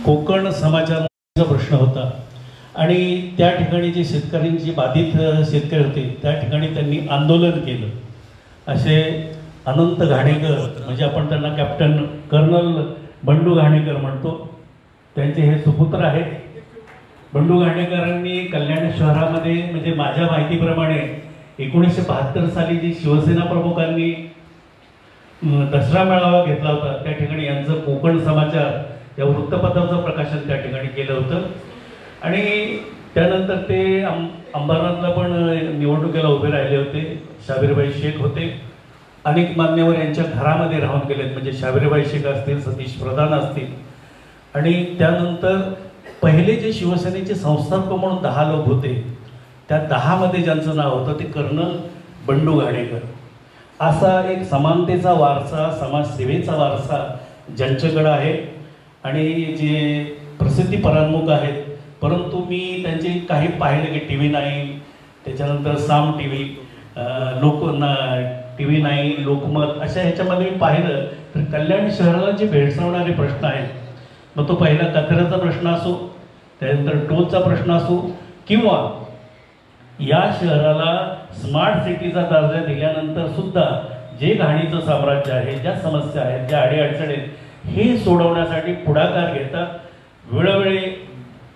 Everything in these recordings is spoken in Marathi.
कोकण समाजाचा प्रश्न होता आणि त्या ठिकाणी जे शेतकऱ्यांची बाधित शेतकरी होते त्या ठिकाणी त्यांनी आंदोलन केलं. असे अनंत घाणेकर म्हणजे आपण त्यांना कॅप्टन कर्नल बंडू घाणेकर म्हणतो, त्यांचे हे सुपुत्र आहेत. बंडू घाणेकरांनी कल्याण शहरामध्ये म्हणजे माझ्या माहितीप्रमाणे 1972 साली जी शिवसेना प्रमुखांनी दसरा मेळावा घेतला होता त्या ठिकाणी यांचं कोकण समाचार या वृत्तपत्राचं प्रकाशन त्या ठिकाणी केलं होतं. आणि त्यानंतर ते अंबरनाथला पण निवडणुकीला उभे राहिले होते. शाबीरबाई शेख होते. अनेक मान्यवर यांच्या घरामध्ये राहून गेलेत, म्हणजे शाबीरबाई शेख असतील, सतीश प्रधान असतील. आणि त्यानंतर पहिले जे शिवसेनेचे संस्थापक म्हणून 10 लोक होते त्या 10 मध्ये ज्यांचं नाव होतं ते कर्नल बंडू घाणेकर. असा एक समानतेचा वारसा, समाजसेवेचा वारसा ज्यांच्याकडं आहे आणि जे प्रसिद्धी परांमुख आहेत. परंतु मी त्यांचे काही पाहिलं की TV9, त्याच्यानंतर साम TV, TV9, लोकमत अशा ह्याच्यामध्ये मी पाहिलं तर कल्याण शहराला जे भेडसावणारे प्रश्न आहेत, मग तो पहिला कचऱ्याचा प्रश्न असो, त्यानंतर टोलचा प्रश्न असो, किंवा या शहराला स्मार्ट सिटीचा दर्जा दिल्यानंतर सुद्धा जे घाणीचं साम्राज्य आहे, ज्या समस्या आहेत, ज्या अडीअडचणी आहेत, हे सोडवण्यासाठी पुढाकार घेतात. वेळोवेळी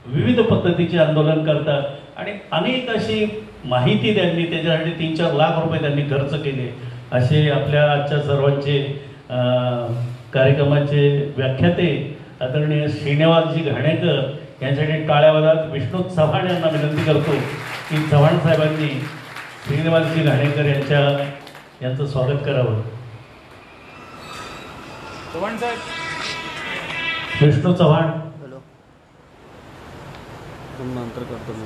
विविध पद्धतीचे आंदोलन करतात आणि अनेक अशी माहिती त्यांनी त्याच्यासाठी 3-4 लाख रुपये त्यांनी खर्च केले. असे आपल्या आजच्या सर्वांचे कार्यक्रमाचे व्याख्याते आदरणीय श्रीनिवासजी घाणेकर यांच्यासाठी टाळ्या वाजवत विष्णू चव्हाण यांना विनंती करतो की चव्हाण साहेबांनी श्रीनिवासजी घाणेकर यांचं स्वागत करावं. चव्हाण साहेब. विष्णू चव्हाण. नंतर करतो मी.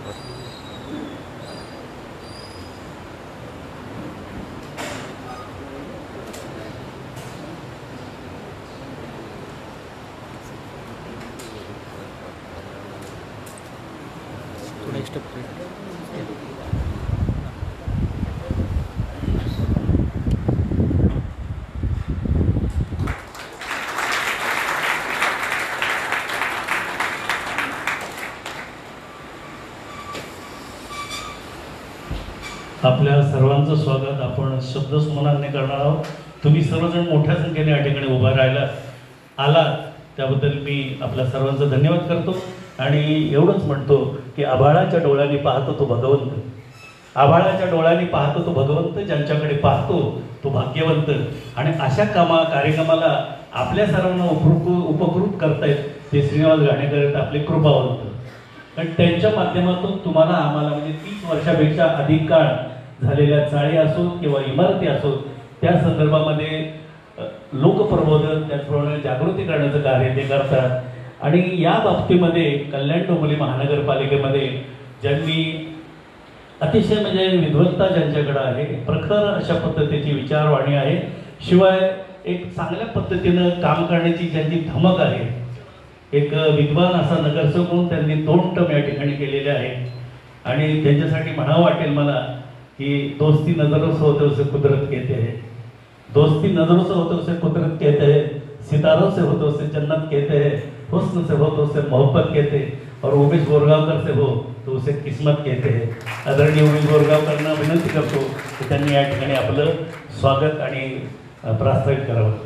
नेक्स्ट आपल्या सर्वांचं स्वागत आपण शब्दस्मरणाने करणार आहोत. तुम्ही सर्वजण मोठ्या संख्येने या ठिकाणी उभा आलात त्याबद्दल मी आपल्या सर्वांचा धन्यवाद करतो. आणि एवढंच म्हणतो की आभाळाच्या डोळ्यांनी पाहतो तो भगवंत, आभाळाच्या डोळ्यांनी पाहतो तो भगवंत, ज्यांच्याकडे पाहतो तो भाग्यवंत. आणि अशा कार्यक्रमाला आपल्या सर्वांना उपकृत करतायत ते श्रीनिवास घाणेकर आहेत, आपले कृपावंत. कारण त्यांच्या माध्यमातून तुम्हाला आम्हाला म्हणजे 30 वर्षापेक्षा अधिक काळ झालेल्या चाळी असो किंवा इमारती असो त्या संदर्भामध्ये लोकप्रबोधन, त्याचप्रमाणे जागृती करण्याचं कार्य ते करतात. आणि या बाबतीमध्ये कल्याण डोंबिवली महानगरपालिकेमध्ये ज्यांनी अतिशय म्हणजे विद्वत्ता ज्यांच्याकडे आहे, प्रखर अशा पद्धतीची विचारवाणी आहे, शिवाय एक चांगल्या पद्धतीनं काम करण्याची ज्यांची धमक आहे, एक विद्वान असा नगरसेवक म्हणून त्यांनी 2 टर्म या ठिकाणी केलेले आहेत. आणि त्यांच्यासाठी म्हणावं वाटेल मला कि दोस्ती नजरों से होते उसे कुदरत कहते हैं, दोस्ती नजरों से होते उसे कुदरत कहते हैं, सितारों से होते उसे जन्नत कहते हैं, हुस्न से हो तो उसे मोहब्बत कहते हैं, और उमेश बोरगावकर से हो तो उसे किस्मत कहते हैं. आदरणीय उमेश बोरगावकरांना विनंती करतो की त्यांनी या ठिकाणी आपलं स्वागत आणि प्रास्ताविक करावं.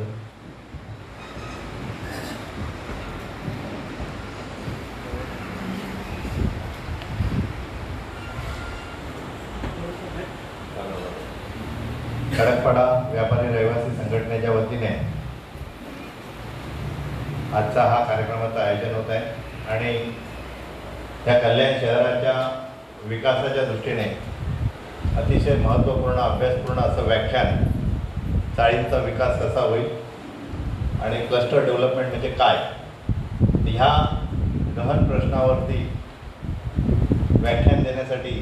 खडकपाडा व्यापारी रहिवासी संघटनेच्या वतीने आजचा हा कार्यक्रमाचं आयोजन होत आहे. आणि या कल्याण शहराच्या विकासाच्या दृष्टीने अतिशय महत्त्वपूर्ण अभ्यासपूर्ण असं व्याख्यान, चाळींचा विकास कसा होईल आणि क्लस्टर डेव्हलपमेंट म्हणजे काय, ह्या गहन प्रश्नावरती व्याख्यान देण्यासाठी,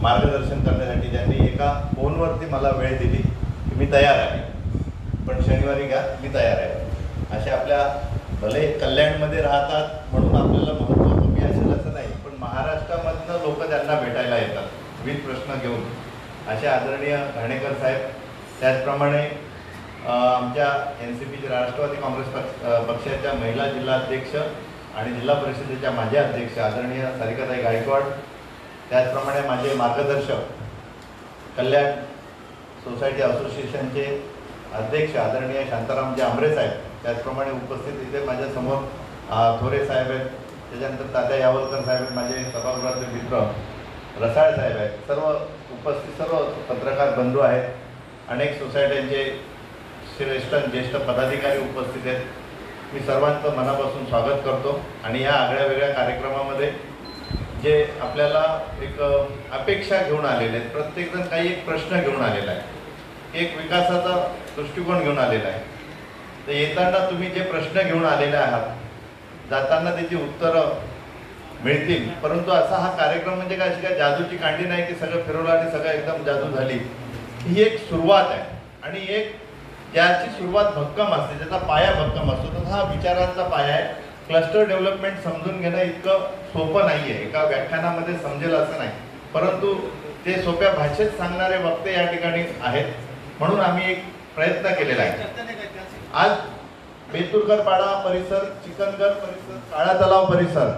मार्गदर्शन करण्यासाठी ज्यांनी एका फोनवरती मला वेळ दिली की मी तयार आहे, पण शनिवारी घ्या, मी तयार आहे. असे आपल्या भले कल्याणमध्ये राहतात म्हणून आपल्याला महत्त्व कमी असेल असं नाही, पण महाराष्ट्रामधनं लोक त्यांना भेटायला येतात विविध प्रश्न घेऊन. असे आदरणीय घाणेकर साहेब, त्याचप्रमाणे आमच्या NCPचे राष्ट्रवादी काँग्रेस पक्षाच्या महिला जिल्हाध्यक्ष आणि जिल्हा परिषदेच्या माजी अध्यक्ष आदरणीय सारिकाताई गायकवाड, त्याचप्रमाणे माझे मार्गदर्शक कल्याण सोसायटी असोसिएशनचे अध्यक्ष आदरणीय शांतारामजी आंबरे साहेब, त्याचप्रमाणे उपस्थित इथे माझ्यासमोर थोरे साहेब आहेत, त्याच्यानंतर तात्या यावलकर साहेब आहेत, माझे सभागृहाचे मित्र रसाळ साहेब आहेत, सर्व उपस्थित सर्व पत्रकार बंधू आहेत, अनेक सोसायट्यांचे श्रेष्ठ ज्येष्ठ पदाधिकारी उपस्थित आहेत. मी सर्वांचं मनापासून स्वागत करतो. आणि या आगळ्या वेगळ्या कार्यक्रमामध्ये जे आपल्याला एक अपेक्षा घेऊन आलेले आहेत, प्रत्येकजण काही एक प्रश्न घेऊन आलेला आहे, एक विकासाचा दृष्टिकोन घेऊन आलेला आहे. तर येताना तुम्ही जे प्रश्न घेऊन आलेले आहात, जाताना त्याची उत्तरं मिळतील. परंतु असा हा कार्यक्रम म्हणजे काय, अशी काय जादूची कांडी नाही की सगळं फिरवलं आणि सगळं एकदम जादू झाली. ही एक सुरुवात आहे आणि एक ज्याची सुरुवात भक्कम असते, त्याचा पाया भक्कम असतो. तर हा विचारांचा पाया आहे. क्लस्टर डेव्हलपमेंट समजून घेणं इतकं सोपं नाही आहे, एका व्याख्यानामध्ये समजेल असं नाही, परंतु ते सोप्या भाषेत सांगणारे वक्ते या ठिकाणी आहेत. म्हणून आम्ही एक प्रयत्न केलेला आहे. आज बेतुरकर पाडा परिसर, चिकनगर परिसर, काळा तलाव परिसर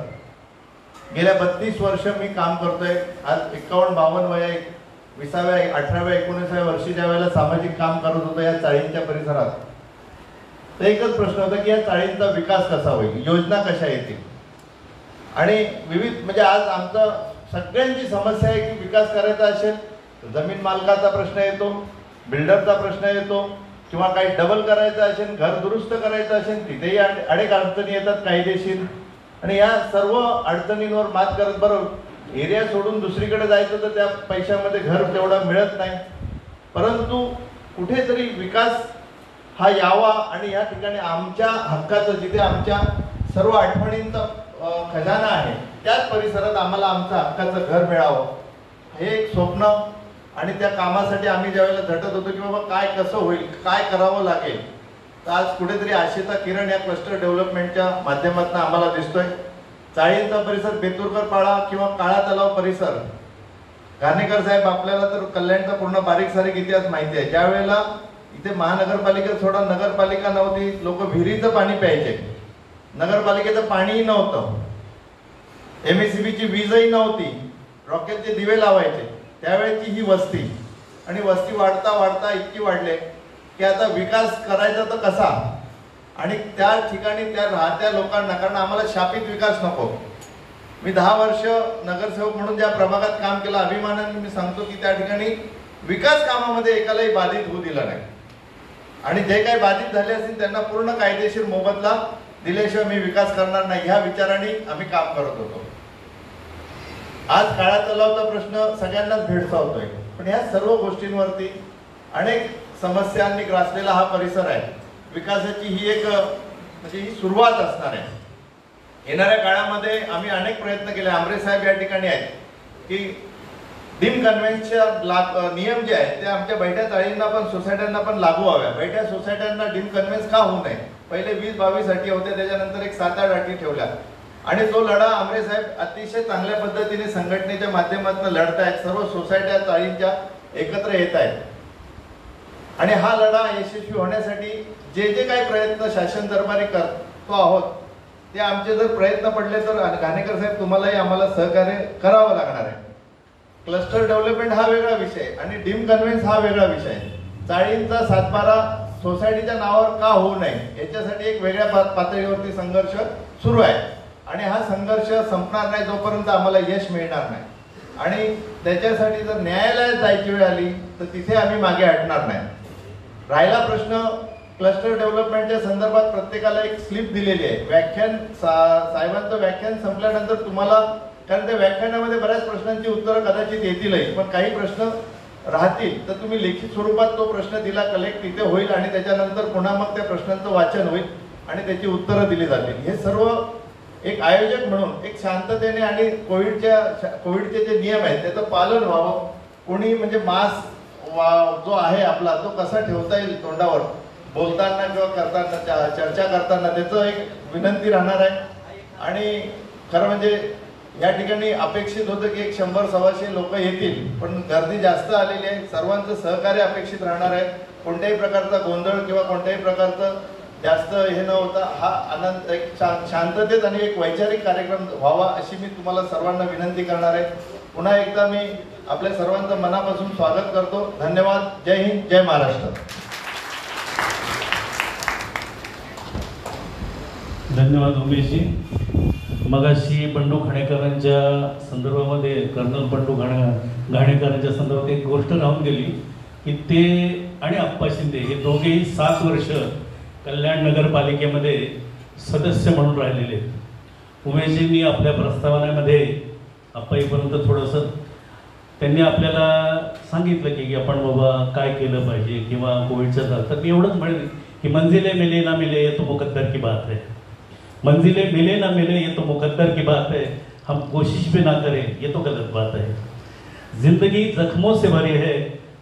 गेल्या 32 वर्ष मी काम करतोय. आज 51-52 वय, 20व्या 18व्या 19व्या वर्षी ज्या वेळेला सामाजिक काम करत होतो या चाळींच्या परिसरात, तर एकच प्रश्न होता की या चाळींचा विकास कसा होईल, योजना कशा येतील. आणि विविध म्हणजे आज आमचा सगळ्यांची समस्या आहे की विकास करायचा असेल तर जमीन मालकाचा प्रश्न येतो, बिल्डरचा प्रश्न येतो, किंवा काही डबल करायचं असेल, घर दुरुस्त करायचं असेल, तिथेही अनेक अडचणी येतात कायदेशीर. आणि या सर्व अडचणींवर मात करत बरोबर एरिया सोडून दुसरीकडे जायचं तर त्या पैशामध्ये घर तेवढा मिळत नाही. परंतु कुठेतरी विकास हा यावा आणि या ठिकाणी आमच्या हक्काचं, जिथे आमच्या सर्व आठवणींचा खजाना आहे, त्याच परिसरात आम्हाला आमचं हक्काचं घर मिळावं, हे एक स्वप्न. आणि त्या कामासाठी आम्ही ज्यावेळेला झटत होतो की बाबा काय कसं होईल, काय करावं लागेल, तर आज कुठेतरी आशेचा किरण या क्लस्टर डेव्हलपमेंटच्या माध्यमातून आम्हाला दिसतोय. चाळींचा परिसर, बेतुरकर पाडा किंवा काळा तलाव परिसर, घाणेकर साहेब आपल्याला तर कल्याणचा पूर्ण बारीक सारीक इतिहास माहिती आहे. ज्या वेळेला इथे महानगरपालिका सोडा नगरपालिका नव्हती, लोक विहिरीचं पाणी प्यायचे, नगरपालिकेचं पाणीही नव्हतं, MSCBची वीजही नव्हती, रॉकेलचे दिवे लावायचे, त्यावेळेची ही वस्ती. आणि वस्ती वाढता वाढता इतकी वाढले की आता विकास करायचा तर कसा. आणि त्या ठिकाणी त्या राहत्या लोकांना, कारण आम्हाला शापित विकास नको. मी 10 वर्ष नगरसेवक म्हणून ज्या प्रभागात काम केलं, अभिमानाने मी सांगतो की त्या ठिकाणी विकास कामामध्ये एकालाही बाधित होऊ दिलं नाही. आणि जे काही बाधित झाले असतील त्यांना पूर्ण कायदेशीर मोबदला दिल्याशिवाय मी विकास करणार नाही, ह्या विचाराने आम्ही काम करत होतो. आज काळा तलावचा प्रश्न सगळ्यांनाच भेडसावतोय, पण ह्या सर्व गोष्टींवरती अनेक समस्यांनी ग्रासलेला हा परिसर आहे. विकासाची ही एक म्हणजे ही सुरुवात असणार आहे. येणाऱ्या काळामध्ये आम्ही अनेक प्रयत्न केले. आंबरे साहेब या ठिकाणी आहेत की डीम कन्व्हेन्सच्या नियम जे आहेत ते आमच्या बैठ्या चाळींना पण, सोसायट्यांना पण लागू व्हाव्या. बैठ्या सोसायट्यांना डीम कन्व्हेन्स का होऊ नये, पहिले 20-22 अटी होत्या, त्याच्यानंतर एक 7-8 अटी ठेवल्या. आणि तो लढा आंबरे साहेब अतिशय चांगल्या पद्धतीने संघटनेच्या माध्यमातून लढतायत. सर्व सोसायट्या चाळींच्या एकत्र येत आहेत. आणि हा लढा यशस्वी होण्यासाठी जे जे काही प्रयत्न शासन दरबारी करतो आहोत, ते आमचे जर प्रयत्न पडले तर घाणेकर साहेब तुम्हालाही आम्हाला सहकार्य करावं लागणार आहे. क्लस्टर डेव्हलपमेंट हा वेगळा विषय आणि डीम कन्व्हेन्स हा वेगळा विषय. चाळींचा 7-12 सोसायटीच्या नावावर का होऊ नये याच्यासाठी एक वेगळ्या पातळीवरती संघर्ष सुरू आहे. आणि हा संघर्ष संपणार नाही जोपर्यंत आम्हाला यश मिळणार नाही. आणि त्याच्यासाठी जर न्यायालयात जायची वेळ आली तर तिथे आम्ही मागे हटणार नाही. राहिला प्रश्न क्लस्टर डेव्हलपमेंटच्या संदर्भात प्रत्येकाला एक स्लिप दिलेली आहे. व्याख्यान साहेबांचं व्याख्यान संपल्यानंतर तुम्हाला, कारण त्या व्याख्यानामध्ये बऱ्याच प्रश्नांची उत्तरं कदाचित येतीलही, पण काही प्रश्न राहतील तर तुम्ही लिखित स्वरूपात तो प्रश्न दिला, कलेक्ट तिथे होईल आणि त्याच्यानंतर पुन्हा मग त्या प्रश्नांचं वाचन होईल आणि त्याची उत्तरं दिली जातील. हे सर्व एक आयोजक म्हणून एक शांततेने आणि कोविडचे जे नियम आहेत त्याचं पालन व्हावं. कोणी म्हणजे मास्क जो आहे आपला तो कसा ठेवता येईल तोंडावर बोलताना किंवा करताना, चर्चा करताना, त्याचं एक विनंती राहणार आहे. आणि खरं म्हणजे या ठिकाणी अपेक्षित होतं की 100-125 लोक येतील, पण गर्दी जास्त आलेली आहे. सर्वांचं सहकार्य अपेक्षित राहणार आहे. कोणत्याही प्रकारचा गोंधळ किंवा कोणत्याही प्रकारचं जास्त हे न होता हा आनंद एक शांततेत आणि एक वैचारिक कार्यक्रम व्हावा अशी मी तुम्हाला सर्वांना विनंती करणार आहे. पुन्हा एकदा मी आपल्या सर्वांचं मनापासून स्वागत करतो. धन्यवाद. जय हिंद, जय महाराष्ट्र. धन्यवाद उमेशजी. मगाशी बंडू घाणेकरांच्या संदर्भामध्ये कर्नल बंडू घाणेकरांच्या संदर्भात एक गोष्ट राहून गेली की ते आणि आप्पा शिंदे हे दोघेही 7 वर्ष कल्याण नगरपालिकेमध्ये सदस्य म्हणून राहिलेले. उमेशजींनी आपल्या प्रस्तावनेमध्ये आप्पाईपर्यंत थोडंसं त्यांनी आपल्याला सांगितलं की आपण बाबा काय केलं पाहिजे किंवा कोविडचं झालं तर मी एवढंच म्हणेन की मंजिले मिले ना मिले ये तो मुकद्दर की बात है. मंजिले मिले ना मिले ये तो मुकद्दर की बात है. हम कोशिश भी ना करें ये तो गलत बात है. जिंदगी जख्मों से भरी है.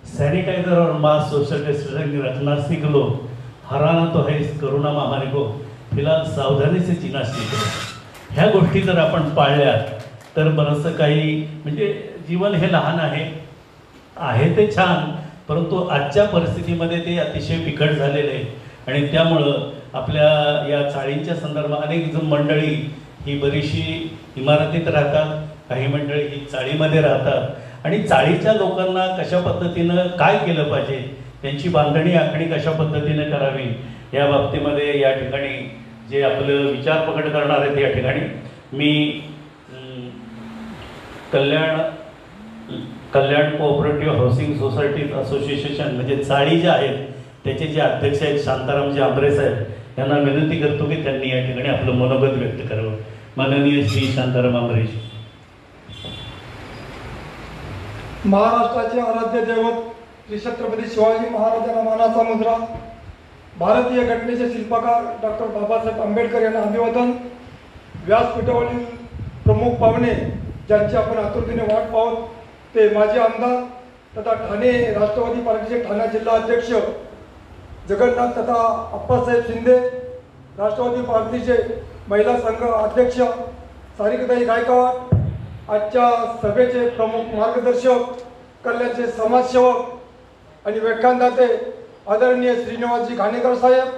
सैनिटाइजर और मास्क सोशल डिस्टेंसिंग रखना सीख लो. हराना तो है इस कोरोना महामारी को. फिलहाल सावधानी से जीना सीख लो. ह्या गोष्टी जर आपण पाळल्या तर बरंचसं काही म्हणजे जीवन हे लहान आहे ते छान, परंतु आजच्या परिस्थितीमध्ये ते अतिशय बिकट झालेले आहे. आणि त्यामुळं आपल्या या चाळींच्या संदर्भात अनेक जण मंडळी ही बरीचशी इमारतीत राहतात, काही मंडळी ही चाळीमध्ये राहतात आणि चाळीच्या लोकांना कशा पद्धतीनं काय केलं पाहिजे, त्यांची बांधणी आखणी कशा पद्धतीने करावी या बाबतीमध्ये या ठिकाणी जे आपलं विचार प्रकट करणार आहेत या ठिकाणी मी कल्याण कोऑपरेटिव्ह हाऊसिंग सोसायटी असोसिएशन म्हणजे चाळी जे आहेत त्याचे जे अध्यक्ष आहेत शांतारामजी आंबरे साहेब यांना विनंती करतो की त्यांनी या ठिकाणी आपलं मनोगत व्यक्त करावं. माननीय श्री शांताराम आंबरेजी. महाराष्ट्राचे आराध्य दैवत श्री छत्रपती शिवाजी महाराजांना मानाचा मुद्रा, भारतीय घटनेचे शिल्पकार डॉक्टर बाबासाहेब आंबेडकर यांना अभिवादन. व्यासपीठावरील प्रमुख पाहुणे ज्यांची आपण आतुरतेने वाट पाहत ते माजी आमदार तथा ठाणे राष्ट्रवादी पार्टीचे ठाणे जिल्हा अध्यक्ष जगन्नाथ तथा अप्पासाहेब शिंदे, राष्ट्रवादी पार्टीचे महिला संघ अध्यक्ष सारिकाताई गायकवाड, आजच्या सभेचे प्रमुख मार्गदर्शक, कल्याणचे समाजसेवक आणि व्याख्यानदाते आदरणीय श्रीनिवासजी घाणेकर साहेब,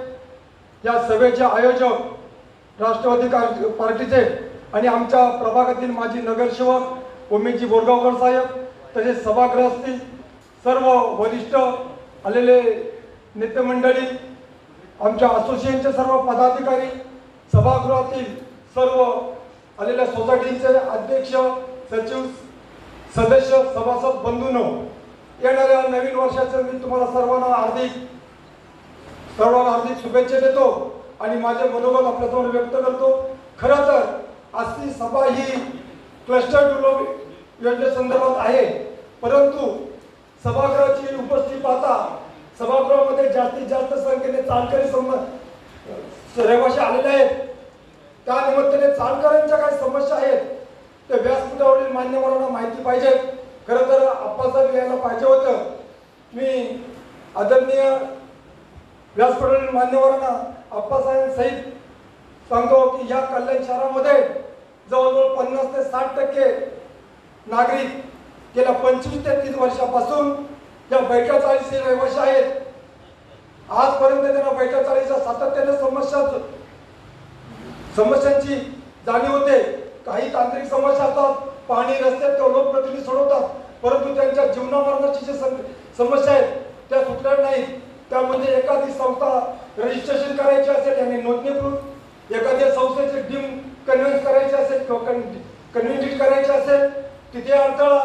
या सभेचे आयोजक राष्ट्रवादी पार्टीचे आणि आमच्या प्रभागातील माजी नगरसेवक उमेशजी बोरगावकर साहेब, तसेच सभागृह असतील सर्व वरिष्ठ आलेले नेतेमंडळी, आमच्या असोसिएशनचे सर्व पदाधिकारी, सभागृहातील सर्व आलेल्या सोसायटीचे अध्यक्ष, सचिव, सदस्य, सभासद बंधूंनो, येणाऱ्या नवीन वर्षाचं मी तुम्हाला सर्वांना हार्दिक शुभेच्छा देतो आणि माझे मनोगत आपल्यासमोर व्यक्त करतो. खरं तर आजची सभा ही क्लस्टर डेव्हलपमेंट योजनेसंदर्भात आहे, परंतु सभागृहाची उपस्थिती पाहता सभागृहामध्ये जास्तीत जास्त संख्येने चालकरी रहिवाशी आलेले आहेत. त्या निमित्ताने चालकऱ्यांच्या काही समस्या आहेत ते व्यासपीठावरील मान्यवरांना माहिती पाहिजे. खरं तर आप्पासाहेब यायला पाहिजे होतं. मी आदरणीय व्यासपीठावरील मान्यवरांना आप्पासाहेब सहित सांगतो की या कल्याण शहरामध्ये जवळजवळ 50 ते 60% नागरिक गेल्या 25 ते 30 वर्षापासून या बैठ्या चाळीचे रहिवासी आहेत. आजपर्यंत त्यांना बैठ्या चाळीच्या सातत्याने समस्यांची जाणीव होते. काही तांत्रिक समस्या असतात, पाणी रस्ते ते लोकप्रतिनिधी सोडवतात, परंतु त्यांच्या जीवनामरणाची जी समस्या आहेत त्या सुटल्या नाहीत. त्यामध्ये एखादी संस्था रजिस्ट्रेशन करायची असेल आणि नोंदणीकृत, एखाद्या संस्थेचे डीम कन्व्हेन्स करायचे असेल किंवा कन्व्हेन्स करायचे असेल तिथे अडथळा,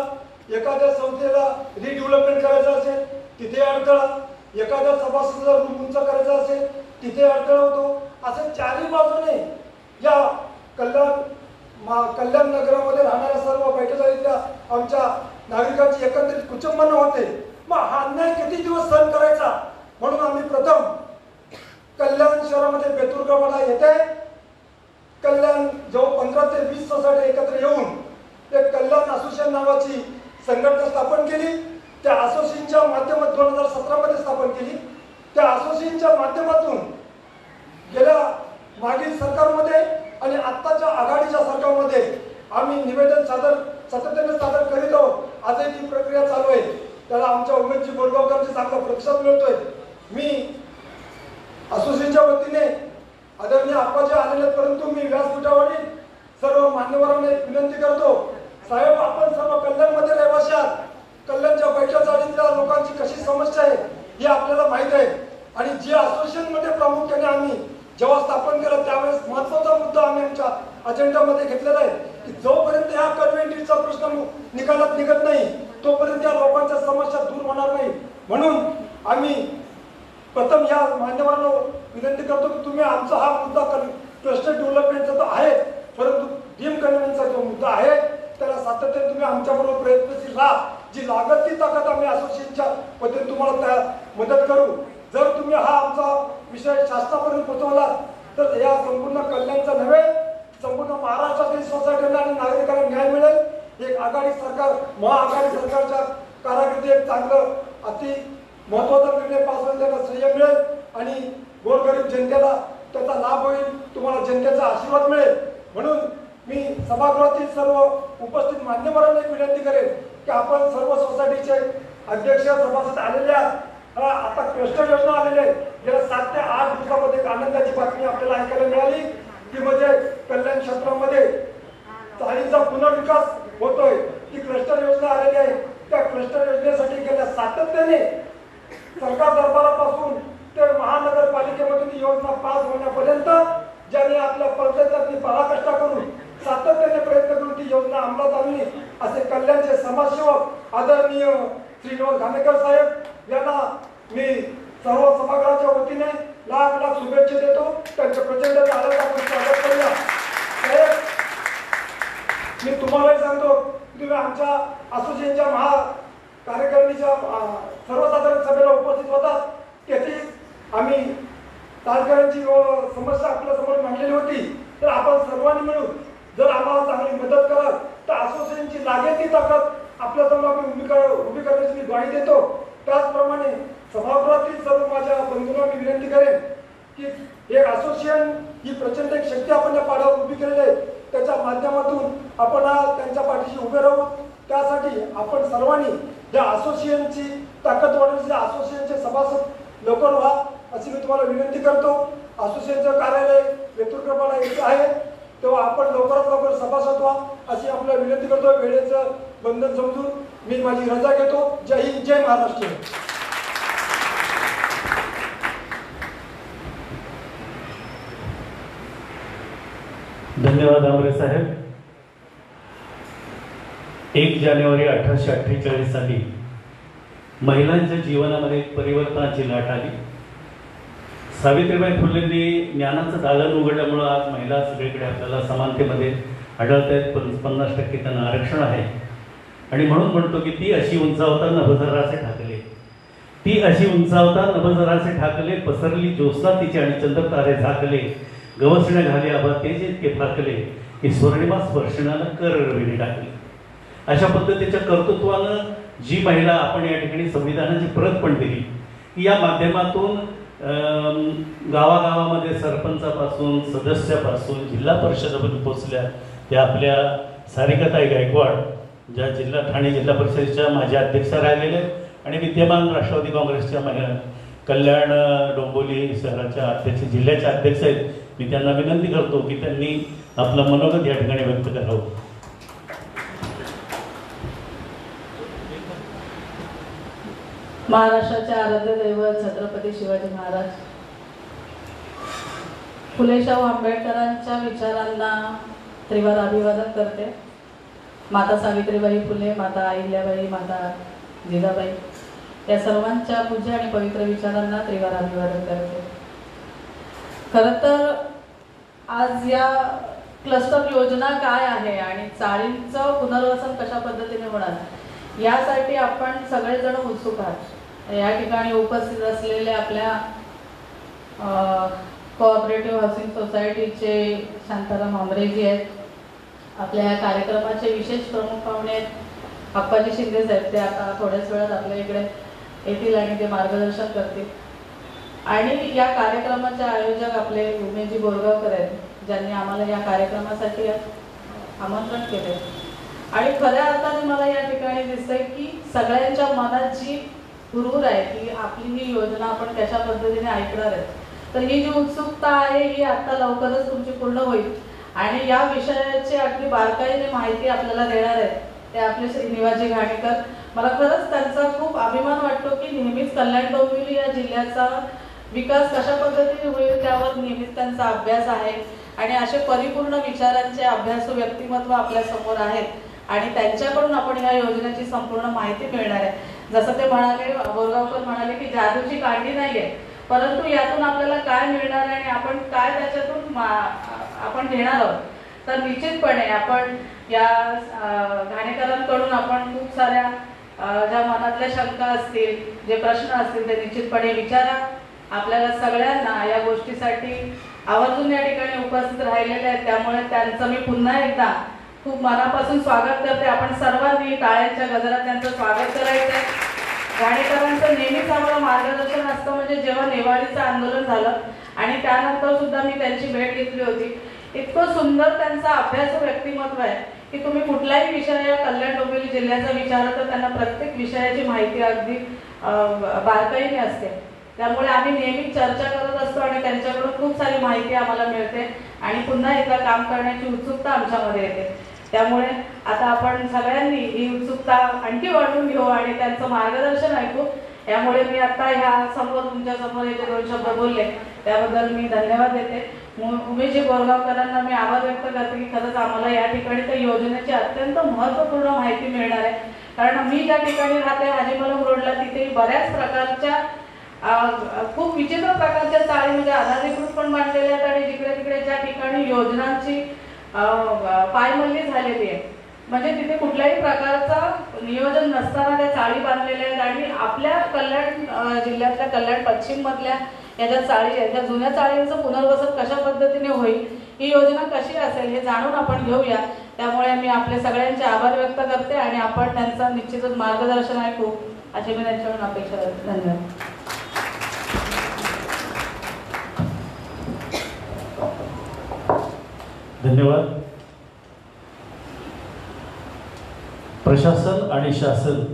एखाद्या संस्थेला रिडेव्हलपमेंट करायचं असेल तिथे अडथळा, एखाद्या सभासदाचा रूम उंच करायचा असेल तिथे अडथळा होतो. असं चारही बाजूने या कल्याण नगरामध्ये राहणाऱ्या सर्व बैठकीच्या आमच्या नागरिकांची एकत्रित कुचंबना होते. मग हा अन्याय किती दिवस सहन करायचा, म्हणून आम्ही प्रथम कल्याण शहरामध्ये बेतुरगावाडा येथे कल्याण जवळ 15 ते 20 सोसायटी एकत्र येऊन एक कल्याण असोसिएशन नावाची संघटना स्थापन केली. त्या असोसिएशनच्या माध्यमातून 2017 मध्ये स्थापन केली. त्या असोसिएशनच्या माध्यमातून गेल्या मागील सरकारमध्ये आणि आत्ताच्या आघाडीच्या सरकारमध्ये आम्ही निवेदन सातत्याने सादर करीत आहोत. आजही ती प्रक्रिया चालू आहे. त्याला आमच्या उमेशजी बोरगावकरांचा चांगला प्रतिसाद मिळतोय. मी असोसिएशनच्या वतीने आदरणीय आप्पाजी आलेले आहेत, परंतु मी व्यासपीठावरील सर्व मान्यवरांना एक विनंती करतो, साहेब आपण सर्व कल्याणमध्ये रहिवासी आहात, कल्याणच्या बैठ्या चाळीतल्या लोकांची कशी समस्या आहे हे आपल्याला माहीत आहे आणि जे असोसिएशनमध्ये प्रामुख्याने आम्ही जेव्हा स्थापन केलं त्यावेळेस महत्त्वाचा मुद्दा आम्ही आमच्या अजेंडामध्ये घेतलेला आहे की जोपर्यंत ह्या कन्व्हेंटीचा प्रश्न निकालात निघत नाही तोपर्यंत या लोकांच्या समस्या दूर होणार नाही. म्हणून आम्ही प्रथम या मान्यवरांना विनंती करतो की तुम्ही आमचा हा मुद्दा क्लस्टर डेव्हलपमेंटचा तर आहे, परंतु डीम कन्व्हेन्सचा जो मुद्दा आहे त्याला सातत्याने तुम्ही आमच्याबरोबर प्रयत्नशील राहा. जी लागत ती ताकद आम्ही असोसिएशनच्या वतीने तुम्हाला त्या मदत करू. जर तुम्ही हा आमचा विषय शासनापर्यंत पोहोचवला तर या संपूर्ण कल्याणचा नव्हे संपूर्ण महाराष्ट्रातील सोसायटीला आणि नागरिकांना न्याय मिळेल. एक आघाडी सरकार महाआघाडी सरकारच्या कारागिरीत एक चांगलं अति महत्त्वाचा निर्णय पास होईल, त्याला श्रेय मिळेल आणि गोरगरीब जनतेला त्याचा लाभ होईल, तुम्हाला जनतेचा आशीर्वाद मिळेल. म्हणून मी सभागृहातील सर्व उपस्थित मान्यवरांना एक विनंती करेन की आपण सर्व सोसायटीचे अध्यक्ष सभासद आलेले आहात. आता क्लस्टर योजना आलेली आहे. गेल्या 7 ते 8 दिवसामध्ये एक आनंदाची बातमी आपल्याला ऐकायला मिळाली ती म्हणजे कल्याण क्षेत्रामध्ये चाळींचा पुनर्विकास होतोय. ती क्लस्टर योजना आलेली आहे. त्या क्लस्टर योजनेसाठी गेल्या सातत्याने सरकार दरबारापासून ते महानगरपालिकेमधून ही योजना पास होण्यापर्यंत ज्यांनी आपल्या पंचायतांनी पराकाष्ठा करून सातत्याने प्रयत्न करून ती योजना अंमलात आणली असे कल्याणचे समाजसेवक आदरणीय श्रीनिवास घाणेकर साहेब यांना मी सर्व सभागृहाच्या वतीने लाख लाख शुभेच्छा देतो. त्यांच्या प्रचंड आदराने आपण स्वागत करूया. साहेब मी तुम्हालाही सांगतो तुम्ही आमच्या असोसिएशनच्या कार्यकारिणीच्या सर्वसाधारण सभेला उपस्थित होतात. तेथे आम्ही तालुक्यांची समस्या आपल्या समोर मांडलेली होती. तर आपण सर्वांनी मिळून जर आम्हाला चांगली मदत कराल तर असोसिएशनची लागेल ती ताकद आपल्या समोर आम्ही उभी करण्याची मी ग्वाही देतो. त्याचप्रमाणे सभागृहातील सर्व माझ्या बंधूंना मी विनंती करेन की एक असोसिएशन ही प्रचंड एक शक्ती आपण या पाड्यावर उभी केलेली आहे. त्याच्या माध्यमातून आपण त्यांच्या पाठीशी उभे राहू. त्यासाठी आपण सर्वांनी या असोसिएशनची ताकद वाढवण्यासाठी असोसिएशनचे सभासद लवकर व्हा अशी मी तुम्हाला विनंती करतो. असोसिएशनचं कार्यालय वेतुरकरपाडा येथे आहे, तेव्हा आपण लवकरात लवकर सभासद व्हा अशी आपल्याला विनंती करतो. वेळेचं बंधन समजून मी माझी रजा घेतो. जय हिंद, जय महाराष्ट्र. धन्यवाद आमरे साहेब. 1 जानेवारी 1848 साली महिलांच्या जीवनामध्ये एक परिवर्तनाची लाट आली. सावित्रीबाई फुलेंनी ज्ञानाचं दालन उघडल्यामुळं आज महिला सगळीकडे आपल्याला समानतेमध्ये आढळत आहेत. 50% त्यांना आरक्षण आहे आणि म्हणून म्हणतो की ती अशी उंचावता नभजराचे ठाकले, ती अशी उंचावता नभजराचे ठाकले, पसरली ज्योत्स्ना तिचे आणि चंद्रतारे झाकले, गवसण्या घाले आबा तेज इतके फाकले, की स्वर्णिमा स्पर्शनानं कर रविने टाकले. अशा पद्धतीच्या कर्तृत्वानं जी महिला आपण या ठिकाणी संविधानाची प्रत पण दिली की या माध्यमातून गावागावामध्ये सरपंचापासून सदस्यापासून जिल्हा परिषदेपर्यंत पोचल्या. त्या आपल्या सारिकाताई गायकवाड ज्या ठाणे जिल्हा परिषदेच्या माझ्या अध्यक्षा राहिलेल्या आणि विद्यमान राष्ट्रवादी काँग्रेसच्या महिला कल्याण डोंबिवली शहराच्या अध्यक्ष जिल्ह्याच्या अध्यक्ष आहेत. मी त्यांना विनंती करतो की त्यांनी आपलं मनोगत या ठिकाणी व्यक्त करावं. महाराष्ट्राचे आराध्य दैवत छत्रपती शिवाजी महाराज, फुले शाहू आंबेडकरांच्या विचारांना त्रिवार अभिवादन करते. माता सावित्रीबाई फुले, माता अहिल्याबाई, माता जिजाबाई या सर्वांच्या पूज्य आणि पवित्र विचारांना त्रिवार अभिवादन करते. खरं तर आज या क्लस्टर योजना काय आहे आणि चाळींचं पुनर्वसन कशा पद्धतीने होणार यासाठी आपण सगळेजण उत्सुक आहात. या ठिकाणी उपस्थित असलेले आपल्या कोऑपरेटिव्ह हाऊसिंग सोसायटीचे शांताराम आमरेजी आहेत. आपल्या या कार्यक्रमाचे विशेष प्रमुख पाहुणे आहेत आप्पाजी शिंदे साहेब. ते आता थोड्याच वेळात आपल्या इकडे येतील आणि ते मार्गदर्शन करतील. आणि या कार्यक्रमाचे आयोजक आपले उमेशजी बोरगावकर आहेत, ज्यांनी आम्हाला या कार्यक्रमासाठी आमंत्रण केले. आणि खऱ्या अर्थाने मला या ठिकाणी दिसतंय की सगळ्यांच्या मनात जी हुरहुर आहे की आपली ही योजना आपण कशा पद्धतीने ऐकणार आहे. तर ही जी उत्सुकता आहे ही आता लवकरच तुमची पूर्ण होईल आणि या विषयाची अगदी बारकाईने माहिती आपल्याला देणार आहे ते आपले श्रीनिवासजी घाणेकर. मला खरंच त्यांचा खूप अभिमान वाटतो की नेहमीच कल्याण डोंबिवली या जिल्ह्याचा विकास कशा पद्धतीने होईल त्यावर नेहमीच त्यांचा अभ्यास आहे आणि असे परिपूर्ण विचारांचे अभ्यासू व्यक्तिमत्व आपल्या समोर आहेत आणि त्यांच्याकडून आपण या योजनेची संपूर्ण माहिती मिळणार आहे. जसं ते म्हणाले, बोरगावकर म्हणाले की जादूची कांडी नाहीये, परंतु यातून आपल्याला काय मिळणार आहे आणि आपण काय त्याच्यातून आपण घेणार आहोत. तर निश्चितपणे आपण या घाणेकरांकडून आपण खूप साऱ्या ज्या मनातल्या शंका असतील, जे प्रश्न असतील ते निश्चितपणे विचारा. आपल्याला सगळ्यांना या गोष्टीसाठी आवर्जून या ठिकाणी उपस्थित राहिलेले आहेत, त्यामुळे त्यांचं मी पुन्हा एकदा खूप मनापासून स्वागत करते. आपण सर्वांनी टाळ्यांच्या गजरात त्यांचं स्वागत करायचं आहे. घाणेकरांचं नेहमीच आम्हाला मार्गदर्शन असतं, म्हणजे जेव्हा नेवाळीचं आंदोलन झालं आणि त्यानंतर सुद्धा मी त्यांची भेट घेतली होती. इतकं सुंदर त्यांचा अभ्यासू व्यक्तिमत्व आहे की तुम्ही कुठलाही विषय या कल्याण डोंबिवली जिल्ह्याचा विचारला तर त्यांना प्रत्येक विषयाची माहिती अगदी बारकाईने असते. त्यामुळे आम्ही नेहमी चर्चा करत असतो आणि त्यांच्याकडून खूप सारी माहिती आम्हाला मिळते आणि पुन्हा एकदा काम करण्याची उत्सुकता आमच्यामध्ये येते. त्यामुळे आता आपण सगळ्यांनी ही उत्सुकता आणखी वाढवून घेऊ आणि त्यांचं मार्गदर्शन ऐकू. यामुळे मी आता ह्या समोर तुमच्या समोर जे 2 शब्द बोलले त्याबद्दल मी धन्यवाद देते. उमेशजी बोरगावकरांना मी आभार व्यक्त करते की खरंच आम्हाला या ठिकाणी त्या योजनेची अत्यंत महत्त्वपूर्ण माहिती मिळणार आहे. कारण मी ज्या ठिकाणी राहते हाजी मलंग रोडला, तिथे बऱ्याच प्रकारच्या खूप विचित्र प्रकारच्या चाळी म्हणजे अनधिकृत पण बांधलेल्या आहेत आणि जिकडे तिकडे ज्या ठिकाणी योजनांची पायमल्ली झालेली आहे, म्हणजे तिथे कुठल्याही प्रकारचं नियोजन नसताना त्या चाळी बांधलेल्या आहेत आणि आपल्या कल्याण जिल्ह्यातल्या कल्याण पश्चिम मधल्या या ज्या चाळी आहेत त्या जुन्या चाळींचं पुनर्वसन कशा पद्धतीने होईल, ही योजना कशी असेल हे जाणून आपण घेऊया. त्यामुळे मी आपले सगळ्यांचे आभार व्यक्त करते आणि आपण त्यांचं निश्चितच मार्गदर्शन ऐकू अशी मी त्यांच्याकडून अपेक्षा करते. धन्यवाद. धन्यवाद. प्रशासन आणि शासन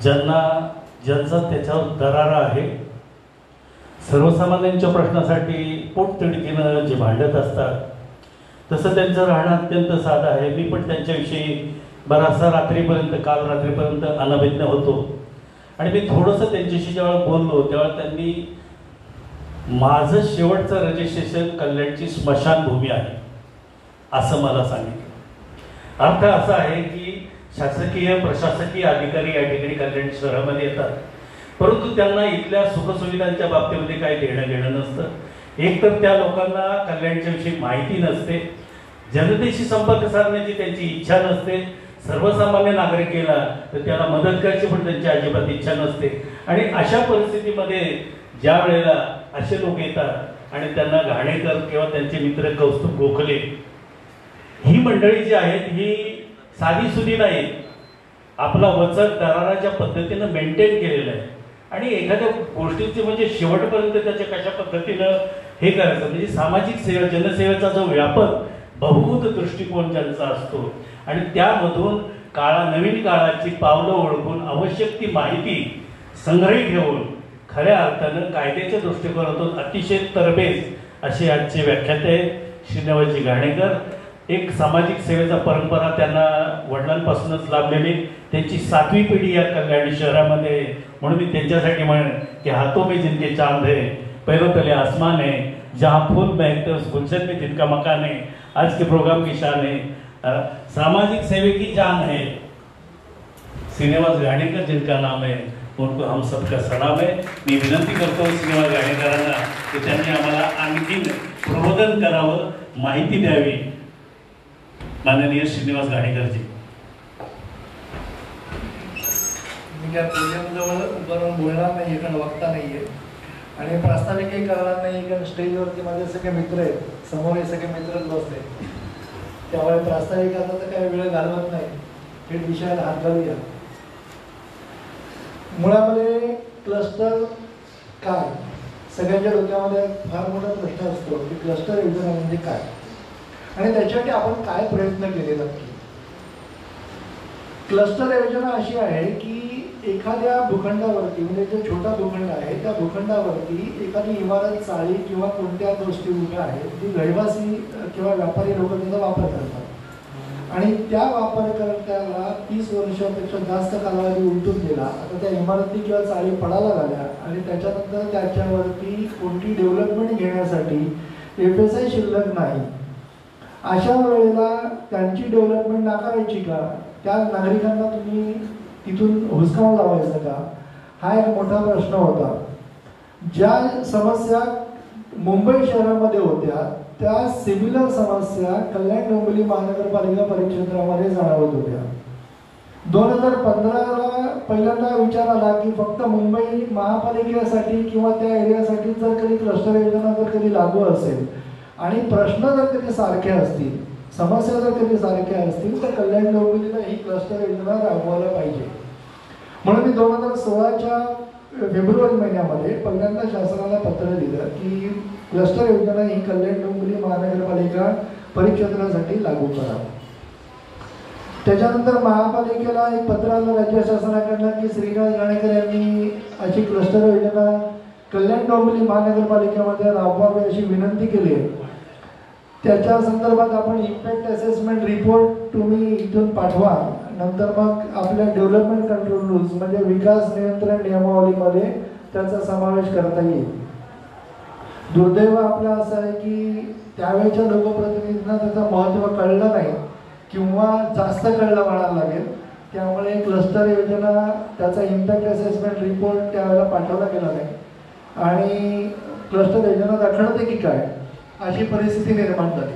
ज्यांचा त्याच्यावर दरारा आहे, सर्वसामान्यांच्या प्रश्नासाठी पोटतिडकीनं जे भांडत असतात, तसं त्यांचं राहणं अत्यंत साधं आहे. मी पण त्यांच्याविषयी बराचसा काल रात्रीपर्यंत अनभिज्ञ होतो आणि मी थोडंसं त्यांच्याशी जेव्हा बोललो तेव्हा त्यांनी माझं शेवटचं रजिस्ट्रेशन कल्याणची स्मशानभूमी आहे असं मला सांगितलं. अर्थ असा आहे की शासकीय प्रशासकीय अधिकारी या ठिकाणी कल्याण शहरामध्ये येतात, परंतु त्यांना इथल्या सुखसुविधांच्या बाबतीमध्ये काही देणं घेणं नसतं. एक तर त्या लोकांना कल्याणच्या विषयी माहिती नसते, जनतेशी संपर्क साधण्याची त्यांची इच्छा नसते, सर्वसामान्य नागरिकाला तर त्याला मदत करायची पण त्यांची अजिबात इच्छा नसते. आणि अशा परिस्थितीमध्ये ज्या वेळेला असे लोक येतात आणि त्यांना घाणेकर किंवा त्यांचे मित्र कौस्तुभ गोखले ही मंडळी जी आहेत ही साधी सुधी नाही, आपला वचक दराराच्या पद्धतीनं मेंटेन केलेलं आहे आणि एखाद्या गोष्टीचे म्हणजे शेवटपर्यंत त्याच्या कशा पद्धतीनं हे करायचं, म्हणजे सामाजिक सेवा जनसेवेचा जो व्यापक बहुभूत दृष्टिकोन ज्यांचा असतो आणि त्यामधून नवीन काळाची पावलं ओळखून आवश्यक ती माहिती संग्रहित ठेवून खऱ्या अर्थानं कायद्याच्या दृष्टिकोनातून अतिशय तरबेज असे आजचे व्याख्याते श्रीनिवासजी घाणेकर. एक सामाजिक सेवेचा परंपरा त्यांना वडिलांपासूनच लाभलेली, त्यांची 7वी पिढी या कल्याण शहरामध्ये. म्हणून मी त्यांच्यासाठी म्हणेन की हाथों में जिनके चांद है, पैरों तले आसमान है, जहाँ फूल महकते उस गुलशन में जिनका मकान है. आज के प्रोग्राम की शान है, सामाजिक सेवे की जान है. श्रीनिवास घाणेकर जिनका नाम है उनको हम सबका सलाम है. मी विनंती करतो श्रीनिवास घाणेकरांना की त्यांनी आम्हाला आणखीन प्रबोधन करावं, माहिती द्यावी. माननीय श्रीनिवास घाणेकरजी. मी या पोडियमजवळ उभं राहून बोलणार नाही, कारण वक्ता नाही आहे आणि प्रास्ताविकही करणार नाही, कारण स्टेजवरती माझे सगळे मित्र आहेत, समोर हे सगळे मित्रच बसले, त्यामुळे प्रास्ताविकाचा तर काही वेळ घालवत नाही, थेट विषयाला हात घालूया. मुळामध्ये क्लस्टर काय, सगळ्यांच्या डोक्यामध्ये फार मोठा प्रश्न असतो की क्लस्टर योजना म्हणजे काय आणि त्याच्यासाठी आपण काय प्रयत्न केले नक्की. क्लस्टर योजना अशी आहे की एखाद्या भूखंडावरती म्हणजे जो छोटा भूखंड आहे त्या भूखंडावरती एखादी इमारत, चाळी किंवा कोणत्या गोष्टी उभ्या आहेत जी रहिवासी किंवा व्यापारी लोक त्याचा वापर करतात आणि त्या वापरकर्त्याला 30 वर्षापेक्षा जास्त कालावधी उलटून गेला. आता त्या इमारती किंवा चाळी पडायला लागल्या आणि त्याच्यानंतर त्याच्यावरती कोणती डेव्हलपमेंट घेण्यासाठी FSI शिल्लक नाही. अशा वेळेला त्यांची डेव्हलपमेंट नाकारायची का? त्या नागरिकांना तुम्ही तिथून हुसकावून लावायचं का? हा एक मोठा प्रश्न होता. ज्या समस्या मुंबई शहरामध्ये होत्या त्या सिमिलर समस्या कल्याण डोंबिवली महानगरपालिका परिक्षेत्रामध्ये जाणवत होत्या. 2015ला पहिल्यांदा विचार आला की फक्त मुंबई महापालिकेसाठी किंवा त्या एरियासाठी जर कधी क्लस्टर योजना जर कधी लागू असेल आणि प्रश्न जर कधी सारखे असतील, समस्या जर कधी सारख्या असतील तर कल्याण डोंबिवलीला ही क्लस्टर योजना राबवायला पाहिजे. म्हणून मी 2016च्या फेब्रुवारी महिन्यामध्ये पहिल्यांदा शासनाला पत्र दिलं की क्लस्टर योजना ही कल्याण डोंबिवली महानगरपालिका परिक्षेत्रासाठी लागू करा. त्याच्यानंतर महापालिकेला एक पत्र आलं राज्य शासनाकडनं की श्रीकांत गाणेकर यांनी अशी क्लस्टर योजना कल्याण डोंबिवली महानगरपालिकेमध्ये राबवावी अशी विनंती केली आहे. त्याच्या संदर्भात आपण इम्पॅक्ट असेसमेंट रिपोर्ट तुम्ही इथून पाठवा. नंतर मग आपल्या डेव्हलपमेंट कंट्रोल रूल्स म्हणजे विकास नियंत्रण नियमावलीमध्ये त्याचा समावेश करता येईल. दुर्दैव आपलं असं आहे की त्यावेळेच्या लोकप्रतिनिधींना त्याचं महत्त्व कळलं नाही किंवा जास्त कळलं म्हणायला लागेल. त्यामुळे क्लस्टर योजना त्याचा इम्पॅक्ट असेसमेंट रिपोर्ट त्यावेळेला पाठवला गेला नाही आणि क्लस्टर योजना दाखवते की काय अशी परिस्थिती निर्माण झाली.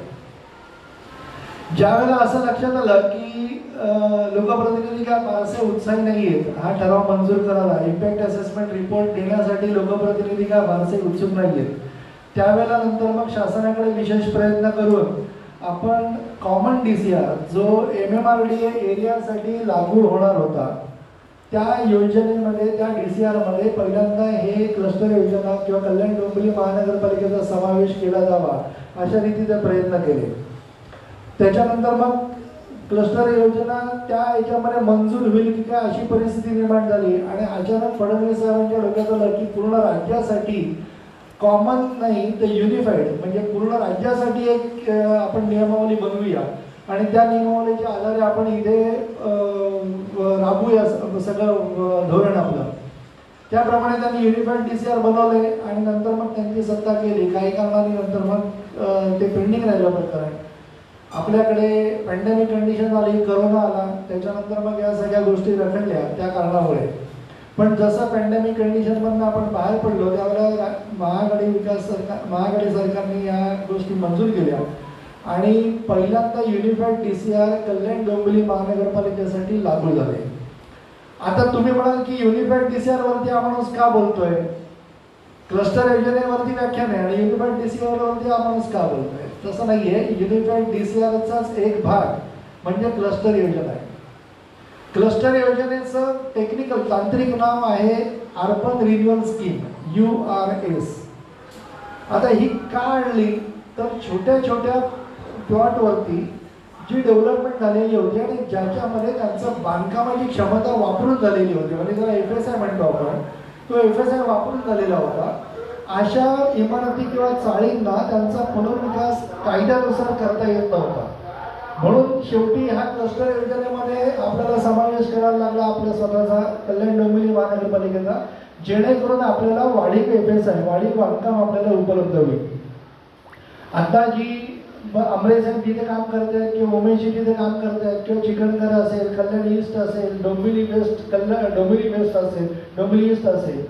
ज्यावेळेला असं लक्षात आलं की लोकप्रतिनिधी काय फारसे उत्साही नाही आहेत हा ठराव मंजूर करायला, इम्पॅक्ट असेसमेंट रिपोर्ट देण्यासाठी लोकप्रतिनिधी काय फारसे उत्सुक नाही आहेत, त्यावेळेला नंतर मग शासनाकडे विशेष प्रयत्न करून आपण कॉमन DCR जो MMRDA एरियासाठी लागू होणार होता त्या योजनेमध्ये, त्या DCR मध्ये पहिल्यांदा हे क्लस्टर योजना किंवा कल्याण डोंबिवली महानगरपालिकेचा समावेश केला जावा अशा रीतीचे प्रयत्न केले. त्याच्यानंतर मग क्लस्टर योजना त्या याच्यामध्ये मंजूर होईल की काय अशी परिस्थिती निर्माण झाली आणि अचानक फडणवीस साहेबांच्या डोक्यात आलं की पूर्ण राज्यासाठी कॉमन नाही तर युनिफाईड म्हणजे पूर्ण राज्यासाठी एक आपण नियमावली बनवूया आणि त्या नियमावलीच्या आधारे आपण इथे राबूया सगळं धोरण आपलं. त्याप्रमाणे त्यांनी युनिफाईड DCR बनवले आणि नंतर मग त्यांची सत्ता केली. काही काळाने नंतर मग ते पेंडिंग राहिलं प्रकरण. आपल्याकडे पॅन्डेमिक कंडिशन आली, करोना आला, त्याच्यानंतर मग या सगळ्या गोष्टी रखडल्या त्या कारणामुळे. पण जसं पॅन्डेमिक कंडिशनमधून आपण बाहेर पडलो त्यावेळेला महाआघाडी सरकारने या गोष्टी मंजूर केल्या आणि पहिल्यांदा युनिफाईड DCR कल्याण डोंबिवली महानगरपालिकेसाठी लागू झाले. आता तुम्ही म्हणाल की युनिफाईड DCR वरती आपण का बोलतोय, क्लस्टर योजनेवरती व्याख्यान आहे आणि युनिफाईड DCR वरती आपण का बोलतोय? तसं नाहीये. युनिफाईड DCRचाच एक भाग म्हणजे क्लस्टर योजना आहे. क्लस्टर योजनेचं टेक्निकल तांत्रिक नाव आहे अर्बन रिन्युअल स्कीम URS. आता ही का आणली तर छोट्या छोट्या प्लॉटवरती जी डेव्हलपमेंट झालेली होती आणि ज्याच्यामध्ये त्यांचं बांधकामाची क्षमता वापरून झालेली होती म्हणजे ज्याला FSI म्हणतो आपण, तो FSI वापरून झालेला होता. अशा इमारती किंवा चाळींना त्यांचा पुनर्विकास कायद्यानुसार करता येत नव्हता. म्हणून शेवटी ह्या क्लस्टर योजनेमध्ये आपल्याला समावेश करायला लागला आपल्या स्वतःचा कल्याण डोंबिवली महानगरपालिकेचा, जेणेकरून आपल्याला वाढीव FSI वाढीव बांधकाम आपल्याला उपलब्ध होईल. आता जी अमरेशन तिथे काम करत आहेत किंवा उमेशी तिथे काम करत आहेत किंवा चिकनकर असेल, कल्याण ईस्ट असेल, डोंबिवली वेस्ट डोंबिवली वेस्ट असेल, डोंबिवली ईस्ट असेल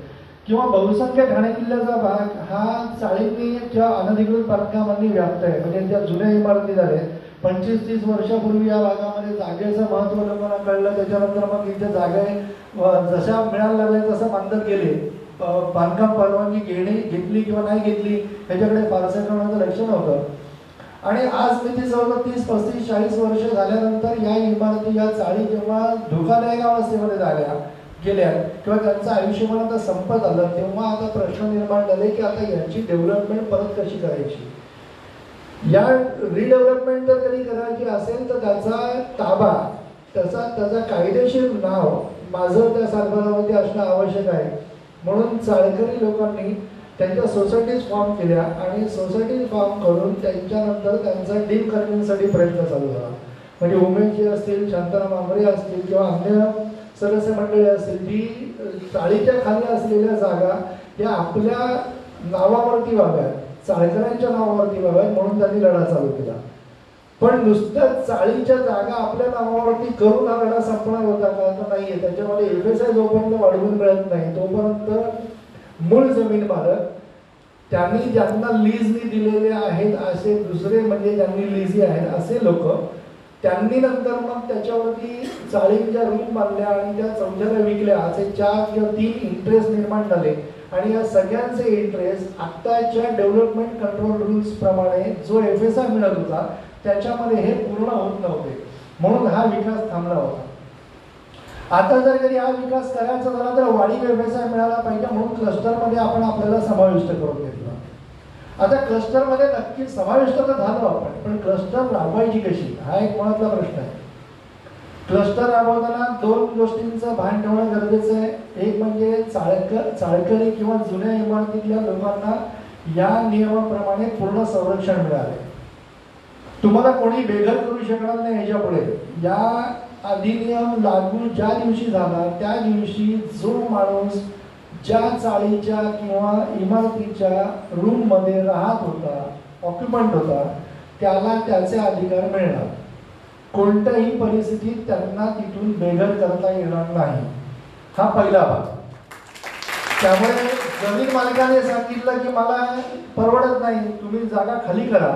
किंवा बहुसंख्य ठाणे जिल्ह्याचा भाग हा चाळींनी किंवा अनधिकृत बांधकामांनी व्याप्त आहे. म्हणजे त्या जुन्या इमारती झाल्या 25-30 वर्षापूर्वी या भागामध्ये जागेचं महत्त्व लोकांना कळलं. त्याच्यानंतर मग इथे जागा जशा मिळायला लागल्या तसं बांधत गेले. बांधकाम परवानगी घेतली किंवा नाही घेतली ह्याच्याकडे फारसं कोणाचं लक्ष नव्हतं. आणि आज मी ती जवळजवळ 30-35-40 वर्ष झाल्यानंतर या इमारती या चाळी जेव्हा धोकादायक अवस्थेमध्ये गेल्या किंवा त्यांचं आयुष्यमान आता संपत आलं तेव्हा आता प्रश्न निर्माण झाले की आता यांची डेव्हलपमेंट परत कशी करायची. या रिडेव्हलपमेंट जर कधी करायची असेल तर त्याचा ताबा त्याचा कायदेशीर नाव माझं त्या सातबारामध्ये असणं आवश्यक आहे. म्हणून चाळकरी लोकांनी त्यांच्या सोसायटीज फॉर्म केल्या आणि सोसायटीज फॉर्म करून त्यांच्यानंतर त्यांचा डीप करण्यासाठी प्रयत्न चालू झाला. म्हणजे उमेशजी असतील, शांताराम आंबरे असतील किंवा अन्य सदस्य मंडळी असतील, ती चाळीच्या खाली असलेल्या जागा या आपल्या नावावरती व्हाव्यात, चाळकऱ्यांच्या नावावरती व्हाव्यात म्हणून त्यांनी लढा चालू केला. पण नुसतं चाळीच्या जागा आपल्या नावावरती करून हा लढा संपणार होता का? तर नाहीये. त्याच्यामध्ये FSI जोपर्यंत वाढवून मिळत नाही तोपर्यंत मूळ जमीन मालक त्यांनी ज्यांना लीजनी दिलेले आहेत असे दुसरे म्हणजे ज्यांनी लीजी आहेत असे लोक त्यांनी नंतर मग त्याच्यावरती चाळींच्या रूम बांधल्या आणि त्या चौथ्याला विकल्या. असे 4 किंवा 3 इंटरेस्ट निर्माण झाले आणि या सगळ्यांचे इंटरेस्ट आत्ताच्या डेव्हलपमेंट कंट्रोल रूल्स प्रमाणे जो FSI मिळत होता त्याच्यामध्ये हे पूर्ण होत नव्हते. म्हणून हा विकास थांबला होता. आता जर कधी हा विकास करायचा झाला तर वाढीव FSI मिळाला पाहिजे म्हणून क्लस्टरमध्ये आपण आपल्याला समाविष्ट करून घेतलं. आता क्लस्टरमध्ये नक्की समाविष्ट तर झालो आपण, पण क्लस्टर राबवायची कशी हा एक महत्त्वाचा प्रश्न आहे. क्लस्टर राबवताना 2 गोष्टींचं भान ठेवणं गरजेचं आहे. एक म्हणजे चाळकरी किंवा जुन्या इमारतीतल्या लोकांना या नियमाप्रमाणे पूर्ण संरक्षण मिळाले. तुम्हाला कोणी बेघर करू शकणार नाही ह्याच्या पुढे. या अधिनियम लागू ज्या दिवशी झाला त्या दिवशी जो माणूस ज्या चाळीच्या किंवा इमारतीच्या रूममध्ये राहत होता, ऑक्युपंट होता, त्याला त्याचे अधिकार मिळणार. कोणत्याही परिस्थितीत त्यांना तिथून बेघर करता येणार नाही. हा पहिला भाग. त्यामुळे जमीन मालकाने सांगितलं की मला परवडत नाही, तुम्ही जागा खाली करा,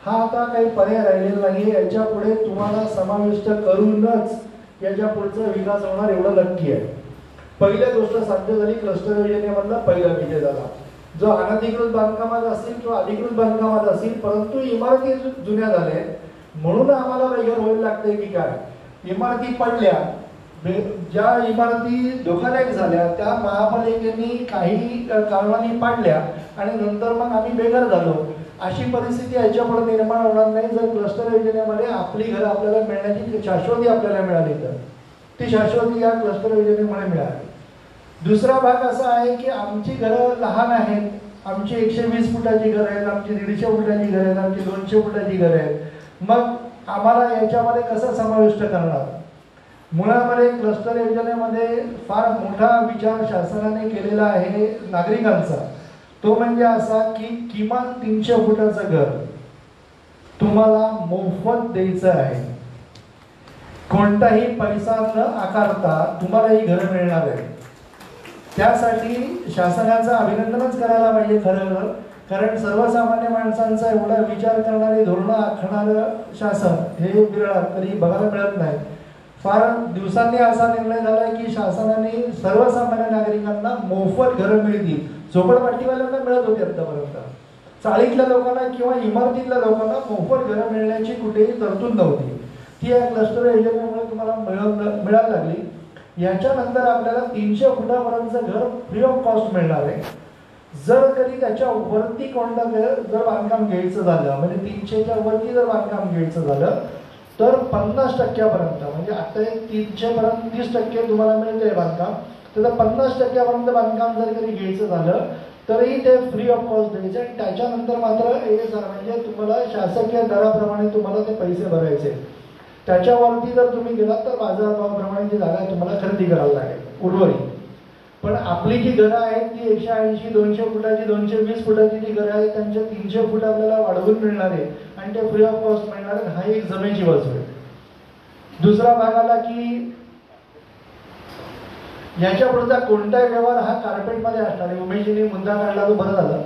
हा आता काही पर्याय राहिलेला नाही. याच्या पुढे तुम्हाला समाविष्ट करूनच याच्या पुढचा विकास होणार एवढं नक्की आहे. पहिली गोष्ट साध्य झाली. क्लस्टर योजनेमधला पहिला विजय झाला. जो अनधिकृत बांधकामात असेल किंवा अधिकृत बांधकामात असेल परंतु इमारती जुन्या झाल्या म्हणून आम्हाला बेघर व्हायला लागतंय की काय? इमारती पडल्या, ज्या इमारती धोकादायक झाल्या त्या महापालिकेने काही कारणांनी पाडल्या आणि नंतर मग आम्ही बेघर झालो. अशी परिस्थिती याच्यापुढे निर्माण होणार नाही जर क्लस्टर योजनेमध्ये आपली घरं आपल्याला मिळण्याची शाश्वती आपल्याला मिळाली तर. ती शाश्वती या क्लस्टर योजनेमुळे मिळाली. दुसरा भाग असा आहे की आमची घरं लहान आहेत, आमची 120 फुटाची घरं आहेत, आमची 150 फुटाची घरं आहेत, आमची 200 फुटाची घरं आहेत. मग आम्हाला याच्यामध्ये कसं समाविष्ट करणार? मुळामध्ये क्लस्टर योजनेमध्ये फार मोठा विचार शासनाने केलेला आहे नागरिकांचा. तो म्हणजे असा की किमान 300 फुटाचं घर तुम्हाला मोफत द्यायचं आहे. कोणताही पैसा न आकारता तुम्हाला ही घरं मिळणार आहे. त्यासाठी शासनाचं अभिनंदनच करायला पाहिजे खरं. कारण सर्वसामान्य माणसांचा एवढा विचार करणारे, धोरणं आखणारं शासन हे विरळात कधी बघायला मिळत नाही. फार दिवसांनी असा निर्णय झाला की शासनाने सर्वसामान्य नागरिकांना मोफत घरं मिळतील. झोपडपट्टीवाल्यांना मिळत होती आतापर्यंत, चाळीतल्या लोकांना किंवा इमारतीतल्या लोकांना मोफत घरं मिळण्याची कुठेही तरतूद नव्हती. ती या क्लस्टर योजनेमुळे तुम्हाला मिळायला लागली. याच्यानंतर आपल्याला 300 फुटापर्यंतचं घर फ्री ऑफ कॉस्ट मिळणार आहे. जर कधी त्याच्या वरती कोणतं घर जर बांधकाम घ्यायचं झालं म्हणजे 300च्या वरती जर बांधकाम घ्यायचं झालं तर 50% म्हणजे आता 300 पर्यंत 30% तुम्हाला मिळते बांधकाम. तर 50% बांधकाम जर कधी घ्यायचं झालं तरी ते फ्री ऑफ कॉस्ट द्यायचे आणि त्याच्यानंतर मात्र म्हणजे तुम्हाला शासकीय दराप्रमाणे तुम्हाला ते पैसे भरायचे. त्याच्यावरती जर तुम्ही गेलात तर बाजारभावाप्रमाणे ती जागा तुम्हाला खरेदी करायला लागेल उर्वरित. पण आपली जी घरं आहेत ती 180, 200 फुटाची, 220 फुटाची जी घरं आहेत त्यांच्या 300 फूट आपल्याला वाढवून मिळणार आहे आणि ते फ्री ऑफ कॉस्ट मिळणार आहे. हा एक जमेची बाजू आहे. दुसरा भाग आला की याच्या पुढचा कोणताही व्यवहार हा कार्पेटमध्ये असणार आहे. उमेशजीने मुद्दा काढला तो बरं झालं.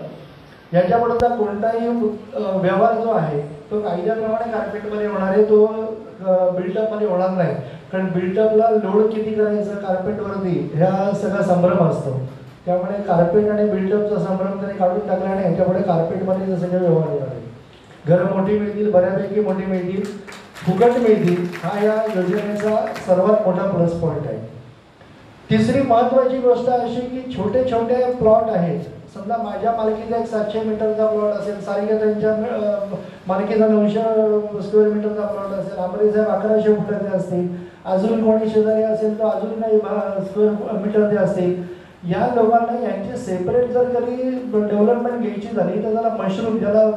याच्या पुढचा कोणताही व्यवहार जो आहे तो कायद्याप्रमाणे कार्पेटमध्ये होणार आहे. तो बिल्डअपमध्ये होणार नाही. कारण बिल्डअपला लोड किती करायचं कार्पेटवरती ह्या सगळा संभ्रम असतो. त्यामुळे कार्पेट आणि बिल्डअपचा संभ्रम त्याने काढून टाकला आणि ह्याच्यापुढे कार्पेटमध्ये सगळे व्यवहार होणार आहे. घरं मोठी मिळतील, बऱ्यापैकी मोठी मिळतील, फुकट मिळतील. हा या योजनेचा सर्वात मोठा प्लस पॉईंट आहे. तिसरी महत्त्वाची गोष्ट अशी की छोटे छोटे प्लॉट आहेत. समजा माझ्या मालकीचा एक 700 मीटरचा प्लॉट असेल, सारिका त्यांच्या मालकीचा 900 स्क्वेअर मीटरचा प्लॉट असेल, आंबरे साहेब 1100 फुटाचे असतील, अजून कोणी शेजारी असेल तर अजून काही स्क्वेअर मीटरचे असतील. या लोकांना यांची सेपरेट जर कधी डेव्हलपमेंट घ्यायची झाली तर त्याला मशरूम, ज्याला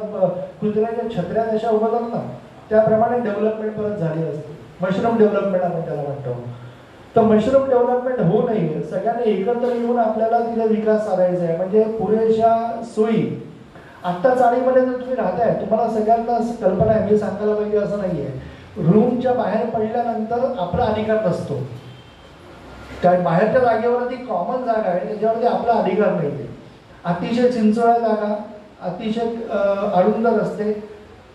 कुत्र्याच्या छत्र्या जशा उभतात ना त्याप्रमाणे डेव्हलपमेंट परत झाली असते. मशरूम डेव्हलपमेंट आपण त्याला म्हणतो. तर मशरूम डेव्हलपमेंट होऊ नये, सगळ्यांनी एकत्र येऊन आपल्याला तिथे विकास साधायचा आहे. म्हणजे पुरेशा सोयी. आत्ता चाळीमध्ये जर तुम्ही राहताय, तुम्हाला सगळ्यांना कल्पना आहे, मी सांगायला पाहिजे असं नाही आहे, रूमच्या बाहेर पडल्यानंतर आपला अधिकार नसतो. त्या बाहेरच्या जागेवरती कॉमन जागा आहे, त्याच्यावरती आपला अधिकार नाही आहे. अतिशय चिंचोळ्या जागा, अतिशय अरुंद रस्ते,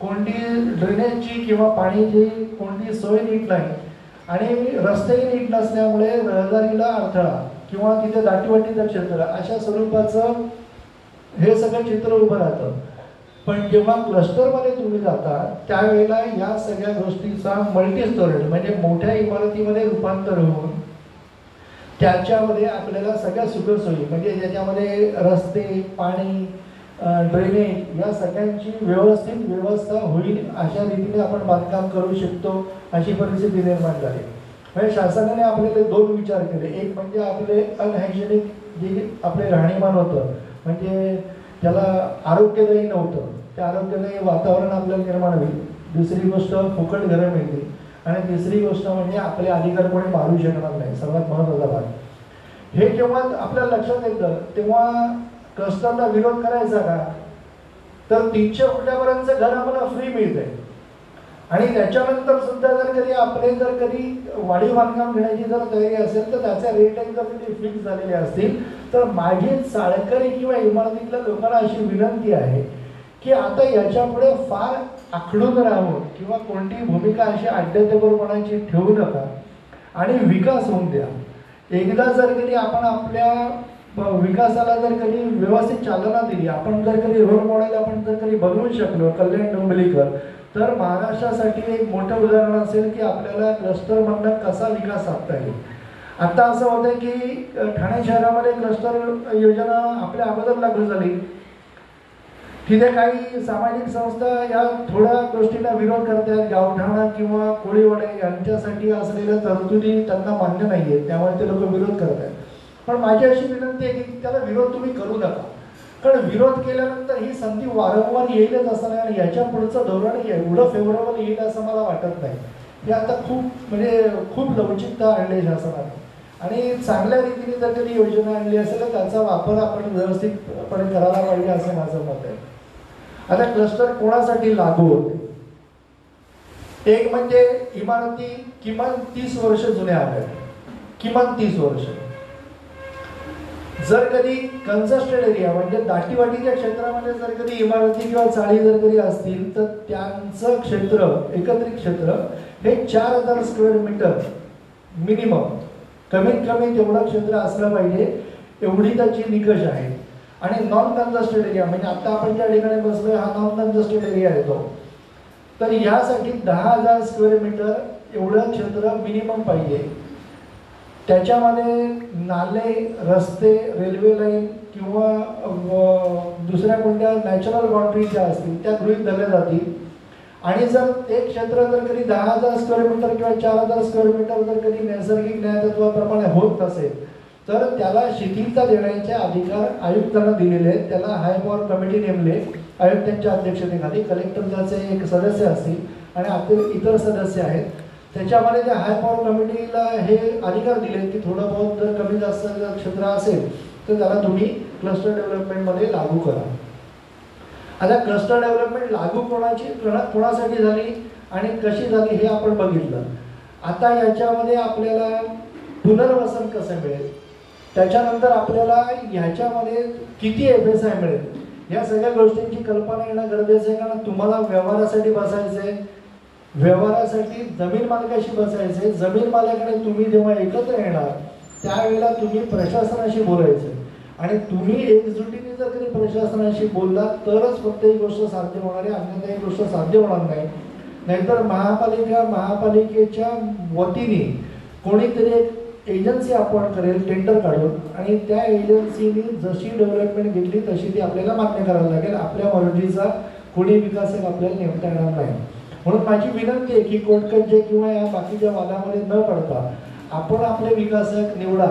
कोणती ड्रेनेजची किंवा पाण्याची कोणती सोय नीट नाही आणि रस्तेही नीट नसल्यामुळे रहदारीला अडथळा किंवा तिथे दाटीवाटीचं क्षेत्र, अशा स्वरूपाचं हे सगळं चित्र उभं राहतं. पण जेव्हा क्लस्टरमध्ये तुम्ही जाता त्यावेळेला या सगळ्या गोष्टीचा मल्टी स्टोरेज म्हणजे मोठ्या इमारतीमध्ये रूपांतर होऊन त्याच्यामध्ये आपल्याला सगळ्या सुखसोयी म्हणजे ज्याच्यामध्ये रस्ते, पाणी, ड्रेनेज या सगळ्यांची व्यवस्थित व्यवस्था होईल अशा रीतीने आपण बांधकाम करू शकतो, अशी परिस्थिती निर्माण झाली. म्हणजे शासनाने आपल्याला दोन विचार केले. एक म्हणजे आपले अनहायजेनिक जे आपले राहणीमान होतं, म्हणजे त्याला आरोग्यदायी नव्हतं, ते आरोग्यदायी वातावरण आपल्याला निर्माण होईल. दुसरी गोष्ट फुकट घरं मिळतील आणि तिसरी गोष्ट म्हणजे आपले अधिकार कोणी मारू शकणार नाही, सर्वात महत्त्वाचा भाग. हे जेव्हा आपल्याला लक्षात येतं तेव्हा क्लस्टरला विरोध करायचा का, तर 300 फुटापर्यंतचं घर आम्हाला फ्री मिळतंय आणि त्याच्यानंतर सुद्धा जर कधी आपले जर कधी वाढीव बांधकाम घेण्याची जर तयारी असेल तर त्याच्या रेट जर कधी फिक्स झालेले असतील तर माझी चाळकरी किंवा इमारतीतल्या लोकांना अशी विनंती आहे की आता याच्यापुढे फार आखडून राहून किंवा कोणती भूमिका अशी आड्यातेपणाची ठेवू नका आणि विकास होऊन द्या. एकदा जर कधी आपण आपल्या विकासाला जर कधी व्यवस्थित चालना दिली, आपण जर कधी रोल मॉडेल आपण जर कधी बनवू शकलो कल्याण डोंबिवलीकर, तर महाराष्ट्रासाठी एक मोठं उदाहरण असेल की आपल्याला क्लस्टरमधनं कसा विकास साधता येईल. आता असं होतं की ठाणे शहरामध्ये क्लस्टर योजना आपल्या अगोदर लागू झाली. तिथे काही सामाजिक संस्था या थोड्या गोष्टींना विरोध करतात. गावठाणा किंवा कोळीवाडे यांच्यासाठी असलेल्या तरतुदी त्यांना मान्य नाही आहेत, त्यामुळे ते लोक विरोध करतात. पण माझी अशी विनंती आहे की त्याला विरोध तुम्ही करू नका, कारण विरोध केल्यानंतर ही संधी वारंवार येईलच असं नाही आणि याच्या पुढचं धोरण एवढं फेवरेबल येईल असं मला वाटत नाही. हे आता खूप लवचिकता आणली शासनाने आणि चांगल्या रीतीने जर कधी योजना आणली असेल तर त्याचा वापर आपण व्यवस्थितपणे करायला पाहिजे असं माझं मत आहे. आता क्लस्टर कोणासाठी लागू होते? एक म्हणजे इमारती किमान 30 वर्ष जुन्या आहेत, किमान 30 वर्ष. जर कधी कंजस्टेड एरिया म्हणजे दाटीवाटीच्या क्षेत्रामध्ये जर कधी इमारती किंवा चाळी जर कधी असतील तर त्यांचं क्षेत्र, एकत्रित क्षेत्र हे 4000 स्क्वेअर मीटर मिनिमम, कमीत कमी तेवढं क्षेत्र असलं पाहिजे, एवढी त्याची निकष आहे. आणि नॉन कंजस्टेड एरिया म्हणजे आता आपण ज्या ठिकाणी बसलोय हा नॉन कंजस्टेड एरिया येतो, तर यासाठी 10,000 स्क्वेअर मीटर एवढं क्षेत्र मिनिमम पाहिजे. त्याच्यामध्ये नाले, रस्ते, रेल्वे लाईन किंवा दुसऱ्या कोणत्या नॅचरल बाउंड्री ज्या असतील त्या गृहीत धरल्या जातील. आणि जर ते क्षेत्र जर कधी 10,000 स्क्वेअर मीटर किंवा 4,000 स्क्वेअर मीटर जर कधी नैसर्गिक न्यायतत्वाप्रमाणे होत नसेल तर त्याला शिथिलता देण्याचे अधिकार आयुक्तांना दिलेले आहेत. त्याला हाय पॉवर कमिटी नेमले आयुक्तांच्या अध्यक्षतेखाली, कलेक्टर त्याचे एक सदस्य असतील आणि इतर सदस्य आहेत. त्याच्यामध्ये त्या हाय पॉवर कमिटीला हे अधिकार दिले की थोडं बहुत जर कमी जास्त जर क्षेत्र असेल तर त्याला तुम्ही क्लस्टर डेव्हलपमेंटमध्ये लागू करा. आता क्लस्टर डेव्हलपमेंट लागू कोणासाठी झाली आणि कशी झाली हे आपण बघितलं. आता याच्यामध्ये आपल्याला पुनर्वसन कसं मिळेल, त्याच्यानंतर आपल्याला ह्याच्यामध्ये किती FSI मिळेल, या सगळ्या गोष्टींची कल्पना येणं गरजेचं आहे. कारण तुम्हाला व्यवहारासाठी बसायचं आहे, व्यवहारासाठी जमीन मालकाशी बसायचं आहे. जमीन मालकाने तुम्ही जेव्हा एकत्र येणार त्यावेळेला तुम्ही प्रशासनाशी बोलायचं आणि तुम्ही एकजुटीने जर कधी प्रशासनाशी बोललात तरच फक्त ही गोष्ट साध्य होणार आहे, अन्यथा ही गोष्ट साध्य होणार नाही. नाहीतर महापालिकेच्या वतीने कोणीतरी एक एजन्सी अपॉइंट करेल टेंडर काढून, आणि त्या एजन्सीने जशी डेव्हलपमेंट घेतली तशी ती आपल्याला मान्य करायला लागेल. आपल्या मर्जीचा कोणी विकासक आपल्याला नेमता येणार नाही. म्हणून माझी विनंती आहे की कोर्टकज्जे किंवा या बाकीच्या वादामध्ये न पडता आपण आपले विकासक निवडा,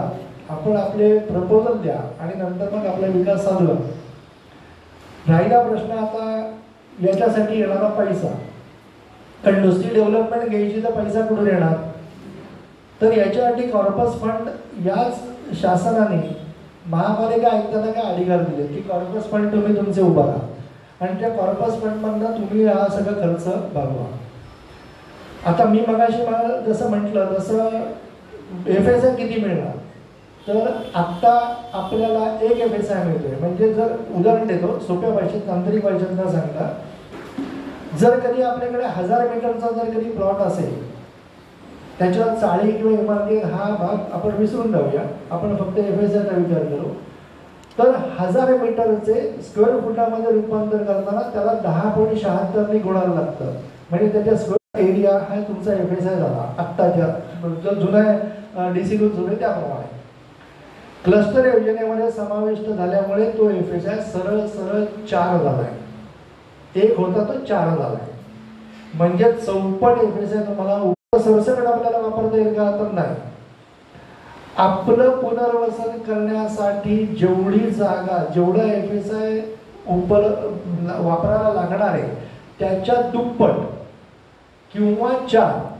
आपण आपले प्रपोजल द्या आणि नंतर मग आपला विकास चालवा. राहिला प्रश्न आता याच्यासाठी येणारा पैसा, कारण नुसती डेव्हलपमेंट घ्यायची तर पैसा कुठून येणार? तर याच्यासाठी कॉर्पस फंड याच शासनाने महापालिका आयुक्तांना काय अधिकार दिले की कॉर्पस फंड तुम्ही तुमचे उभा राहा आणि त्या कॉर्पस फंडमधनं तुम्ही हा सगळा खर्च भागवा. आता मी मगाशी मला जसं म्हटलं तसं FSI किती मिळणार? तर आत्ता आपल्याला एक FSI मिळतोय. म्हणजे जर उदाहरण देतो सोप्या भाषेत, तांत्रिक भाषेत न सांगता, जर कधी आपल्याकडे 1000 मीटरचा जर कधी प्लॉट असेल, त्याच्यात चाळी किंवा इमारती हा भाग आपण विसरून जाऊया, आपण फक्त FSIचा विचार करू, तर 1000 मीटरचे स्क्वेअर फुटामध्ये रूपांतर करताना त्याला 10.76 गुणायला लागतं. म्हणजे त्याच्या स्क्वेअर एरिया हा तुमचा FSI झाला आत्ताच्या जो जुन्या DC रूल्स होते त्याप्रमाणे. क्लस्टर योजनेमध्ये समाविष्ट झाल्यामुळे तो FSI सरळ 4 झाला आहे. 1 होता तो 4 झाला आहे. म्हणजे चौपट FSI तुम्हाला सरसकट आपल्याला वापरता येईल का? तर नाही. आपलं पुनर्वसन करण्यासाठी जेवढी जागा, जेवढा FSI वापरायला लागणार आहे त्याच्या दुप्पट किंवा 4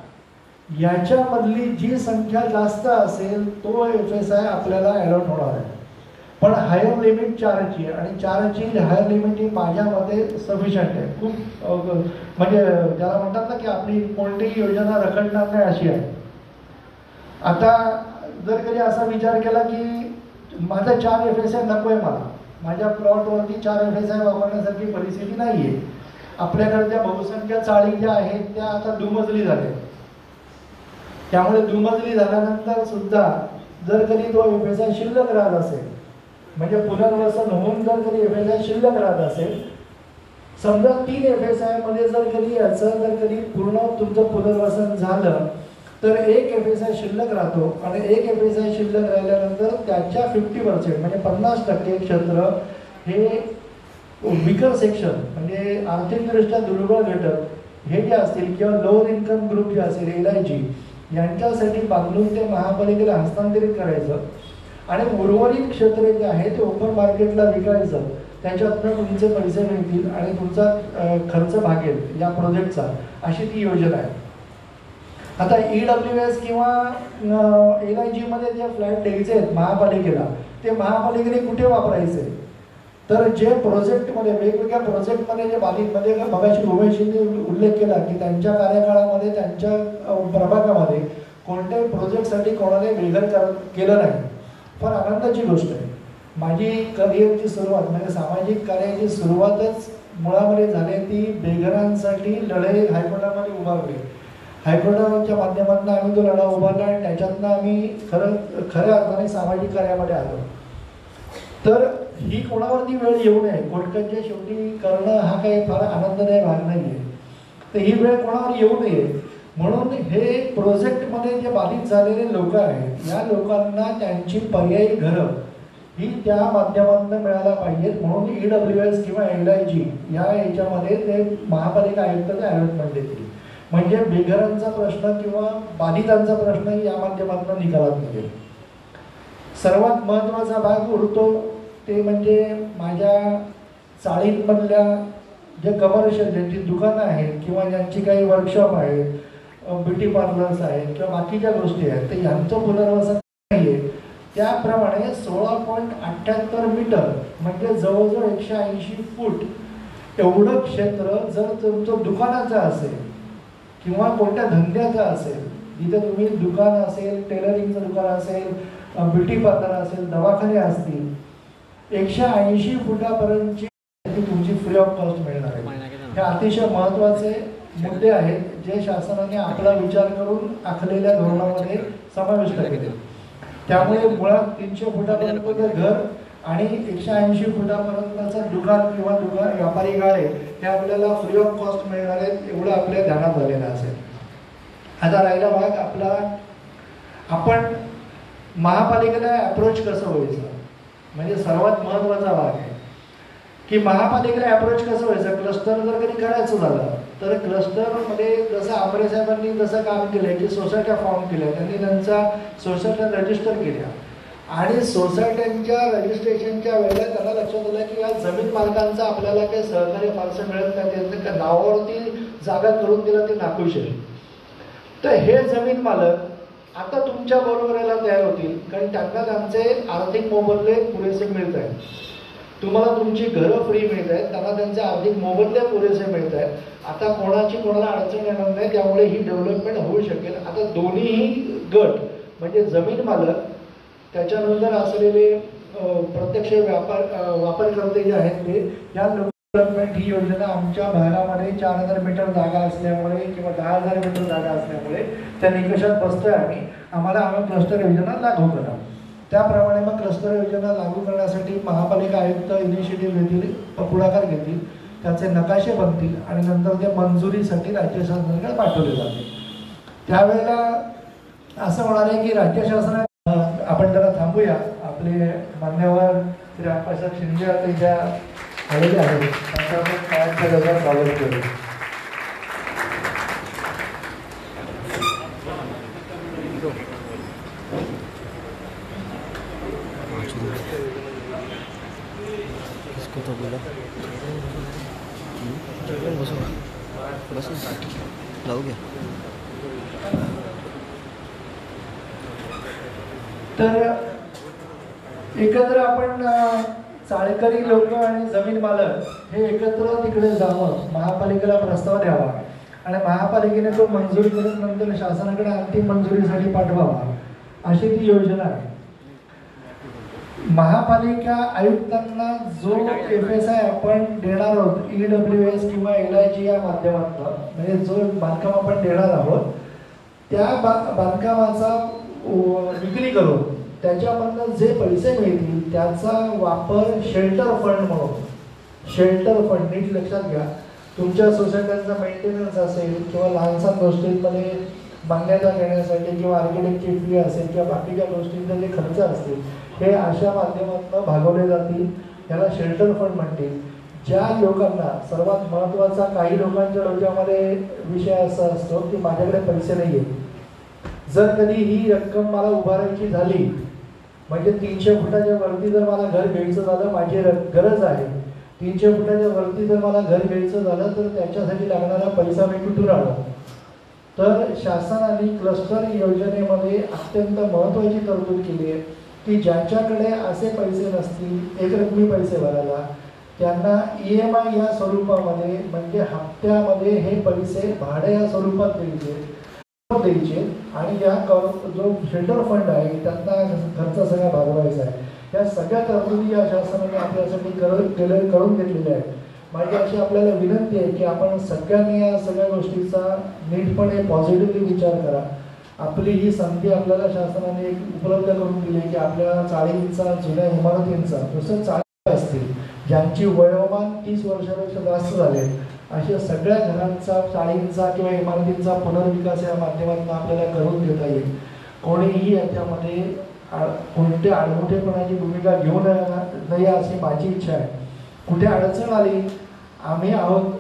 याच्यामधली जी संख्या जास्त असेल तो FSI आपल्याला अलॉट होणार आहे. पण हायर लिमिट 4ची आणि 4ची हायर लिमिट ही माझ्यामध्ये सफिशियंट आहे. खूप म्हणजे ज्याला म्हणतात ना की आपली कोणतीही योजना रखडणार नाही अशी आहे. आता जर कधी असा विचार केला की माझा 4 FSI नको आहे, मला माझ्या प्लॉटवरती 4 FSI वापरण्यासारखी परिस्थिती नाही आहे. आपल्याकडच्या बहुसंख्य चाळी ज्या आहेत त्या आता दुमजली झाल्या. त्यामुळे दुमजली झाल्यानंतर सुद्धा जर कधी तो FSI शिल्लक राहत असेल, म्हणजे पुनर्वसन होऊन जर कधी FSI शिल्लक राहत असेल, समजा 3 FSI मध्ये जर कधी याचं जर कधी पूर्ण तुमचं पुनर्वसन झालं तर 1 FSI शिल्लक राहतो आणि 1 FSI शिल्लक राहिल्यानंतर त्याच्या 50% म्हणजे 50% क्षेत्र हे विकर सेक्शन म्हणजे आर्थिकदृष्ट्या दुर्बळ घटक हे जे असतील किंवा लोअर इन्कम ग्रुप जे असेल LIG यांच्यासाठी बांधून ते महापालिकेला हस्तांतरित करायचं आणि उर्वरित क्षेत्र जे आहे ते ओपन मार्केटला विकायचं. त्याच्यातनं तुमचे पैसे मिळतील आणि तुमचा खर्च भागेल या प्रोजेक्टचा, अशी ती योजना आहे. आता EWS किंवा LIG मध्ये जे फ्लॅट द्यायचे आहेत महापालिकेला, ते महापालिकेने कुठे वापरायचे? तर जे प्रोजेक्टमध्ये वेगवेगळ्या प्रोजेक्टमध्ये जे बाधितमध्ये मगाशी उमेशजींनी उल्लेख केला की त्यांच्या कार्यकाळामध्ये त्यांच्या प्रभागामध्ये कोणत्याही प्रोजेक्टसाठी कोणाने बेघर केलं नाही. फार आनंदाची गोष्ट आहे. माझी करिअरची सुरुवात म्हणजे सामाजिक कार्याची सुरुवातच मुळामध्ये झाली ती बेघरांसाठी लढाई हायकोर्टामध्ये उभारली. हायकोर्टाच्या माध्यमातून आम्ही तो लढा उभारला आणि त्याच्यातनं आम्ही खऱ्या अर्थाने सामाजिक कार्यामध्ये आलो. तर ही कोणावरती वेळ येऊ नये, कोर्टकज्जे शेवटी करणं हा काही फार आनंददायी भाग नाही आहे. तर ही वेळ कोणावर येऊ नये म्हणून हे प्रोजेक्टमध्ये जे बाधित झालेले लोक आहेत या लोकांना त्यांची पर्यायी घरं ही त्या माध्यमातून मिळायला पाहिजेत. म्हणून EWS किंवा LIG या याच्यामध्ये ते महापालिका आयुक्त ते अलॉटमेंट देतील. म्हणजे बेघरांचा प्रश्न किंवा बाधितांचा प्रश्न या माध्यमातून निकालात निघेल. सर्वात महत्त्वाचा भाग उरतो ते म्हणजे माझ्या चाळींमधल्या जे कमर्शियल ज्यांची दुकानं आहेत किंवा ज्यांची काही वर्कशॉप आहेत, ब्युटी पार्लर्स आहेत किंवा बाकीच्या गोष्टी आहेत, तर यांचं पुनर्वसन नाही आहे. त्याप्रमाणे 16.78 मीटर म्हणजे जवळजवळ 180 फूट एवढं क्षेत्र जर तुमचं दुकानाचं असेल किंवा कोणत्या धंद्याचं असेल, जिथे तुम्ही दुकान असेल, टेलरिंगचं दुकान असेल, ब्युटी पार्लर असेल, दवाखाने असतील, 180 फुटापर्यंतची तुमची फ्री ऑफ कॉस्ट मिळणार आहे. हे अतिशय महत्त्वाचे मुद्दे आहेत जे शासनाने आपला विचार करून आखलेल्या धोरणामध्ये समाविष्ट केले. त्यामुळे मुळात 300 फुटापर्यंत घर आणि 180 फुटापर्यंतचं दुकान किंवा व्यापारी गाळे हे आपल्याला फ्री ऑफ कॉस्ट मिळणार आहेत एवढं आपल्या ध्यानात आलेलं असेल. आता राहिला भाग आपला, आपण महापालिकेला अप्रोच कसं व्हायचं, म्हणजे सर्वात महत्त्वाचा भाग आहे की महापालिकेला अप्रोच कसं व्हायचं. क्लस्टर जर कधी करायचं झालं तर क्लस्टरमध्ये जसं आंबरे साहेबांनी जसं काम केलं की सोसायट्या फॉर्म केल्या, त्यांनी त्यांच्या सोसायट्या रजिस्टर केल्या आणि सोसायट्यांच्या रजिस्ट्रेशनच्या वेळेला त्यांना लक्षात आलं की या जमीन मालकांचं आपल्याला काही सहकार्य फारसं मिळत नाही, त्यांचं नावावरती जागा करून दिलं ते नाखुश आहे. तर हे जमीन मालक आता तुमच्या बरोबर यायला तयार होतील, कारण त्यांना त्यांचे आर्थिक मोबदले पुरेसे मिळत आहेत. तुम्हाला तुमची घरं फ्री मिळत आहेत, त्यांना त्यांचे आर्थिक मोबदले पुरेसे मिळत आहेत. आता कोणाला अडचण येणार नाही, त्यामुळे ही डेव्हलपमेंट होऊ शकेल. आता दोन्हीही गट म्हणजे जमीन मालक त्याच्यानंतर असलेले प्रत्यक्ष वापरकर्ते जे आहेत ते या डेव्हलपमेंट ही योजना आमच्या भागामध्ये 4000 मीटर जागा असल्यामुळे किंवा 10,000 मीटर जागा असल्यामुळे त्या निकषात बसतोय आम्हाला क्लस्टर योजना लागू करा. त्याप्रमाणे मग क्लस्टर योजना लागू करण्यासाठी महापालिका आयुक्त इनिशिएटिव्ह घेतील, पुढाकार घेतील, त्याचे नकाशे बनतील आणि नंतर ते मंजुरीसाठी राज्य शासनाकडे पाठवले जातील. त्यावेळेला असं होणार आहे की राज्य शासना आपण जरा थांबूया. आपले मान्यवर श्री अप्पासाहेब शिंदे आता ज्या आलेले आहेत त्यांचा आपण काळाच्या गजर स्वागत करू. इसको तो बोला बस लावू घ्या. तर एकत्र आपण चाळकरी लोक आणि जमीन मालक हे एकत्र तिकडे जावं, महापालिकेला प्रस्ताव द्यावा आणि महापालिकेने तो मंजूर करून नंतर शासनाकडे अंतिम मंजुरीसाठी पाठवावा, अशी ती योजना आहे. महापालिका आयुक्तांना जो FSI आपण देणार आहोत EWS किंवा LIG या माध्यमातून, म्हणजे जो बांधकाम आपण देणार आहोत त्या बांधकामाचा विक्री करून त्याच्यामधनं जे पैसे मिळतील त्याचा वापर शेल्टर फंड म्हणून, शेल्टर फंड नीट लक्षात घ्या, तुमच्या सोसायट्यांचा मेंटेनन्स असेल किंवा लहानसा गोष्टींमध्ये मान्यता घेण्यासाठी किंवा आर्किटेक्टची फी असेल किंवा बाकीच्या गोष्टींचे जे खर्च असतील हे अशा माध्यमातून भागवले जातील. याला शेल्टर फंड म्हणतील. ज्या लोकांना सर्वात महत्त्वाचा, काही लोकांच्या डोक्यामध्ये विषय असा असतो की माझ्याकडे पैसे नाही आहेत, जर कधी ही रक्कम मला उभारायची झाली म्हणजे 300 फुटाच्या वरती जर मला घर घ्यायचं झालं, माझी गरज आहे 300 फुटाच्या वरती जर मला घर घ्यायचं झालं तर त्याच्यासाठी लागणारा पैसा मी कुठून आणू. तर शासनाने क्लस्टर योजनेमध्ये अत्यंत महत्त्वाची तरतूद केली आहे की ज्यांच्याकडे असे पैसे नसतील एकरकमी पैसे भरायला, त्यांना EMI या स्वरूपामध्ये म्हणजे हप्त्यामध्ये हे पैसे भाडे या स्वरूपात द्यायचे आणि या जो शेल्टर फंड आहे त्यांना खर्च सगळा भागवायचा आहे. या सगळ्या तरतुदी या शासनाने आपल्यासाठी करून घेतलेल्या आहेत. माझी अशी आपल्याला विनंती आहे की आपण सगळ्यांनी या सगळ्या गोष्टीचा नीटपणे पॉझिटिव्हली विचार करा. आपली ही संधी आपल्याला शासनाने एक उपलब्ध करून दिली की आपल्या चाळींचा, जुन्या इमारतींचा, जसं चाळी असतील ज्यांची वयोमान 30 वर्षापेक्षा जास्त झाले अशा सगळ्या घरांचा, चाळींचा किंवा इमारतींचा पुनर्विकास या माध्यमातून आपल्याला करून घेता येईल. कोणीही याच्यामध्ये कोणत्या आडमुठेपणाची भूमिका घेऊ नये अशी माझी इच्छा आहे. कुठे अडचण आली आम्ही आहोत,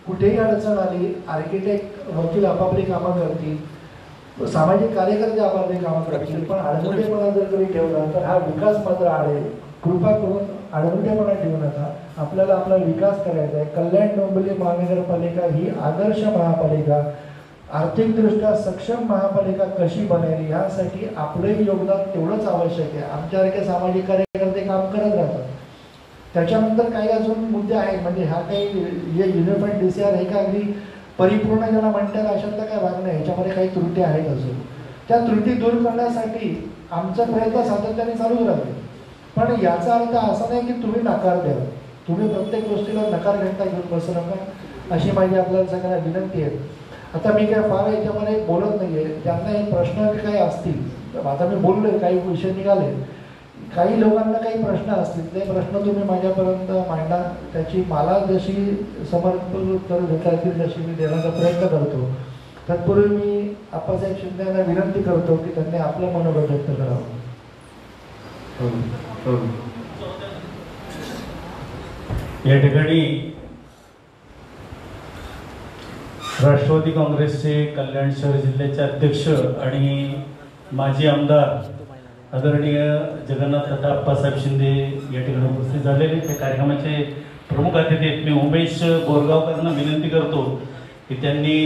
कुठेही अडचण आली आर्किटेक्ट वकील आपापली कामं करतील, सामाजिक कार्यकर्ते आपापली कामं करतील, पण आडमुठेपणा जर कधी ठेवला तर हा विकास मात्र आडेल. कृपा करून आडमुठेपणा ठेवू नका. आपल्याला आपला विकास करायचा आहे. कल्याण डोंबिवली महानगरपालिका ही आदर्श महापालिका, आर्थिकदृष्ट्या सक्षम महापालिका कशी बनेल यासाठी आपलंही योगदान तेवढंच आवश्यक आहे. आमच्यासारखे सामाजिक कार्यकर्ते काम करत राहतात. त्याच्यानंतर काही अजून मुद्दे आहेत, म्हणजे हा काही युनिफाईड DCR हे का अगदी परिपूर्ण ज्याला म्हणतात अशातला काय भाग नाही, ह्याच्यामध्ये काही त्रुटी आहेत. अजून त्या त्रुटी दूर करण्यासाठी आमचा प्रयत्न सातत्याने चालूच राहते. पण याचा अर्थ असा नाही की तुम्ही नकार द्या. तुम्ही प्रत्येक गोष्टीला नकार घेता घेऊन बसू नका अशी माझी आपल्याला सगळ्यांना विनंती आहे. आता मी काय फार याच्यामध्ये बोलत नाही आहे. ज्यांना हे प्रश्न काही असतील, आता मी बोललोय, काही विषय निघाले, काही लोकांना काही प्रश्न असतील ते प्रश्न तुम्ही माझ्यापर्यंत मांडा. त्याची मला जशी समर्पण उत्तर देता येतील तशी मी देण्याचा प्रयत्न करतो. तत्पूर्वी मी आप्पासाहेब शिंदे यांना विनंती करतो की त्यांनी आपलं मनोबल व्यक्त करावं. या ठिकाणी राष्ट्रवादी काँग्रेसचे कल्याण शहर जिल्ह्याचे अध्यक्ष आणि माजी आमदार आदरणीय जगन्नाथ अप्पासाहेब शिंदे या ठिकाणी उपस्थित झालेले. त्या कार्यक्रमाचे प्रमुख अतिथी आहेत. मी उमेश बोरगावकरांना विनंती करतो की त्यांनी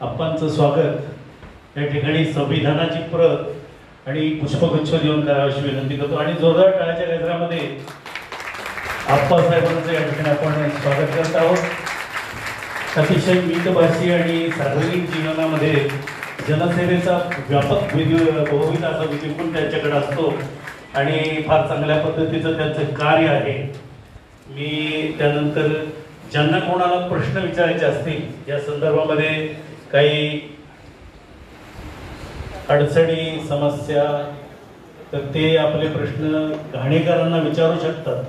अप्पांचं स्वागत या ठिकाणी संविधानाची प्रत आणि पुष्पगुच्छ देऊन करावी अशी विनंती करतो. आणि जोरदार टाळ्याच्या गजरामध्ये आप्पासाहेबांचं या ठिकाणी आपण स्वागत करत आहोत. अतिशय मितभाषी आणि सार्वजनिक जीवनामध्ये जनसेवेचा व्यापक बहुविध असा विचार त्यांच्याकडे असतो आणि फार चांगल्या पद्धतीचं त्यांचं कार्य आहे. मी त्यानंतर ज्यांना कोणाला प्रश्न विचारायचे असतील या संदर्भामध्ये काही अडचणी समस्या तर ते आपले प्रश्न घाणेकरांना विचारू शकतात.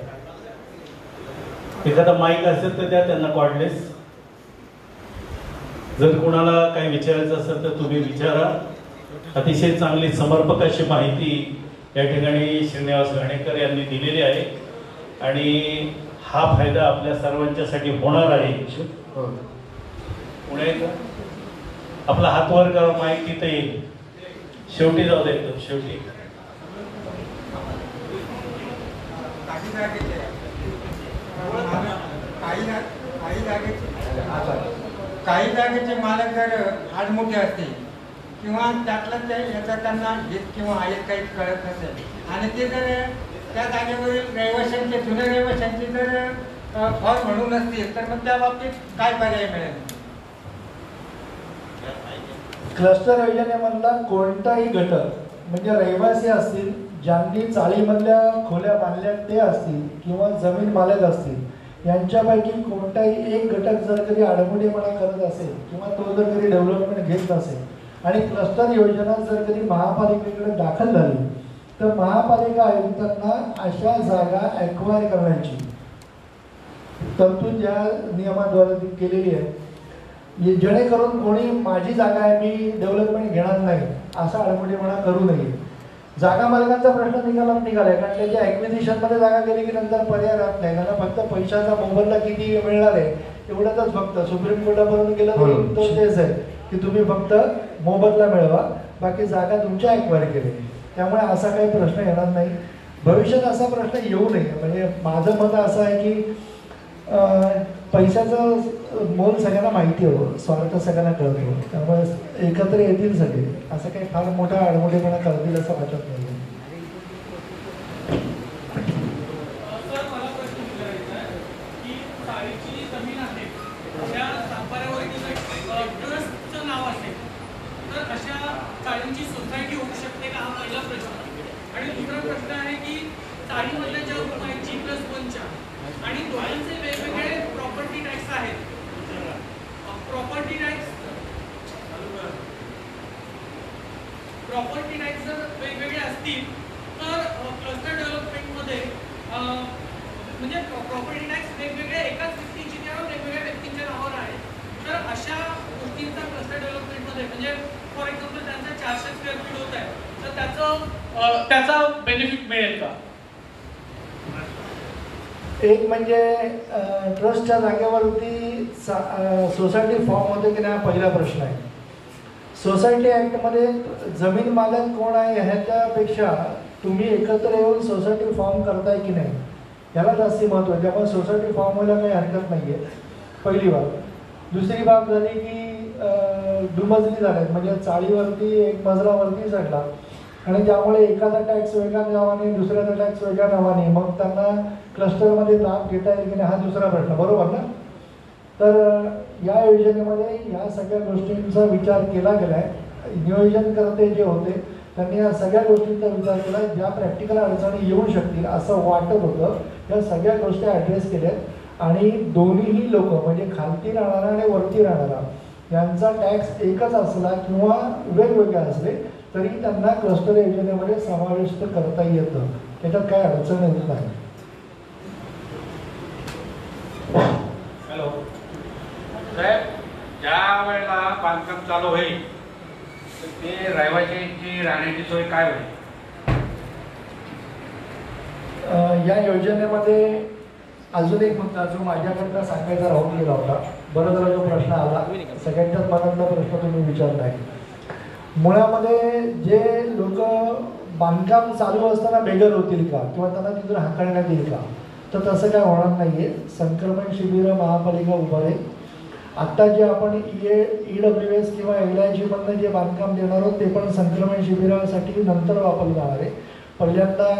एखादा माईक असेल तर त्या त्यांना कॉर्डलेस. जर कोणाला काही विचारायचं असेल तर तुम्ही विचारा. अतिशय चांगली समर्पक अशी माहिती या ठिकाणी श्रीनिवास घाणेकर यांनी दिलेली आहे आणि हा फायदा आपल्या सर्वांच्यासाठी होणार आहे. पुणे आपला हात वर करा, माहिती तिथे येईल. शेवटी जाऊ दे, एकदम शेवटी. काही जागेचे मालक जर आडमुठे असतील किंवा त्यातलं याचा त्यांना हित किंवा आयत काही कळत नसेल आणि ते जर त्या जागेवरील रहिवाशांचे जुन्या रहिवाशांचे जर फॉर्म म्हणून असतील तर मग त्या बाबतीत काय पर्याय मिळेल? क्लस्टर योजनेमधला कोणताही घटक म्हणजे रहिवासी असतील, ज्यांनी चाळीमधल्या खोल्या बांधल्या ते असतील किंवा जमीन मालक असतील, यांच्यापैकी कोणताही एक घटक जर कधी आडमुठेपणा करत असेल किंवा तो जर कधी डेव्हलपमेंट घेत नसेल आणि क्लस्टर योजना जर कधी महापालिकेकडे दाखल झाली तर महापालिका आयुक्तांना अशा जागा ॲक्वायर करण्याची तरतूद या नियमाद्वारे केलेली आहे. जेणेकरून कोणी माझी जागा आहे मी डेव्हलपमेंट घेणार नाही असा आडमुठेपणा करू नये. जागा मालकांचा प्रश्न निघालाय कारण त्याच्या ॲक्विजिशनमध्ये जागा गेली की नंतर पर्याय राहत नाही. त्यांना फक्त पैशाचा मोबदला किती मिळणार आहे एवढंच फक्त सुप्रीम कोर्टापर्यंत गेलं तरी तो तेच आहे की तुम्ही फक्त मोबदला मिळवा, बाकी जागा तुमच्या ॲक्वायर केली. त्यामुळे असा काही प्रश्न येणार नाही. भविष्यात असा प्रश्न येऊ नये. म्हणजे माझं मत असं आहे की पैशाचं मोल सगळ्यांना माहिती हवं, स्वार्थ सगळ्यांना कळतो. त्यामुळे एकत्र येतील सगळे. असं काही फार मोठा आडमुठेपणा करतील असं वाटत नाही. सोसायटी होऊ शकते का, हा पहिला प्रश्न. आणि दुसरा प्रश्न आहे की चाळीमधल्या ज्या रूम आहेत G+1च्या आणि दोघांचे वेगवेगळे प्रॉपर्टी टॅक्स आहेत. प्रॉपर्टी टॅक्स जर वेगवेगळे असतील तर क्लस्टर डेव्हलपमेंटमध्ये म्हणजे प्रॉपर्टी टॅक्स वेगवेगळे एकाच व्यक्तीची किंवा वेगवेगळ्या व्यक्तींच्या नावावर आहे. तर अशा गोष्टींचा क्लस्टर डेव्हलपमेंटमध्ये म्हणजे फॉर एक्झाम्पल त्यांचा 400 स्क्वेअर फीट होत आहे तर त्याचा बेनिफिट मिळेल का? एक म्हणजे ट्रस्टच्या जागेवरती सोसायटी फॉर्म होते की नाही हा पहिला प्रश्न आहे. सोसायटी ॲक्टमध्ये जमीन मालक कोण आहे ह्याच्यापेक्षा तुम्ही एकत्र येऊन सोसायटी फॉर्म करताय की नाही याला जास्ती महत्त्व आहे. त्यामुळे सोसायटी फॉर्म व्हायला काही हरकत नाही आहे, पहिली बाब. दुसरी बाब झाली की दुमजली झाल्यात म्हणजे चाळीवरती एक मजलावरती चढला आणि त्यामुळे एखादा टॅक्स वेगळ्या नावाने दुसऱ्याचा टॅक्स वेगळ्या नावाने मग त्यांना क्लस्टरमध्ये लाभ घेता येईल की नाही हा दुसरा प्रश्न, बरोबर ना? तर या योजनेमध्ये या सगळ्या गोष्टींचा विचार केला गेला आहे. नियोजनकर्ते जे होते त्यांनी या सगळ्या गोष्टींचा विचार केला. ज्या प्रॅक्टिकल अडचणी येऊ शकतील असं वाटत होतं त्या सगळ्या गोष्टी ॲड्रेस केल्यात आणि दोन्हीही लोक म्हणजे खालती राहणारा आणि वरती राहणारा यांचा टॅक्स एकच असला किंवा वेगवेगळे असले तरी त्यांना क्लस्टर योजनेमध्ये समाविष्ट करता येतं. त्याच्यात काय अडचण येत नाही. हॅलो साहेब, ज्या वेळेला बांधकाम चालू होईल तर ते रहिवाशांची राहण्याची सोय काय होईल? या योजनेमध्ये अजून एक मुद्दा जो माझ्याकडनं सांगायचा राहून गेला होता, बरं झाला जो प्रश्न आला, सगळ्यांच्याच मनातला प्रश्न तुम्ही विचारला आहे. मुळामध्ये जे लोक बांधकाम चालू असताना बेघर होतील का किंवा त्यांना तिथून हाकलण्यात येईल का, तर तसं काय होणार नाही आहे. संक्रमण शिबिरं महापालिका उभारेल. आत्ता जे आपण EWS किंवा LIG मधनं जे बांधकाम देणार आहोत ते पण संक्रमण शिबिरासाठी नंतर वापरलं जाणार आहे. पहिल्यांदा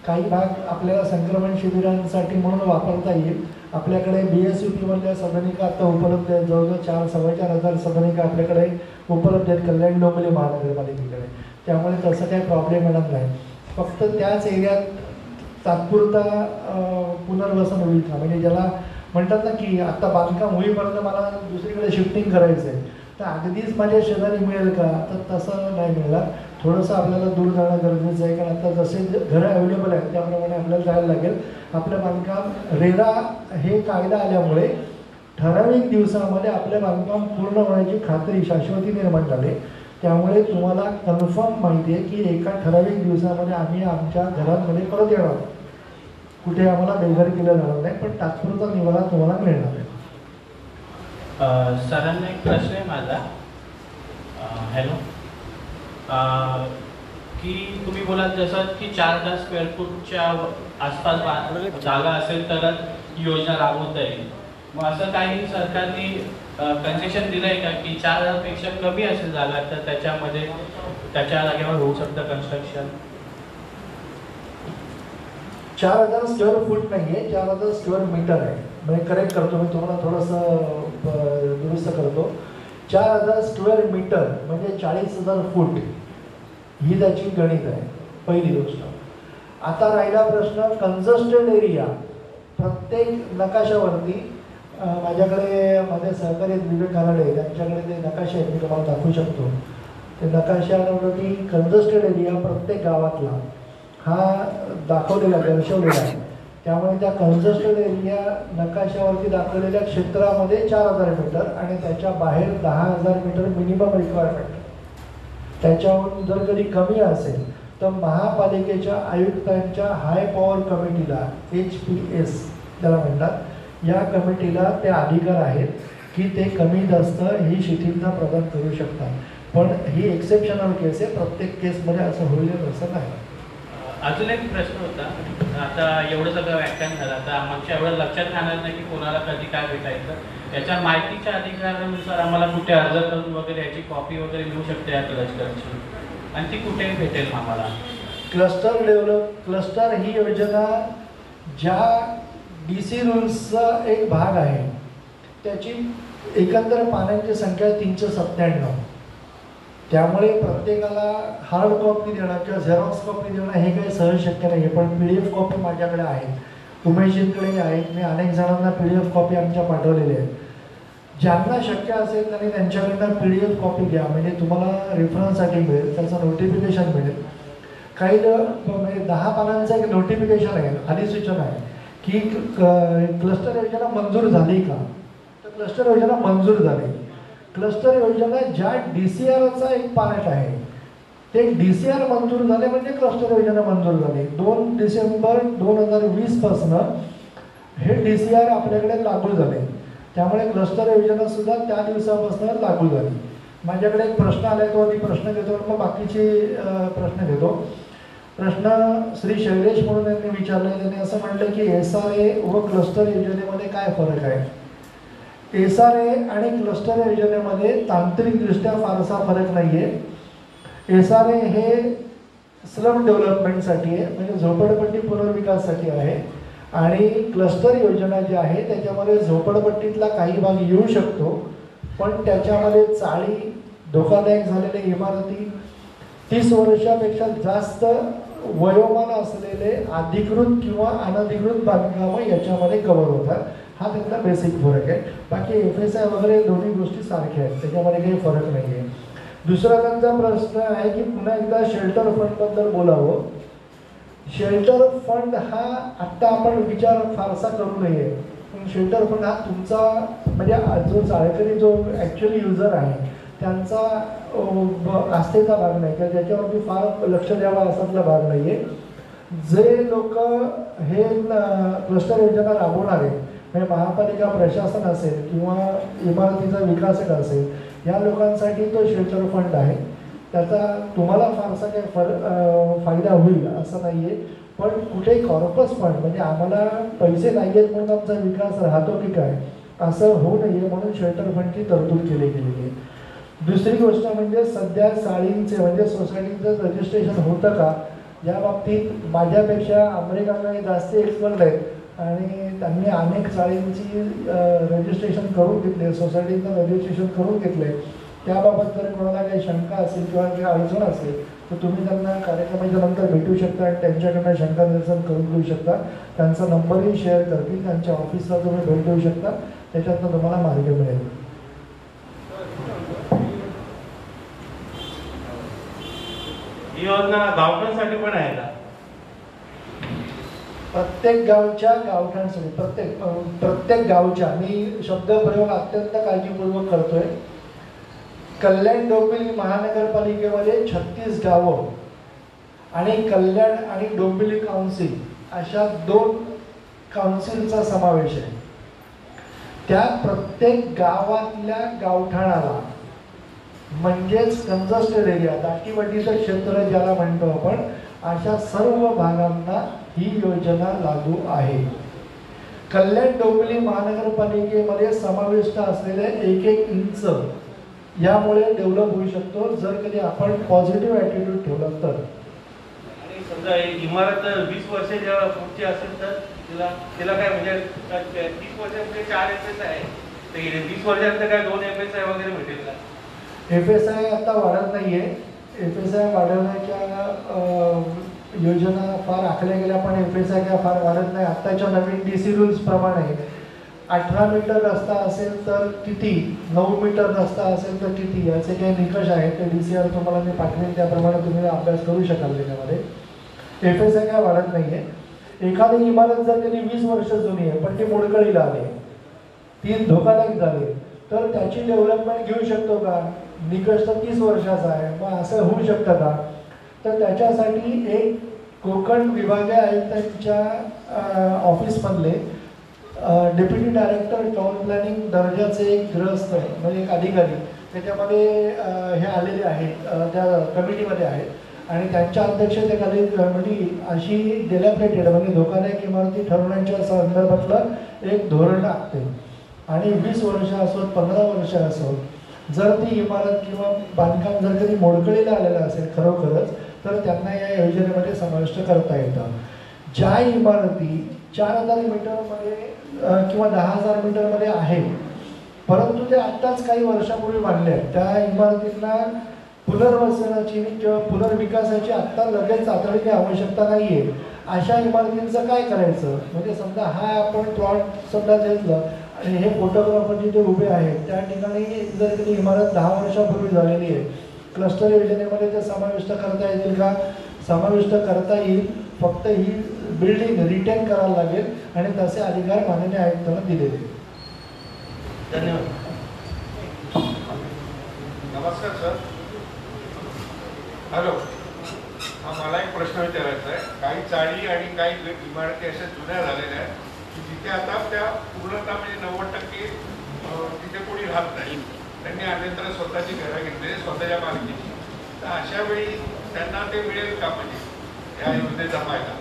काही भाग आपल्याला संक्रमण शिबिरांसाठी म्हणून वापरता येईल. आपल्याकडे BSUP मधल्या सदनिका आता उपलब्ध आहेत. जवळजवळ 4,4,500 सदनिका आपल्याकडे उपलब्ध आहेत कल्याण डोंबिवली महानगरपालिकेकडे. त्यामुळे तसं काही प्रॉब्लेम येणार नाही. फक्त त्याच एरियात तात्पुरता पुनर्वसन होईल का, म्हणजे ज्याला म्हणतात ना की आता बांधकाम होईपर्यंत मला दुसरीकडे शिफ्टिंग करायचं आहे, तर अगदीच माझ्या शेजारी मिळेल का, तर तसं नाही मिळणार. थोडंसं आपल्याला दूर जाणं गरजेचं आहे, कारण आता जसे घरं अवेलेबल आहेत त्याप्रमाणे आपल्याला जायला लागेल. आपलं बांधकाम रेरा हे कायदा आल्यामुळे ठराविक दिवसामध्ये आपलं बांधकाम पूर्ण होण्याची खात्री शाश्वती निर्माण झाली. त्यामुळे तुम्हाला कन्फर्म माहिती आहे की एका ठराविक दिवसामध्ये आम्ही आमच्या घरांमध्ये परत येणार आहोत. कुठे आम्हाला बेघर केलं जाणार नाही, पण तात्पुरता निवारा तुम्हाला मिळणार आहे. सरांना एक प्रश्न आहे माझा. हॅलो, की तुम्ही बोलात जसं की 4,000 स्क्वेअर फूटच्या आसपास जागा असेल तरच योजना राबवता येईल. मग असं काही सरकारने कन्सेशन दिलं आहे का की 4,000 पेक्षा कमी असेल जागा तर त्याच्यामध्ये त्याच्या जागेवर होऊ शकतं कन्स्ट्रक्शन? 4,000 स्क्वेअर फूट नाही आहे, 4,000 स्क्वेअर मीटर आहे. म्हणजे करेक्ट करतो मी तुम्हाला, थोडंसं दुरुस्त करतो. 4,000 स्क्वेअर मीटर म्हणजे 40,000 फूट ही त्याची गणित आहे, पहिली गोष्ट. आता राहिला प्रश्न कंजस्टेड एरिया. प्रत्येक नकाशावरती माझ्याकडे माझे सहकारी विवेक कानडे त्यांच्याकडे ते नकाशे आहेत, मी तुम्हाला दाखवू शकतो. ते नकाशावरती कंजस्टेड एरिया प्रत्येक गावातला हा दाखवलेला दर्शवलेला आहे. त्यामुळे त्या कंजस्टेड एरिया नकाशावरती दाखवलेल्या क्षेत्रामध्ये 4,000 मीटर आणि त्याच्या बाहेर 10,000 मीटर मिनिमम रिक्वायरमेंट. त्याच्याहून जर कधी कमी असेल तर महापालिकेच्या आयुक्तांच्या हाय पॉवर कमिटीला HPS त्याला म्हणतात, या कमिटीला ते अधिकार आहेत की ते कमी जास्त ही शिथिलता प्रदान करू शकतात. पण ही एक्सेप्शनल केस आहे, प्रत्येक केसमध्ये असं होईल असं नाही. अजून एक प्रश्न होता. आता एवढं सगळं व्याख्यान झालं, आता आमच्या एवढं लक्षात राहणार नाही की कोणाला कधी काय भेटायचं. याच्या माहितीच्या अधिकारानुसार आम्हाला कुठे अर्ज करून वगैरे याची कॉपी वगैरे मिळू शकते या क्लस्टरची, आणि ती कुठे भेटेल आम्हाला? क्लस्टर ही योजना ज्या DC रूल्सचा एक भाग आहे, त्याची एकंदर पानांची संख्या 397. त्यामुळे प्रत्येकाला हार्ड कॉपी देणं किंवा झेरॉक्स कॉपी देणं हे काही सहज शक्य नाही आहे. पण PDF कॉपी माझ्याकडे आहे, उमेशजींकडेही आहेत. मी अनेक जणांना PDF कॉपी आमच्या पाठवलेल्या आहेत. ज्यांना शक्य असेल त्यांनी त्यांच्याकडनं PDF कॉपी घ्या, म्हणजे तुम्हाला रेफरन्ससाठी मिळेल, त्याचं नोटिफिकेशन मिळेल. काही म्हणजे 10 पानांचं एक नोटिफिकेशन आहे, अधिसूचना आहे की क्लस्टर योजना मंजूर झाली का, तर क्लस्टर योजना मंजूर झाली. क्लस्टर योजना ज्या DCRचा एक पार्ट आहे ते DCR मंजूर झाले म्हणजे क्लस्टर योजना मंजूर झाली. 2 डिसेंबर 2020 पासून हे DCR आपल्याकडे लागू झाले. त्यामुळे क्लस्टर योजना सुद्धा त्या दिवसापासून लागू झाली. माझ्याकडे एक प्रश्न आला आहे, तो आधी प्रश्न घेतो, मग बाकीचे प्रश्न घेतो. प्रश्न श्री शैलेश म्हणून यांनी विचारले. त्यांनी असं म्हटलं की SRA व क्लस्टर योजनेमध्ये काय फरक आहे? SRA आणि क्लस्टर योजनेमध्ये तांत्रिकदृष्ट्या फारसा फरक नाही आहे. SRA हे स्लम डेव्हलपमेंटसाठी आहे, म्हणजे झोपडपट्टी पुनर्विकासासाठी आहे. आणि क्लस्टर योजना जी आहे त्याच्यामध्ये झोपडपट्टीतला काही भाग येऊ शकतो, पण त्याच्यामध्ये चाळी, धोकादायक झालेल्या इमारती, 30 वर्षापेक्षा जास्त वयोमान असलेले अधिकृत किंवा अनधिकृत बांधकामं याच्यामध्ये कव्हर होतात. हा त्यातला बेसिक फरक आहे. बाकी FSI वगैरे दोन्ही गोष्टी सारख्या आहेत, त्याच्यामध्ये काही फरक नाही आहे. दुसरा त्यांचा प्रश्न आहे की पुन्हा एकदा शेल्टर फंडबद्दल बोलावं. शेल्टर फंड हा आत्ता आपण विचार फारसा करू नये, पण शेल्टर फंड हा तुमचा म्हणजे जो चाळकरी जो ॲक्च्युअली युजर आहे त्यांचा आस्थेचा भाग नाही, किंवा त्याच्यावरती फार लक्ष द्यावा असातला भाग नाही आहे. जे लोक हे क्लस्टर योजना राबवणारे म्हणजे महापालिका प्रशासन असेल किंवा इमारतीचा विकासक असेल या लोकांसाठी तो शेल्टर फंड आहे. त्याचा तुम्हाला फारसा काही फायदा होईल असं नाही आहे, पण कुठे कॉर्पस फंड म्हणजे आम्हाला पैसे नाही आहेत म्हणून आमचा विकास राहतो की काय असं होऊ नये म्हणून शेल्टर फंडची तरतूद केली गेलेली आहे. दुसरी गोष्ट म्हणजे सध्या चाळींचे म्हणजे सोसायटीचं रजिस्ट्रेशन होतं का या बाबतीत माझ्यापेक्षा अमेरिकाकडे जास्त एक्सपर्ट आहेत आणि त्यांनी अनेक चाळींची रजिस्ट्रेशन करून घेतले, सोसायटीचं रजिस्ट्रेशन करून घेतले. त्याबाबत जर कोणाला काही शंका असेल किंवा काही अडचण असेल तर तुम्ही त्यांना कार्यक्रमाच्या नंतर भेटू शकता आणि त्यांच्याकडनं शंका निरसन करून घेऊ शकता. त्यांचा नंबरही शेअर करतील, त्यांच्या ऑफिसला तुम्ही भेट देऊ शकता, त्याच्यातनं तुम्हाला मार्ग मिळेल. ही योजना गावठांसाठी पण आहे का? प्रत्येक गावच्या गावठांसाठी प्रत्येक गावच्या मी शब्दप्रयोग अत्यंत काळजीपूर्वक करतोय. कल्याण डोंबिवली महानगरपालिकेमध्ये 36 गावं आणि कल्याण आणि डोंबिवली काउन्सिल अशा 2 काउन्सिलचा समावेश आहे. त्या प्रत्येक गावातल्या गावठाणाला म्हणजेच कंजस्टेड एरिया दाटीवाटीचं क्षेत्र ज्याला म्हणतो आपण अशा सर्व भागांना ही योजना लागू आहे. कल्याण डोंबिवली महानगरपालिकेमध्ये समाविष्ट असलेले 1-1 इंच यामुळे डेव्हलप होऊ शकतो जर कधी आपण पॉझिटिव्ह ॲटिट्यूड ठेवला तर. आणि समजा इमारत 20 वर्षाच्या पुढची असेल तर तिला काय म्हणजे 30 वर्षामध्ये 4 FSI आहे तर 20 वर्षानंतर काय 2 FSI वगैरे भेटेल का? FSI आता वाढत नाहीये. FSI वाढवण्याच्या योजना फार आखल्या गेल्या पण FSI काय फार वाढत नाही. आत्ताच्या नवीन DC रूल्स प्रमाणे 18 मीटर रस्ता असेल तर किती, 9 मीटर रस्ता असेल तर किती याचे काही निकष आहेत ते DCR तुम्हाला मी पाठवेन, त्याप्रमाणे तुम्ही अभ्यास करू शकाल. त्याच्यामध्ये FSI काय वाढत नाहीये. एखादी इमारत जर कधी 20 वर्ष जुनी आहे पण ती मोडकळीला आली, ती धोकादायक झाली तर त्याची डेव्हलपमेंट घेऊ शकतो का? निकष तर 30 वर्षाचा आहे, मग असं होऊ शकतं का? तर त्याच्यासाठी एक कोकण विभागीय आयुक्तांच्या ऑफिसमधले डेप्युटी डायरेक्टर टाउन प्लॅनिंग दर्जाचे एक ग्रस्त म्हणजे एक अधिकारी त्याच्यामध्ये हे आलेले आहेत, त्या कमिटीमध्ये आहेत आणि त्यांच्या अध्यक्षतेखाली कमिटी अशी डिलॅपिडेटेड म्हणजे धोकादायक इमारती ठरवण्याच्या संदर्भातलं एक धोरण आखते आणि 20 वर्ष असोत 15 वर्ष असोत जर ती इमारत किंवा बांधकाम जर कधी मोडकळीला आलेलं असेल खरोखरच तर त्यांना या योजनेमध्ये समाविष्ट करता येतं. ज्या इमारती 4000 मीटरमध्ये किंवा 10,000 मीटरमध्ये आहे परंतु ते आत्ताच काही वर्षापूर्वी बांधले आहेत त्या इमारतींना पुनर्वसनाची किंवा पुनर्विकासाची आत्ता लगेच तातडीची आवश्यकता नाही आहे. अशा इमारतींचं काय करायचं म्हणजे समजा हा आपण प्लॉट समजा घेतलं आणि हे फोटोग्राफर जिथे उभे आहेत त्या ठिकाणी जर कधी इमारत 10 वर्षापूर्वी झालेली आहे क्लस्टर योजनेमध्ये ते समाविष्ट करता येतील का? समाविष्ट करता येईल, फक्त ही बिल्डिंग रिटेन करायला लागेल आणि तसे अधिकार माननीय आयुक्तांना दिलेले. धन्यवाद. नमस्कार सर. हॅलो. मला एक प्रश्न विचारायचा आहे. काही चाळी आणि काही इमारती अशा जुन्या झालेल्या आहेत की जिथे आता त्या पूर्णतः म्हणजे 90% तिथे कोणी राहत नाही. त्यांनी अन्यत्र स्वतःची घरं घेतली स्वतःच्या मालकीची. तर अशा वेळी त्यांना ते मिळेल का म्हणजे या योजनेचा फायदा?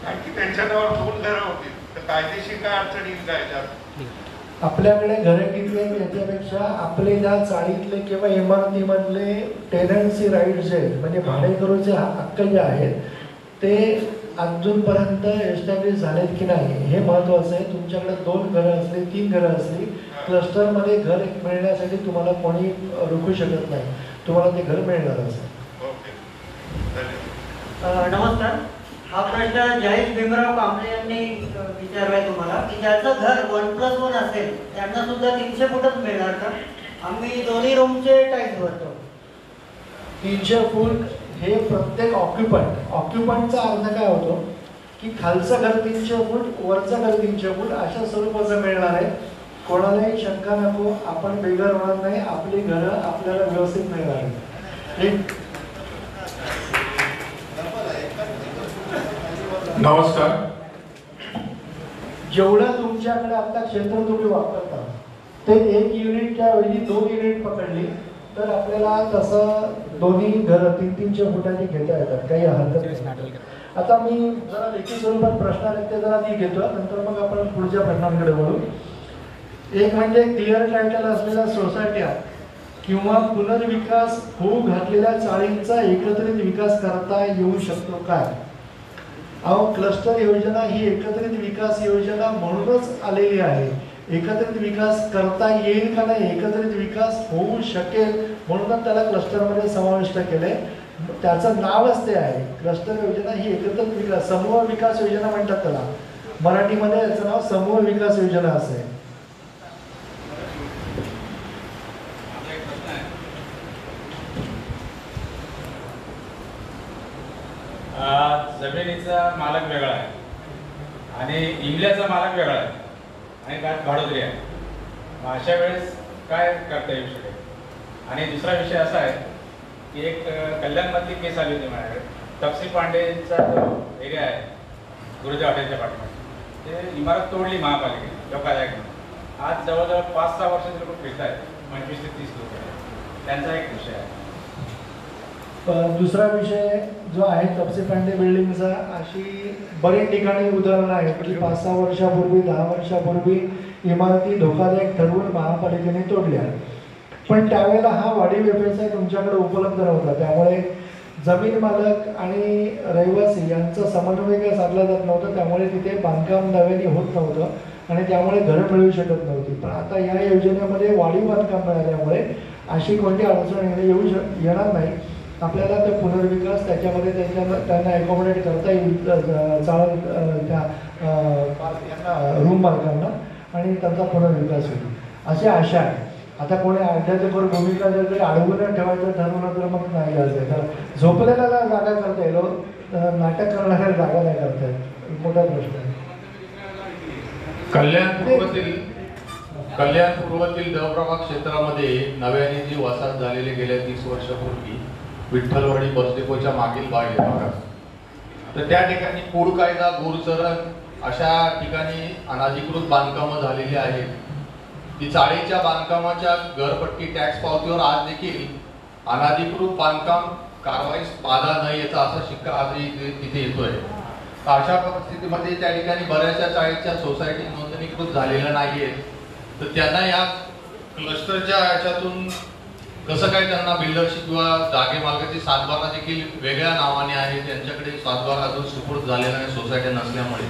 कारण की त्यांच्या नावावर 2 घरं होतील तर कायदेशीर काय अडचण येईल का याच्यात? आपल्याकडे घरं किती आहेत याच्यापेक्षा आपले ज्या चाळीतले किंवा इमारतीमधले टेनन्सी राईट्स आहेत म्हणजे भाडेकरूचे हक्क जे आहेत ते अजूनपर्यंत एस्टॅब्लिश झालेत की नाही हे महत्त्वाचं आहे. तुमच्याकडे 2 घरं असली 3 घरं असली क्लस्टरमध्ये घर मिळण्यासाठी तुम्हाला कोणी रोखू शकत नाही, तुम्हाला ते घर मिळणारच आहे. नमस्कार. हा प्रश्न जयेश भीमराव कांबळे यांनी विचारलाय तुम्हाला की ज्याचं घर 1+1 असेल त्यांना सुद्धा 300 फूटच मिळणार का? आम्ही दोन्ही रूमचे टाईल्स भरतो. 300 फूट हे प्रत्येक ऑक्युपंटचा अर्थ काय होतो की खालचं घर 300 फूट वरचं घर 300 फूट अशा स्वरूपाचं मिळणार आहे. कोणालाही शंका नको, आपण बेघर होणार नाही, आपली घरं आपल्याला व्यवस्थित मिळणार आहे. नमस्कार. जेवढं तुमच्याकडे आता क्षेत्र तुम्ही वापरता ते 1 युनिटच्या ऐवजी 2 युनिट पकडली तर आपल्याला तसं दोन्ही घरं 300 फुटाची घेता येतात, काही हरकत नाही. आता मी जरा लेखी स्वरूपात प्रश्न आहेत ते जरा ती घेतो, नंतर मग आपण पुढच्या प्रश्नांकडे वळू. एक म्हणजे क्लिअर टायटल असलेल्या सोसायट्या किंवा पुनर्विकास होऊ घातलेल्या चाळींचा एकत्रित विकास करता येऊ शकतो काय? अहो, क्लस्टर योजना ही एकत्रित विकास योजना म्हणूनच आलेली आहे. एकत्रित विकास करता येईल का नाही, एकत्रित विकास होऊ शकेल म्हणूनच त्याला क्लस्टरमध्ये समाविष्ट केले. त्याचं नावच ते आहे. क्लस्टर योजना ही एकत्रित विकास, समूह विकास योजना म्हणतात त्याला. मराठीमध्ये याचं नाव समूह विकास योजना असे. जमिनीचा मालक वेगळा आहे आणि इमल्याचा मालक वेगळा आहे आणि त्यात भाडोत्री आहे. मग अशा वेळेस काय करता येऊ शकेल? आणि दुसरा विषय असा आहे की एक कल्याणमधली केस आली होती माझ्याकडे. तपसी पांडेचा जो एरिया आहे गुरुजा हॉटेलच्या पाठीमागे, ते इमारत तोडली महापालिकेने धोकादायक म्हणून. आज जवळजवळ 5-6 वर्षाचे लोक फिरत आहेत, 25 ते 30 लोक आहेत. त्यांचा एक विषय आहे. दुसरा विषय जो आहे तपसी पांडे बिल्डिंगचा, अशी बरेच ठिकाणी उदाहरणं आहेत की 5-6 वर्षापूर्वी 10 वर्षापूर्वी इमारती धोकादायक ठरवून महापालिकेने तोडल्या. पण त्यावेळेला हा वाढीव व्यवसाय तुमच्याकडे उपलब्ध नव्हता. त्यामुळे जमीन मालक आणि रहिवासी यांचा समन्वय काय साधला जात नव्हता. त्यामुळे तिथे बांधकाम नव्याने होत नव्हतं आणि त्यामुळे घरं मिळू शकत नव्हती. पण आता या योजनेमध्ये वाढीव बांधकाम मिळाल्यामुळे अशी कोणती अडचण येणार नाही. आपल्याला ते पुनर्विकास त्याच्यामध्ये त्यांना अकोमोडेट करता येईल, चालेल त्या रूम मालकांना, आणि त्यांचा पुनर्विकास होईल अशी आशा आहे. आता कोणी अध्यात्मक भूमिका जर काही अडवून ठेवायचं ठरवलं तर मग नाही असेल. तर झोपलेला जागा करता येईल, नाटक करणाऱ्या जागा नाही करता येईल. मोठा प्रश्न आहे. कल्याण पूर्वातील देवप्रभा क्षेत्रामध्ये नव्याने जी वसाहत झालेली गेल्या 30 वर्षापूर्वी विठ्ठलवाडी बस डेपोच्या मागील भागात, तर त्या ठिकाणी पूड कायदा, गुरचरण अशा ठिकाणी अनाधिकृत बांधकामं झालेली आहेत. ती चाळीच्या बांधकामाच्या घरपट्टी टॅक्स पावतीवर आज देखील अनाधिकृत बांधकाम कारवाईस बाधा न येता असा शिक्का आजही तिथे येतोय. अशा परिस्थितीमध्ये त्या ठिकाणी बऱ्याचशा चाळीच्या सोसायटी नोंदणीकृत झालेल्या नाहीयेत. तर त्यांना या क्लस्टरच्या याच्यातून कसं काय त्यांना बिल्डरशिप किंवा जागे मालकाची सातबारा देखील वेगळ्या नावाने आहे, त्यांच्याकडे सातबारा अजून सुपूर्द झालेला नाही सोसायट्या नसल्यामुळे.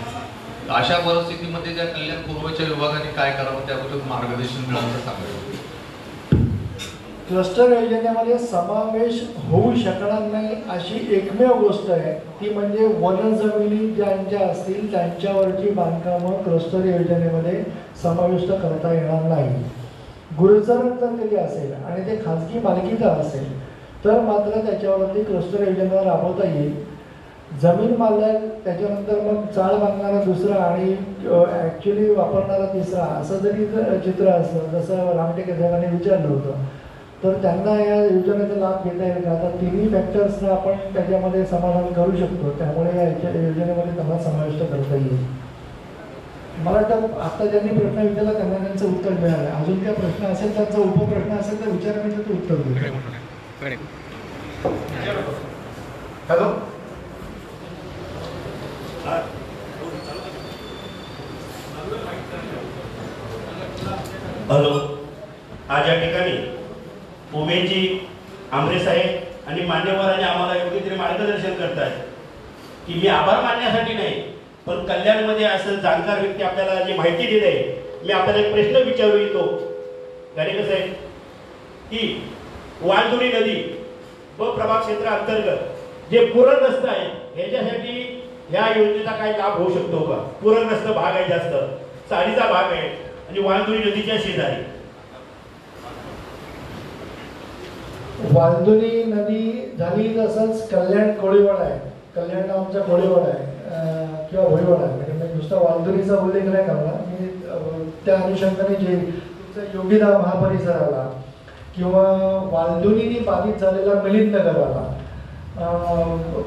अशा परिस्थितीमध्ये त्या कल्याण पूर्वच्या विभागाने काय करावं त्याबद्दल मार्गदर्शन मिळालं सांगायचं. क्लस्टर योजनेमध्ये समावेश होऊ शकणार नाही अशी एकमेव गोष्ट आहे ती म्हणजे वन जमिनी ज्यांच्या असतील त्यांच्यावरची बांधकामं क्लस्टर योजनेमध्ये समाविष्ट करता येणार नाही. गुरुचरण जर कधी असेल आणि ते खाजगी मालकीचं असेल तर मात्र त्याच्यावरती क्लस्टर योजना राबवता येईल. जमीन मालक, त्याच्यानंतर मग चाळ बांधणारा दुसरा आणि ॲक्च्युली वापरणारा तिसरा, असं जरी चित्र असलं जसं रामटेके साहेबांनी विचारलं होतं, तर त्यांना या योजनेचा लाभ घेता येईल का? आता तिन्ही फॅक्टर्सना आपण त्याच्यामध्ये समाधान करू शकतो. त्यामुळे या योजनेमध्ये त्यांना समाविष्ट करता येईल. मला वाटतं आता ज्यांनी प्रश्न विचारला त्यांना त्यांचं उत्तर मिळालं. अजून काही प्रश्न असेल, त्यांचा उपप्रश्न असेल तर विचार मी त्याचं उत्तर देईल. Hello, hello. आज या ठिकाणी उमेदजी आमरे साहेब आणि मान्यवरांनी आम्हाला योग्य तरी मार्गदर्शन करतात की मी आभार मानण्यासाठी नाही, पण कल्याणमध्ये असं जाणकार व्यक्ती आपल्याला जी माहिती दिली आहे, मी आपल्याला एक प्रश्न विचारू इच्छितो गाडेकर साहेब की वालधुरी नदी व प्रभाग क्षेत्राअंतर्गत जे पूरग्रस्त आहे ह्याच्यासाठी ह्या योजनेचा काही लाभ होऊ शकतो का? पूरग्रस्त भाग आहे, जास्त चाळीचा भाग आहे आणि वालधुरी नदीच्या शेजारी. वालधुरी नदी झाली तसंच कल्याण कोळीवाडा आहे. कल्याण आमचा कोळीवाडा आहे किंवा भोईवाडा आहे. म्हणजे नुसता वालधुरीचा उल्लेख नाही करणार मी. त्या अनुषंगाने जे तुमचा योगीधाम हा परिसर आला किंवा वालधुरीने बाधित झालेला मिलिंद नगर आला,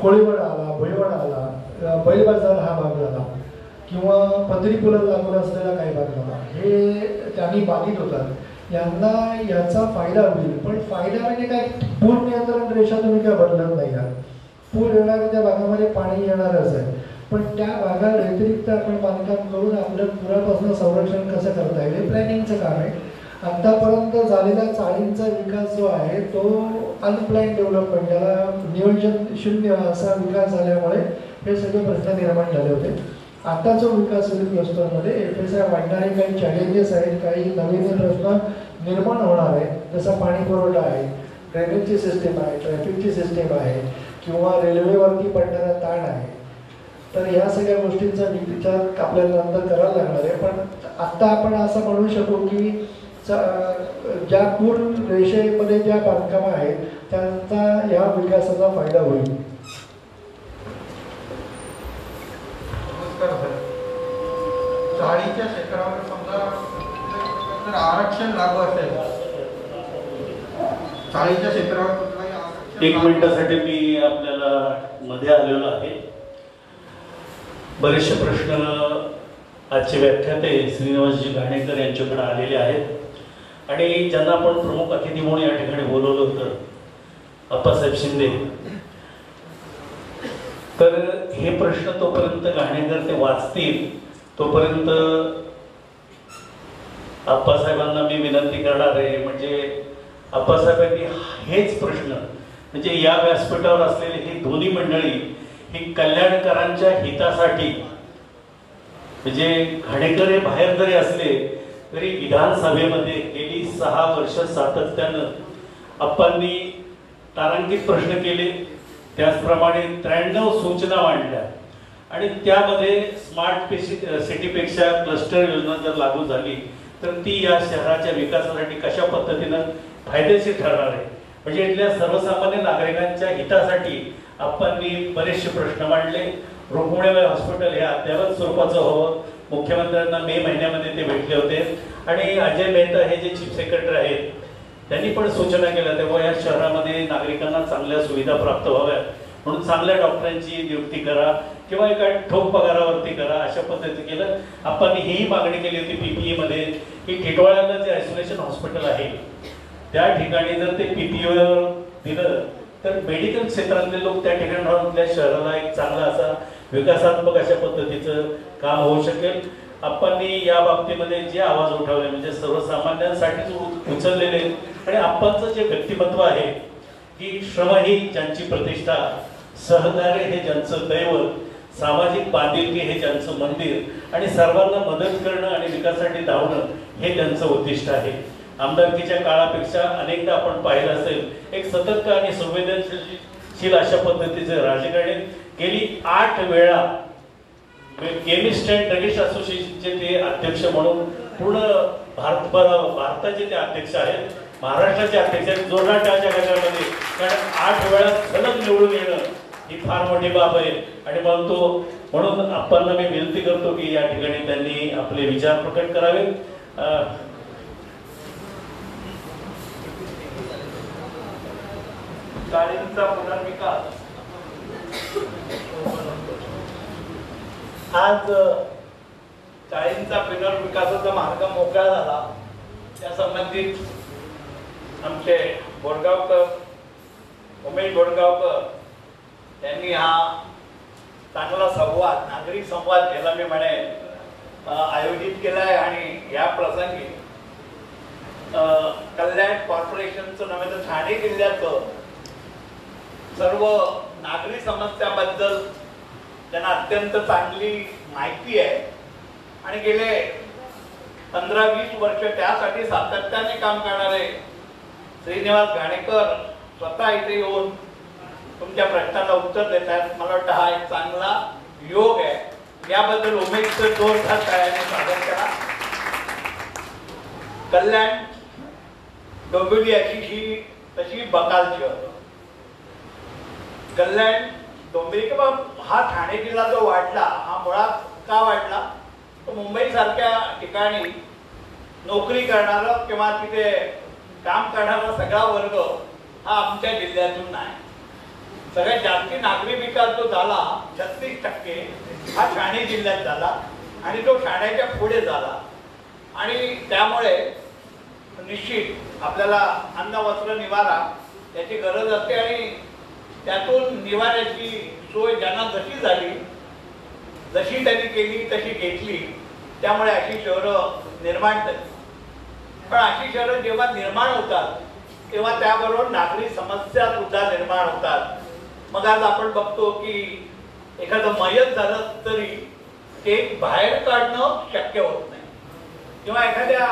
कोळीवाडा आला, भोईवाडा आला, बैल बाजार हा भाग झाला किंवा पदरी पुलात लागून असलेला काही भाग झाला, हे त्यांनी बाधित होतात, यांना याचा फायदा होईल. पण फायदा म्हणजे काय, पूर नियंत्रण रेषा तुम्ही काय बदलत नाही आहात. पूर येणाऱ्या त्या भागामध्ये पाणी येणारच आहे, पण त्या भागा व्यतिरिक्त आपण बांधकाम करून आपलं पुरापासून संरक्षण कसं करता येईल हे प्लॅनिंगचं काम आहे. आत्तापर्यंत झालेला चाळींचा विकास जो आहे तो अनप्लॅन डेव्हलपमेंट, त्याला नियोजन शून्य असा विकास झाल्यामुळे हे सगळे प्रश्न निर्माण झाले होते. आता जो विकास होईल क्लस्टरमध्ये FSI वाढणारे काही चॅलेंजेस आहेत, काही नवीन प्रश्न निर्माण होणार आहे, जसा पाणी पुरवठा आहे, ड्रेनेजची सिस्टीम आहे, ट्रॅफिकची सिस्टीम आहे किंवा रेल्वेवरती पडणारा ताण आहे. तर ह्या सगळ्या गोष्टींचा विचार आपल्याला नंतर करायला लागणार आहे. पण आत्ता आपण असं म्हणू शकू की ज्या पूर रेषेमध्ये ज्या बांधकामं आहेत त्यांचा या विकासाचा फायदा होईल. नमस्कार सर. चाळीच्या क्षेत्रावर समजा जर आरक्षण लागू असेल, चाळीच्या क्षेत्रावर कुठलाही आरक्षण, 1 मिनिटासाठी मी आपल्याला मध्ये आलेलो आहे. बरेचसे प्रश्न आजचे व्याख्याते श्रीनिवासजी घाणेकर यांच्याकडे आलेले आहेत आणि ज्यांना आपण प्रमुख अतिथी म्हणून या ठिकाणी बोलवलं होतं, अप्पासाहेब शिंदे. तर हे प्रश्न तोपर्यंत घाणेकर ते वाचतील तोपर्यंत अप्पासाहेबांना मी विनंती करणार आहे, म्हणजे अप्पासाहेबांनी हेच प्रश्न, म्हणजे या व्यासपीठावर असलेली ही दोन्ही मंडळी ही कल्याणकरांच्या हितासाठी, म्हणजे घाणेकर हे बाहेर जरी असले तरी विधानसभेमध्ये गेली 6 वर्ष सातत्यानं अप्पांनी तारांकित प्रश्न केले, त्याचप्रमाणे 93 सूचना मांडल्या आणि त्यामध्ये स्मार्ट सिटीपेक्षा क्लस्टर योजना जर लागू झाली तर ती या शहराच्या विकासासाठी कशा पद्धतीनं फायदेशीर ठरणार आहे. म्हणजे इथल्या सर्वसामान्य नागरिकांच्या हितासाठी अप्पांनी बरेचसे प्रश्न मांडले. रुक्मिणीबाई हॉस्पिटल हे अद्ययावत स्वरूपाचं हवं. मुख्यमंत्र्यांना मे महिन्यामध्ये ते भेटले होते आणि अजय मेहता हे जे चीफ सेक्रेटरी आहेत त्यांनी पण सूचना केल्या, तेव्हा या शहरामध्ये नागरिकांना चांगल्या सुविधा प्राप्त व्हाव्या म्हणून चांगल्या डॉक्टरांची नियुक्ती करा किंवा एका ठोक पगारावरती करा, अशा पद्धतीने केलं. आपण ही मागणी केली होती PPE मध्ये की टिटवाळ्याला जे आयसोलेशन हॉस्पिटल आहे त्या ठिकाणी जर ते PPE दिलं तर मेडिकल क्षेत्रातले लोक त्या ठिकाणी राहून आपल्या शहराला एक चांगला असा विकासात्मक अशा पद्धतीचं काम होऊ शकेल. आप्पांनी या बाबतीमध्ये जे आवाज उठवले म्हणजे सर्वसामान्यांसाठीच उचललेले आणि आप्पांचं जे व्यक्तिमत्व आहे की श्रम ही ज्यांची प्रतिष्ठा, सहकार्य हे ज्यांचं दैवत, सामाजिक बांधिलकी हे ज्यांचं मंदिर आणि सर्वांना मदत करणं आणि विकासासाठी धावणं हे त्यांचं उद्दिष्ट आहे. आमदारकीच्या काळापेक्षा अनेकदा आपण पाहिलं असेल एक सतर्क आणि संवेदनशील अशा पद्धतीचे राजकारणी. गेली 8 वेळा केमिस्ट अँड ड्रगिस्ट असोसिएशनचे ते अध्यक्ष म्हणून पूर्ण भारताचे ते अध्यक्ष आहेत, महाराष्ट्राचे अध्यक्ष आहेत. जोरदार टाळ्या गटामध्ये, कारण 8 वेळा सलग निवडून येणं ही फार मोठी बाब आहे. आणि म्हणून आपण मी विनंती करतो की या ठिकाणी त्यांनी आपले विचार प्रकट करावे. चाळींचा पुनर्विकास आज चाळींचा पुनर्विकासाचा मार्ग मोकळा झाला. त्या संबंधित आमचे बोरगावकर, उमेश बोरगावकर यांनी हा चांगला संवाद, नागरिक संवाद केला मी म्हणेन आयोजित केला आहे. आणि या प्रसंगी कल्याण कॉर्पोरेशनचं नव्हे तर ठाणे जिल्ह्याचं सर्व नागरी समस्याबद्दल त्यांना अत्यंत चांगली माहिती आहे आणि गेले 15-20 वर्ष त्यासाठी सातत्याने काम करणारे श्रीनिवास घाणेकर स्वतः इथे येऊन तुमच्या प्रश्नाला उत्तर देत आहेत. मला वाटतं हा एक चांगला योग आहे. याबद्दल उमेदचं जोरदार तयारी सादर करा. कल्याण डोंबिवली अशी ही तशी बकालची होतं. कल्याण डोंबिवली किंवा हा ठाणे जिल्हा जो वाढला हा मुळात का वाढला तर मुंबई सारख्या ठिकाणी नोकरी करणारा किंवा तिथे काम करणारा सगळा वर्ग हा आमच्या जिल्ह्यातून नाही. सगळ्यात जास्ती नागरी विकास जो झाला 36% हा ठाणे जिल्ह्यात झाला आणि तो ठाण्याच्या पुढे झाला. आणि त्यामुळे निश्चित आपल्याला अन्न वस्त्र निवारा याची गरज असते आणि त्यातून निवाऱ्याची सोय ज्यांना जशी झाली जशी त्यांनी केली तशी घेतली, त्यामुळे अशी शहरं निर्माण झाली. पण अशी शहरं जेव्हा निर्माण होतात तेव्हा त्याबरोबर नागरी समस्या सुद्धा निर्माण होतात. मग आज आपण बघतो की एखादं मयत झालं तरी ते बाहेर काढणं शक्य होत नाही किंवा एखाद्या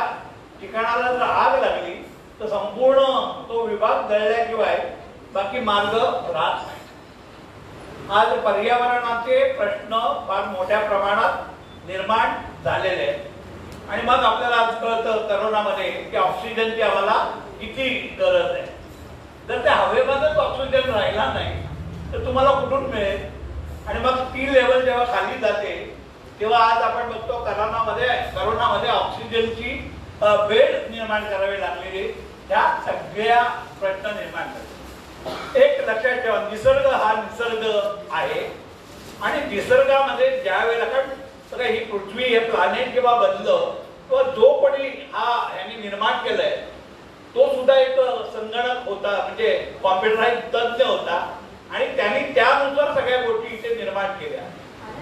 ठिकाणाला जर आग लागली तर संपूर्ण तो विभाग जळल्याशिवाय बाकी मार्ग राहत नाही. आज पर्यावरणाचे प्रश्न फार मोठ्या प्रमाणात निर्माण झालेले आहेत आणि मग आपल्याला आज कळतं करोनामध्ये की ऑक्सिजनची आम्हाला किती गरज आहे. जर त्या हवेमध्येच ऑक्सिजन राहिला नाही तर तुम्हाला कुठून मिळेल. आणि मग ती लेवल जेव्हा खाली जाते तेव्हा आज आपण बघतो करोनामध्ये ऑक्सिजनची बेड निर्माण करावे लागलेले ह्या सगळ्या प्रश्न निर्माण करतात. एक लक्षात ठेवा, निसर्ग हा निसर्ग आहे आणि निसर्गामध्ये ज्या वेळेला कारण ही पृथ्वी हे प्लॅनेट जेव्हा बनलं तेव्हा जो कोणी यांनी निर्माण केलंय तो सुद्धा एक संगणक होता, म्हणजे कॉम्प्युटराइज तज्ञ होता आणि त्यांनी त्यानुसार सगळ्या गोष्टी इथे निर्माण केल्या.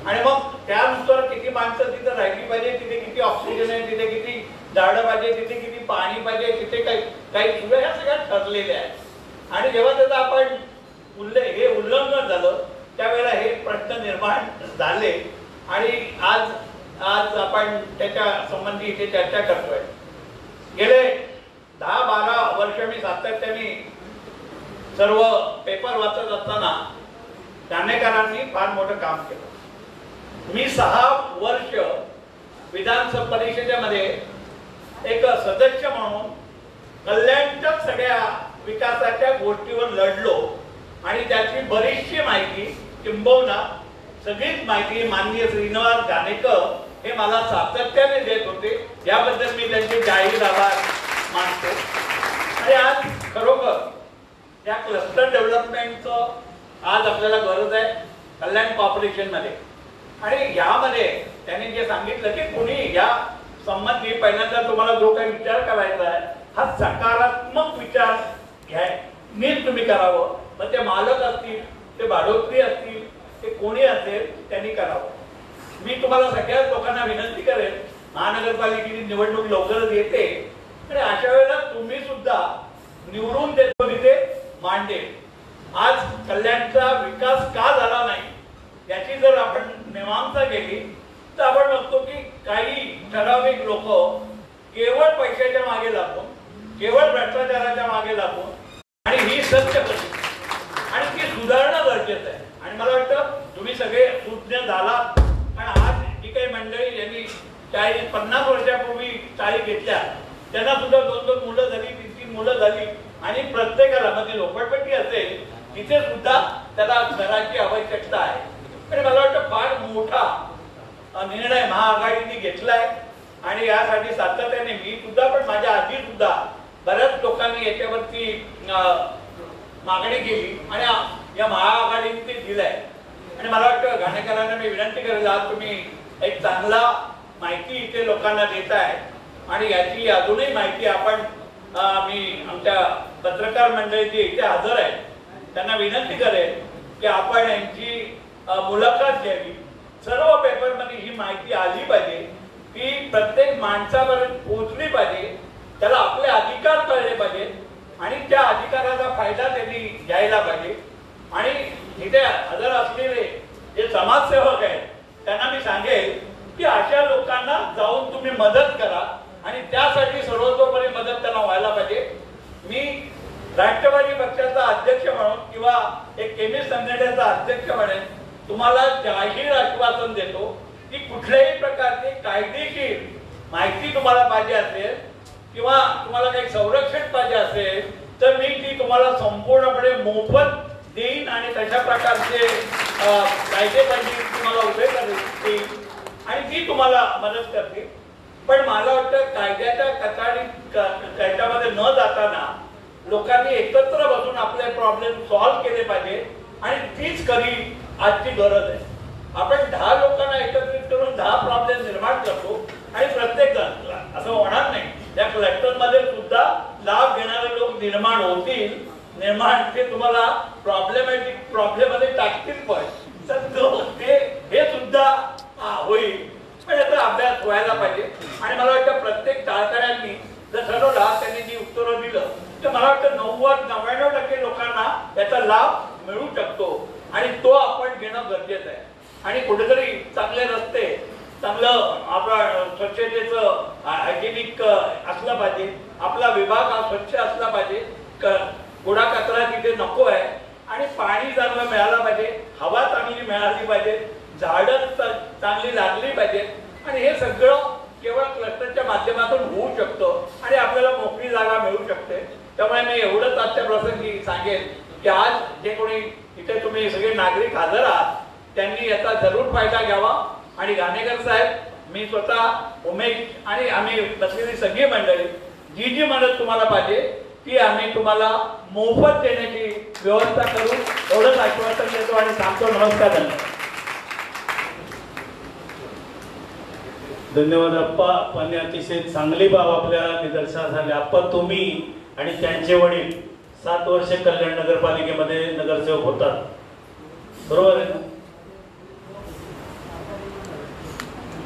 आणि मग त्यानुसार किती माणसं तिथे राहिली पाहिजे, तिथे किती ऑक्सिजन आहे, तिथे किती झाडं पाहिजे, तिथे किती पाणी पाहिजे, तिथे काही सुविधा ह्या सगळ्या ठरलेल्या आहेत. आणि जेव्हा त्याचं आपण हे उल्लंघन झालं त्यावेळेला हे प्रश्न निर्माण झाले आणि आज आपण त्याच्या संबंधी इथे चर्चा करतोय. गेले 10-12 वर्ष मी सातत्याने सर्व पेपर वाचत असताना ठाणेकरांनी फार मोठं काम केलं. मी 6 वर्ष विधान परिषदेमध्ये एक सदस्य म्हणून कल्याणच्या सगळ्या विकासाच्या गोष्टीवर लढलो आणि त्याची बरीचशी माहिती किंबहुना सगळीच माहिती माननीय श्रीनिवास घाणेकर हे मला सातत्याने देत होते. याबद्दल मी त्यांचे जाहीर आभार मानतो. आणि आज खरोखर या क्लस्टर डेव्हलपमेंटचं आज आपल्याला गरज आहे कल्याण कॉर्पोरेशन मध्ये. आणि यामध्ये त्यांनी जे सांगितलं की कोणी या संबंधी पहिल्यांदा तुम्हाला जो काही विचार करायचा आहे हा सकारात्मक विचार नीट तुम्ही करावं. मग ते मालक असतील, ते भाडोत्री असतील, ते कोणी असेल त्यांनी करावं. मी तुम्हाला सगळ्याच लोकांना विनंती करेन, महानगरपालिकेची निवडणूक लवकरच येते आणि अशा वेळेला तुम्ही सुद्धा निवडून देतो तिथे मांडेल. आज कल्याणचा विकास का झाला नाही याची जर आपण मीमांसा केली तर आपण बघतो की काही ठराविक लोक केवळ पैशाच्या मागे लागून, केवळ भ्रष्टाचाराच्या मागे लागून आणि ही सत्य कशी आणि ती सुधारणं गरजेचं आहे. आणि मला वाटतं तुम्ही सगळे सुज्ञ झालात. आणि आज जी काही मंडळी यांनी 40-50 वर्षापूर्वी चाळी घेतल्या त्यांना सुद्धा 2-2 मुलं झाली, 3-3 मुलं झाली आणि प्रत्येकाला मध्ये झोपडपट्टी असेल तिथे सुद्धा त्याला घराची आवश्यकता आहे. आणि मला वाटतं फार मोठा निर्णय महाआघाडीने घेतलाय आणि यासाठी सातत्याने मी सुद्धा पण माझ्या आधी सुद्धा बऱ्याच लोकांनी याच्यावरती मागणी केली आणि या महाआघाडीने ते दिलंय. आणि मला वाटतं घाणेकरांना मी विनंती करेल, आज तुम्ही एक चांगला माहिती इथे लोकांना देताय आणि याची अजूनही माहिती आपण मी आमच्या पत्रकार मंडळी जे इथे हजर आहेत त्यांना विनंती करेन की आपण यांची मुलाखत घ्यावी. सर्व पेपरमध्ये ही माहिती आली पाहिजे, ती प्रत्येक माणसापर्यंत पोहोचली पाहिजे, त्याला आपले अधिकार कळले पाहिजे आणि त्या अधिकाराचा फायदा त्यांनी घ्यायला पाहिजे. आणि इथे हजर असलेले जे समाजसेवक आहेत त्यांना मी सांगेल की अशा लोकांना जाऊन तुम्ही मदत करा आणि त्यासाठी सर्वतोपरी मदत त्यांना व्हायला पाहिजे. मी राष्ट्रवादी पक्षाचा अध्यक्ष म्हणून किंवा एक केमिस्ट संघटनेचा अध्यक्ष म्हणून तुम्हाला जाहीर आश्वासन देतो की कुठल्याही प्रकारची कायदेशीर माहिती तुम्हाला पाहिजे असेल किंवा तुम्हाला काही संरक्षण पाहिजे असेल तर मी ती तुम्हाला संपूर्णपणे मोफत देईन आणि तशा प्रकारचे कायदेबंदी तुम्हाला उभे करतील आणि ती तुम्हाला मदत करतील. पण मला वाटतं कायद्याच्या कचाट्यामध्ये न जाताना लोकांनी एकत्र बसून आपले प्रॉब्लेम सॉल्व्ह केले पाहिजे आणि तीच खरी आजची गरज आहे. आपण 10 लोकांना एकत्रित करून 10 प्रॉब्लेम निर्माण करतो आणि प्रत्येक जण असं होणार नाही. त्या क्लस्टरमध्ये सुद्धा लाभ घेणारे लोक निर्माण होतील, ते तुम्हाला प्रॉब्लेममध्ये टाकतील पण हे सुद्धा होईल. पण याचा अभ्यास व्हायला पाहिजे. आणि मला वाटतं प्रत्येक टाळकऱ्यांनी जर ठरवलं, त्यांनी जी उत्तरं दिलं, तर मला वाटतं 99% लोकांना याचा लाभ मिळू शकतो आणि तो आपण घेणं गरजेचं आहे. आणि कुठेतरी चांगले रस्ते, चांगलं आपला स्वच्छतेचं हायजेनिक असलं पाहिजे, आपला विभाग हा स्वच्छ असला पाहिजे, कुडा कचरा तिथे नको आहे आणि पाणी चांगलं मिळालं पाहिजे, हवा चांगली मिळाली पाहिजे, झाडं चांगली लागली पाहिजेत. आणि हे सगळं केवळ क्लस्टरच्या माध्यमातून होऊ शकतं आणि आपल्याला मोकळी जागा मिळू शकते. त्यामुळे मी एवढंच आजच्या प्रसंगी सांगेन की आज जे कोणी इथे तुम्ही सगळे नागरिक हजर आहात त्यांनी याचा जरूर फायदा घ्यावा. आणि घाणेकर साहेब, मी स्वतः उमेश आणि आम्ही बसलेली सगळी मंडळी जी मदत तुम्हाला पाहिजे ती आम्ही तुम्हाला मोफत देण्याची व्यवस्था करू, एवढंच आश्वासन देतो आणि सांगतो. नमस्कार. धन्यवाद अप्पा. आपण अतिशय चांगली बाब आपल्या निदर्शनास आली. अप्पा, तुम्ही आणि त्यांचे वडील 7 वर्ष कल्याण नगरपालिकेमध्ये नगरसेवक होतात, बरोबर आहे ना?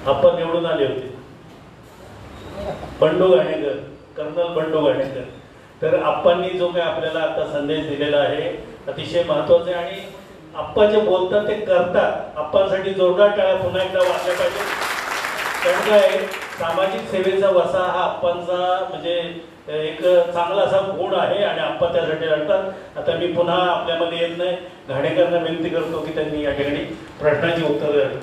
अप्पा निवडून आले होते, बंडू घाणेकर, कर्नल बंडू घाणेकर. तर अप्पांनी जो काही आपल्याला आता संदेश दिलेला आहे अतिशय महत्वाचा आहे आणि अप्पा जे बोलतात ते करतात. अप्पांसाठी जोरदार टाळ्या पुन्हा एकदा वाजल्या पाहिजे. कारण काय, सामाजिक सेवेचा वसा हा अप्पांचा म्हणजे एक चांगला असा गुण आहे आणि अप्पा त्यासाठी लढतात. आता मी पुन्हा आपल्यामध्ये येत नाही, घाणेकरांना विनंती करतो की त्यांनी या ठिकाणी प्रश्नाची उत्तर द्यावी.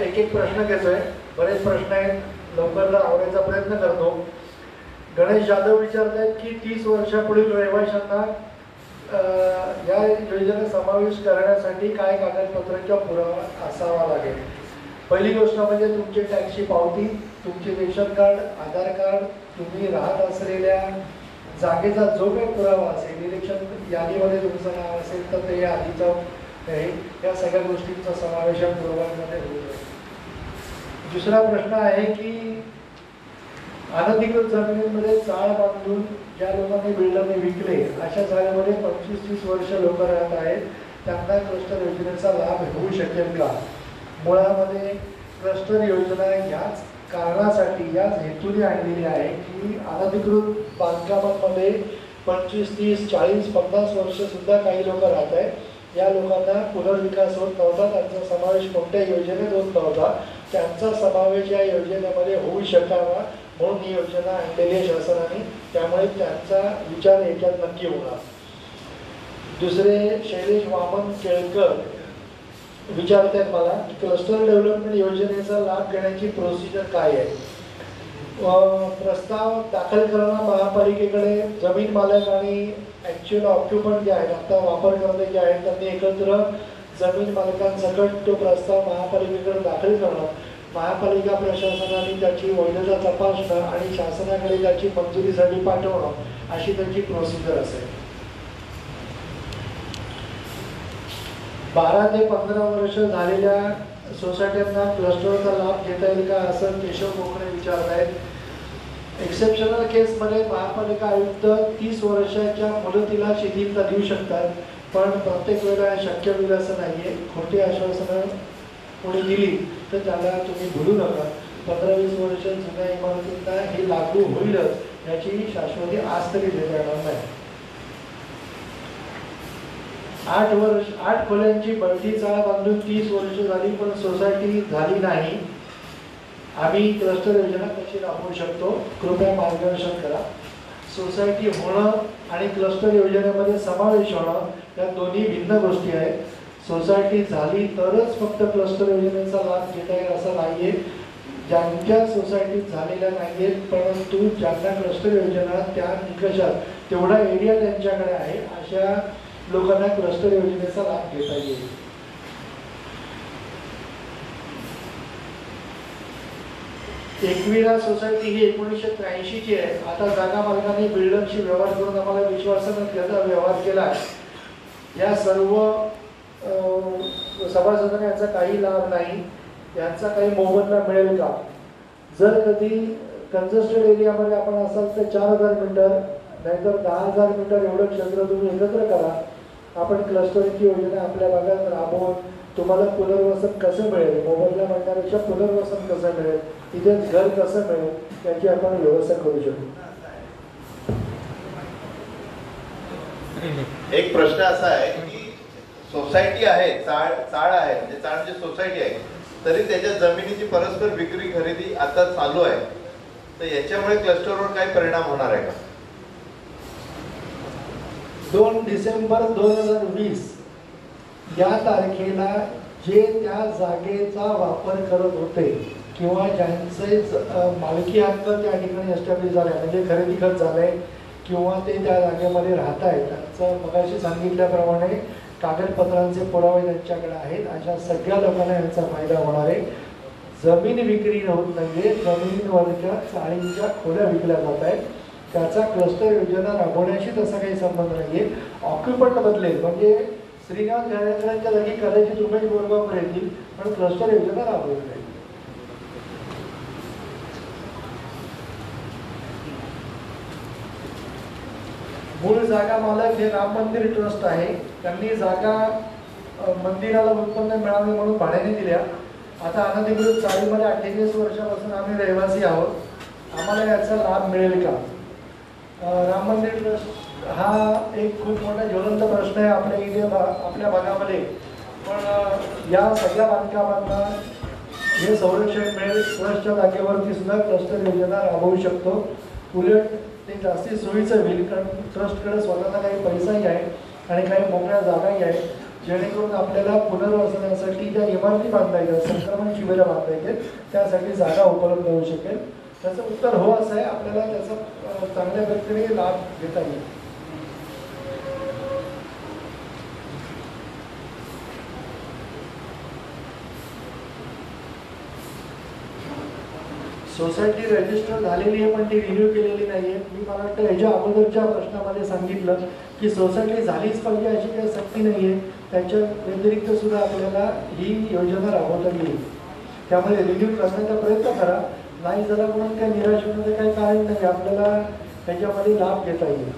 एक प्रश्न घेतोय, बरेच प्रश्न आहेत, लवकर आवडायचा प्रयत्न करतो. गणेश जाधव विचारत आहेत की 30 वर्षापुढील रहिवाशांना या योजनेत समावेश करण्यासाठी काय कागदपत्र किंवा पुरावा असावा लागेल. पहिली गोष्ट म्हणजे तुमची टॅक्सची पावती, तुमचे रेशन कार्ड, आधार कार्ड, तुम्ही राहत असलेल्या जागेचा जो काही पुरावा असेल, इलेक्शन यादीमध्ये तुमचं नाव असेल तर ते आधीचं आहे, या सगळ्या गोष्टींचा समावेश या पुराव्यांमध्ये होतो. दुसरा प्रश्न आहे की अनधिकृत जमिनीमध्ये चाळ बांधून ज्या लोकांनी बिल्डरने विकले अशा जागेमध्ये 25-30 वर्ष लोक राहत आहेत, त्यांना क्लस्टर योजनेचा लाभ होऊ शकेल का? मुळामध्ये क्लस्टर योजना याच कारणासाठी, याच हेतूने आणलेली आहे की अनधिकृत बांधकामांमध्ये 25, 30, 40, 50 वर्ष सुद्धा काही लोक राहत आहेत. या लोकांना पुनर्विकास होत नव्हता, त्यांचा समावेश कोणत्या योजनेत होत नव्हता, त्यांचा समावेश या योजनेमध्ये होऊ शकावा म्हणून ही योजना आणलेली आहे शासनाने. त्यामुळे त्यांचा विचार याच्यात नक्की होणार. दुसरे शैलेश वामन केळकर विचारत आहेत मला की क्लस्टर डेव्हलपमेंट योजनेचा लाभ घेण्याची प्रोसिजर काय आहे. प्रस्ताव दाखल करताना महापालिकेकडे जमीन मालक आणि ॲक्च्युअल ऑक्युपंट जे आहेत, आता वापरकर्ते जे आहेत, त्यांनी एकत्र जमीन मालकांसकट तो प्रस्ताव महापालिकेकडे दाखल करणं, महापालिका प्रशासनाने त्याची वैधता तपासणं आणि शासनाकडे त्याची मंजुरीसाठी पाठवणं अशी त्यांची प्रोसिजर असेल. 12 ते 15 वर्ष झालेल्या सोसायट्यांना क्लस्टरचा लाभ घेता येईल का असं केशव कोकणे विचारत आहेत. एक्सेप्शनल केसमध्ये महापालिका आयुक्त 30 वर्षाच्या मुदतीला शिथिलता देऊ शकतात, पण प्रत्येक वेळेला शक्य होईल असं नाही आहे. खोटी आश्वासनं कोणी दिली तर त्याला तुम्ही भुलू नका. 15-20 वर्ष जुन्या इमारतींना हे लागू होईलच याची शाश्वती आज तरी देता येणार नाही. 8 खोल्यांची बंदी चाळ बांधून 30 वर्ष झाली पण सोसायटी झाली नाही. आम्ही क्लस्टर योजना कशी राबवू शकतो, कृपया मार्गदर्शन करा. सोसायटी होणं आणि क्लस्टर योजनेमध्ये समावेश होणं या दोन्ही भिन्न गोष्टी आहेत. सोसायटी झाली तरच फक्त क्लस्टर योजनेचा लाभ घेता येईल असं नाही आहे. ज्यांच्या सोसायटीत झालेल्या नाही आहेत परंतु ज्यांना क्लस्टर योजना त्या निकषात तेवढा एरिया त्यांच्याकडे आहे अशा लोकांना क्लस्टर योजनेचा लाभ घेता येईल. एकविरा सोसायटी ही 1983ची आहे. आता जागा मालकांनी बिल्डरशी व्यवहार करून आम्हाला विश्वासाने त्याचा व्यवहार केला आहे. या सर्व सभासदांना याचा काही लाभ नाही. यांचा काही मोबदला मिळेल का? जर कधी कंजेस्टेड एरियामध्ये आपण असाल तर 4000 मीटर नाहीतर 10,000 मीटर एवढं क्षेत्र तुम्ही एकत्र करा. आपण क्लस्टरिंगची योजना आपल्या भागात राबवून तुम्हाला पुनर्वसन कसं मिळेल, मोबदला म्हणण्यापेक्षा पुनर्वसन कसं मिळेल, तिथे घर कसं मिळेल याची आपण व्यवस्था करू शकतो. एक प्रश्न असा आहे की सोसायटी आहे, चाळ आहे, म्हणजे चाळ म्हणजे सोसायटी आहे, तरी त्याच्या जमिनीची परस्पर विक्री खरेदी आता चालू आहे. तर याच्यामुळे क्लस्टरवर काय परिणाम होणार आहे का? 2 डिसेंबर 2020 या तारखेला जे त्या जागेचा वापर करत होते किंवा ज्यांचे मालकी हक्क त्या ठिकाणी एस्टॅब्लिश झाले, म्हणजे खरेदी खत झालंय किंवा ते त्या जागेमध्ये राहत आहेत, त्यांचं मगाशी सांगितल्याप्रमाणे कागदपत्रांचे पुरावे त्यांच्याकडे आहेत, अशा सगळ्या लोकांना यांचा फायदा होणार आहे. जमीन विक्री होत नाहीये, जमिनीवरच्या चाळींच्या खोल्या विकल्या जात आहेत. त्याचा क्लस्टर योजना राबवण्याशी तसा काही संबंध नाहीये. ऑक्युपंट बदलेल, म्हणजे श्रीनाथ घराण्याच्या जागी कदाचित उमेश बोरगावकर येतील, पण क्लस्टर योजना राबवली जाईल. मूळ जागा मालक हे राम मंदिर ट्रस्ट आहे. त्यांनी जागा मंदिराला उत्पन्न मिळावे म्हणून भाड्याने दिल्या. आता अनधिकृत चाळीमध्ये 28 वर्षापासून आम्ही रहिवासी आहोत. आम्हाला याचा लाभ मिळेल का? राम मंदिर ट्रस्ट हा एक खूप मोठा ज्वलंत प्रश्न आहे आपल्या इथे आपल्या भागामध्ये. पण या सगळ्या बांधकामांना हे संरक्षण मिळेल. ट्रस्टच्या जागेवरती सुद्धा क्लस्टर योजना राबवू शकतो. उलट ते जास्ती सोयीचं होईल, कारण ट्रस्टकडे स्वतःचा काही पैसाही आहे आणि काही मोकळ्या जागाही आहेत, जेणेकरून आपल्याला पुनर्वसनासाठी ज्या इमारती बांधायच्या, संक्रमण शिबिरं बांधायचे, त्यासाठी जागा उपलब्ध होऊ शकेल. त्याचं उत्तर हो असं आहे. आपल्याला त्याचा चांगल्या पद्धतीने लाभ घेता येईल. सोसायटी रजिस्टर झालेली आहे पण ती रिन्यू केलेली नाही आहे. मी मला वाटतं याच्या अगोदरच्या प्रश्नामध्ये सांगितलं की सोसायटी झालीच पाहिजे अशी काही सक्ती नाही आहे. त्याच्या व्यतिरिक्त सुद्धा आपल्याला ही योजना राबवता येईल. त्यामुळे रिन्यू करण्याचा प्रयत्न करा. नाही झाला म्हणून काही निराश होण्याचं काही कारण नाही. आपल्याला त्याच्यामध्ये लाभ घेता येईल.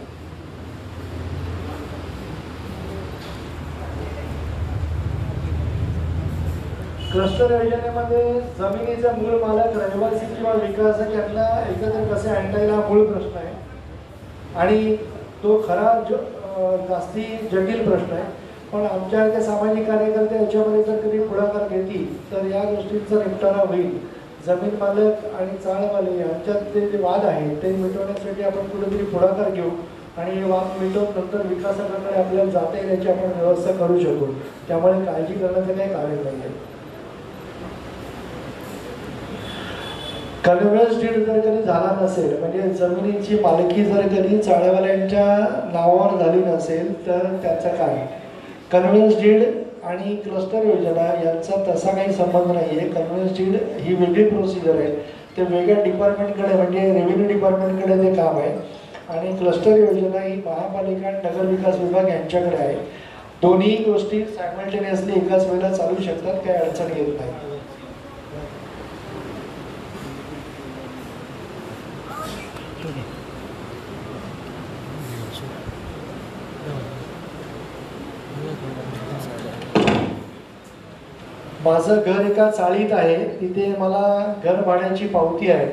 क्लस्टर योजनेमध्ये जमिनीचा मूळ मालक, रहिवासी किंवा विकासक यांना एकत्र कसे आणता येईल हा मूळ प्रश्न आहे आणि तो खरा जास्ती जटिल प्रश्न आहे. पण आमच्यासारखे सामाजिक कार्यकर्ते याच्यामध्ये जर कधी पुढाकार घेतील तर या गोष्टींचा निपटारा होईल. जमीन मालक आणि चाळ मालक यांच्यात जे वाद आहेत ते मिटवण्यासाठी आपण कुठेतरी पुढाकार घेऊ आणि हे वाद मिटवून नंतर विकासाकडे आपल्याला जाता येईल याची आपण व्यवस्था करू शकू. त्यामुळे काळजी करण्याचं काही कारण नाही आहे. कन्व्हेन्स डीड जर कधी झाला नसेल, म्हणजे जमिनीची मालकी जर कधी चाळेवाल्यांच्या नावावर झाली नसेल तर त्याचं काय? कन्व्हेन्स डीड आणि क्लस्टर योजना यांचा तसा काही संबंध नाही आहे. कन्व्हेन्स डीड ही वेगळी प्रोसिजर आहे. ते वेगळ्या डिपार्टमेंटकडे म्हणजे रेव्हेन्यू डिपार्टमेंटकडे ते काम आहे आणि क्लस्टर योजना ही महापालिका आणि नगर विकास विभाग यांच्याकडे आहे. दोन्ही गोष्टी सायमल्टेनियसली एकाच वेळेला चालू शकतात, काही अडचण येत नाही. माझं घर एका चाळीत आहे. तिथे मला घर भाड्याची पावती आहे.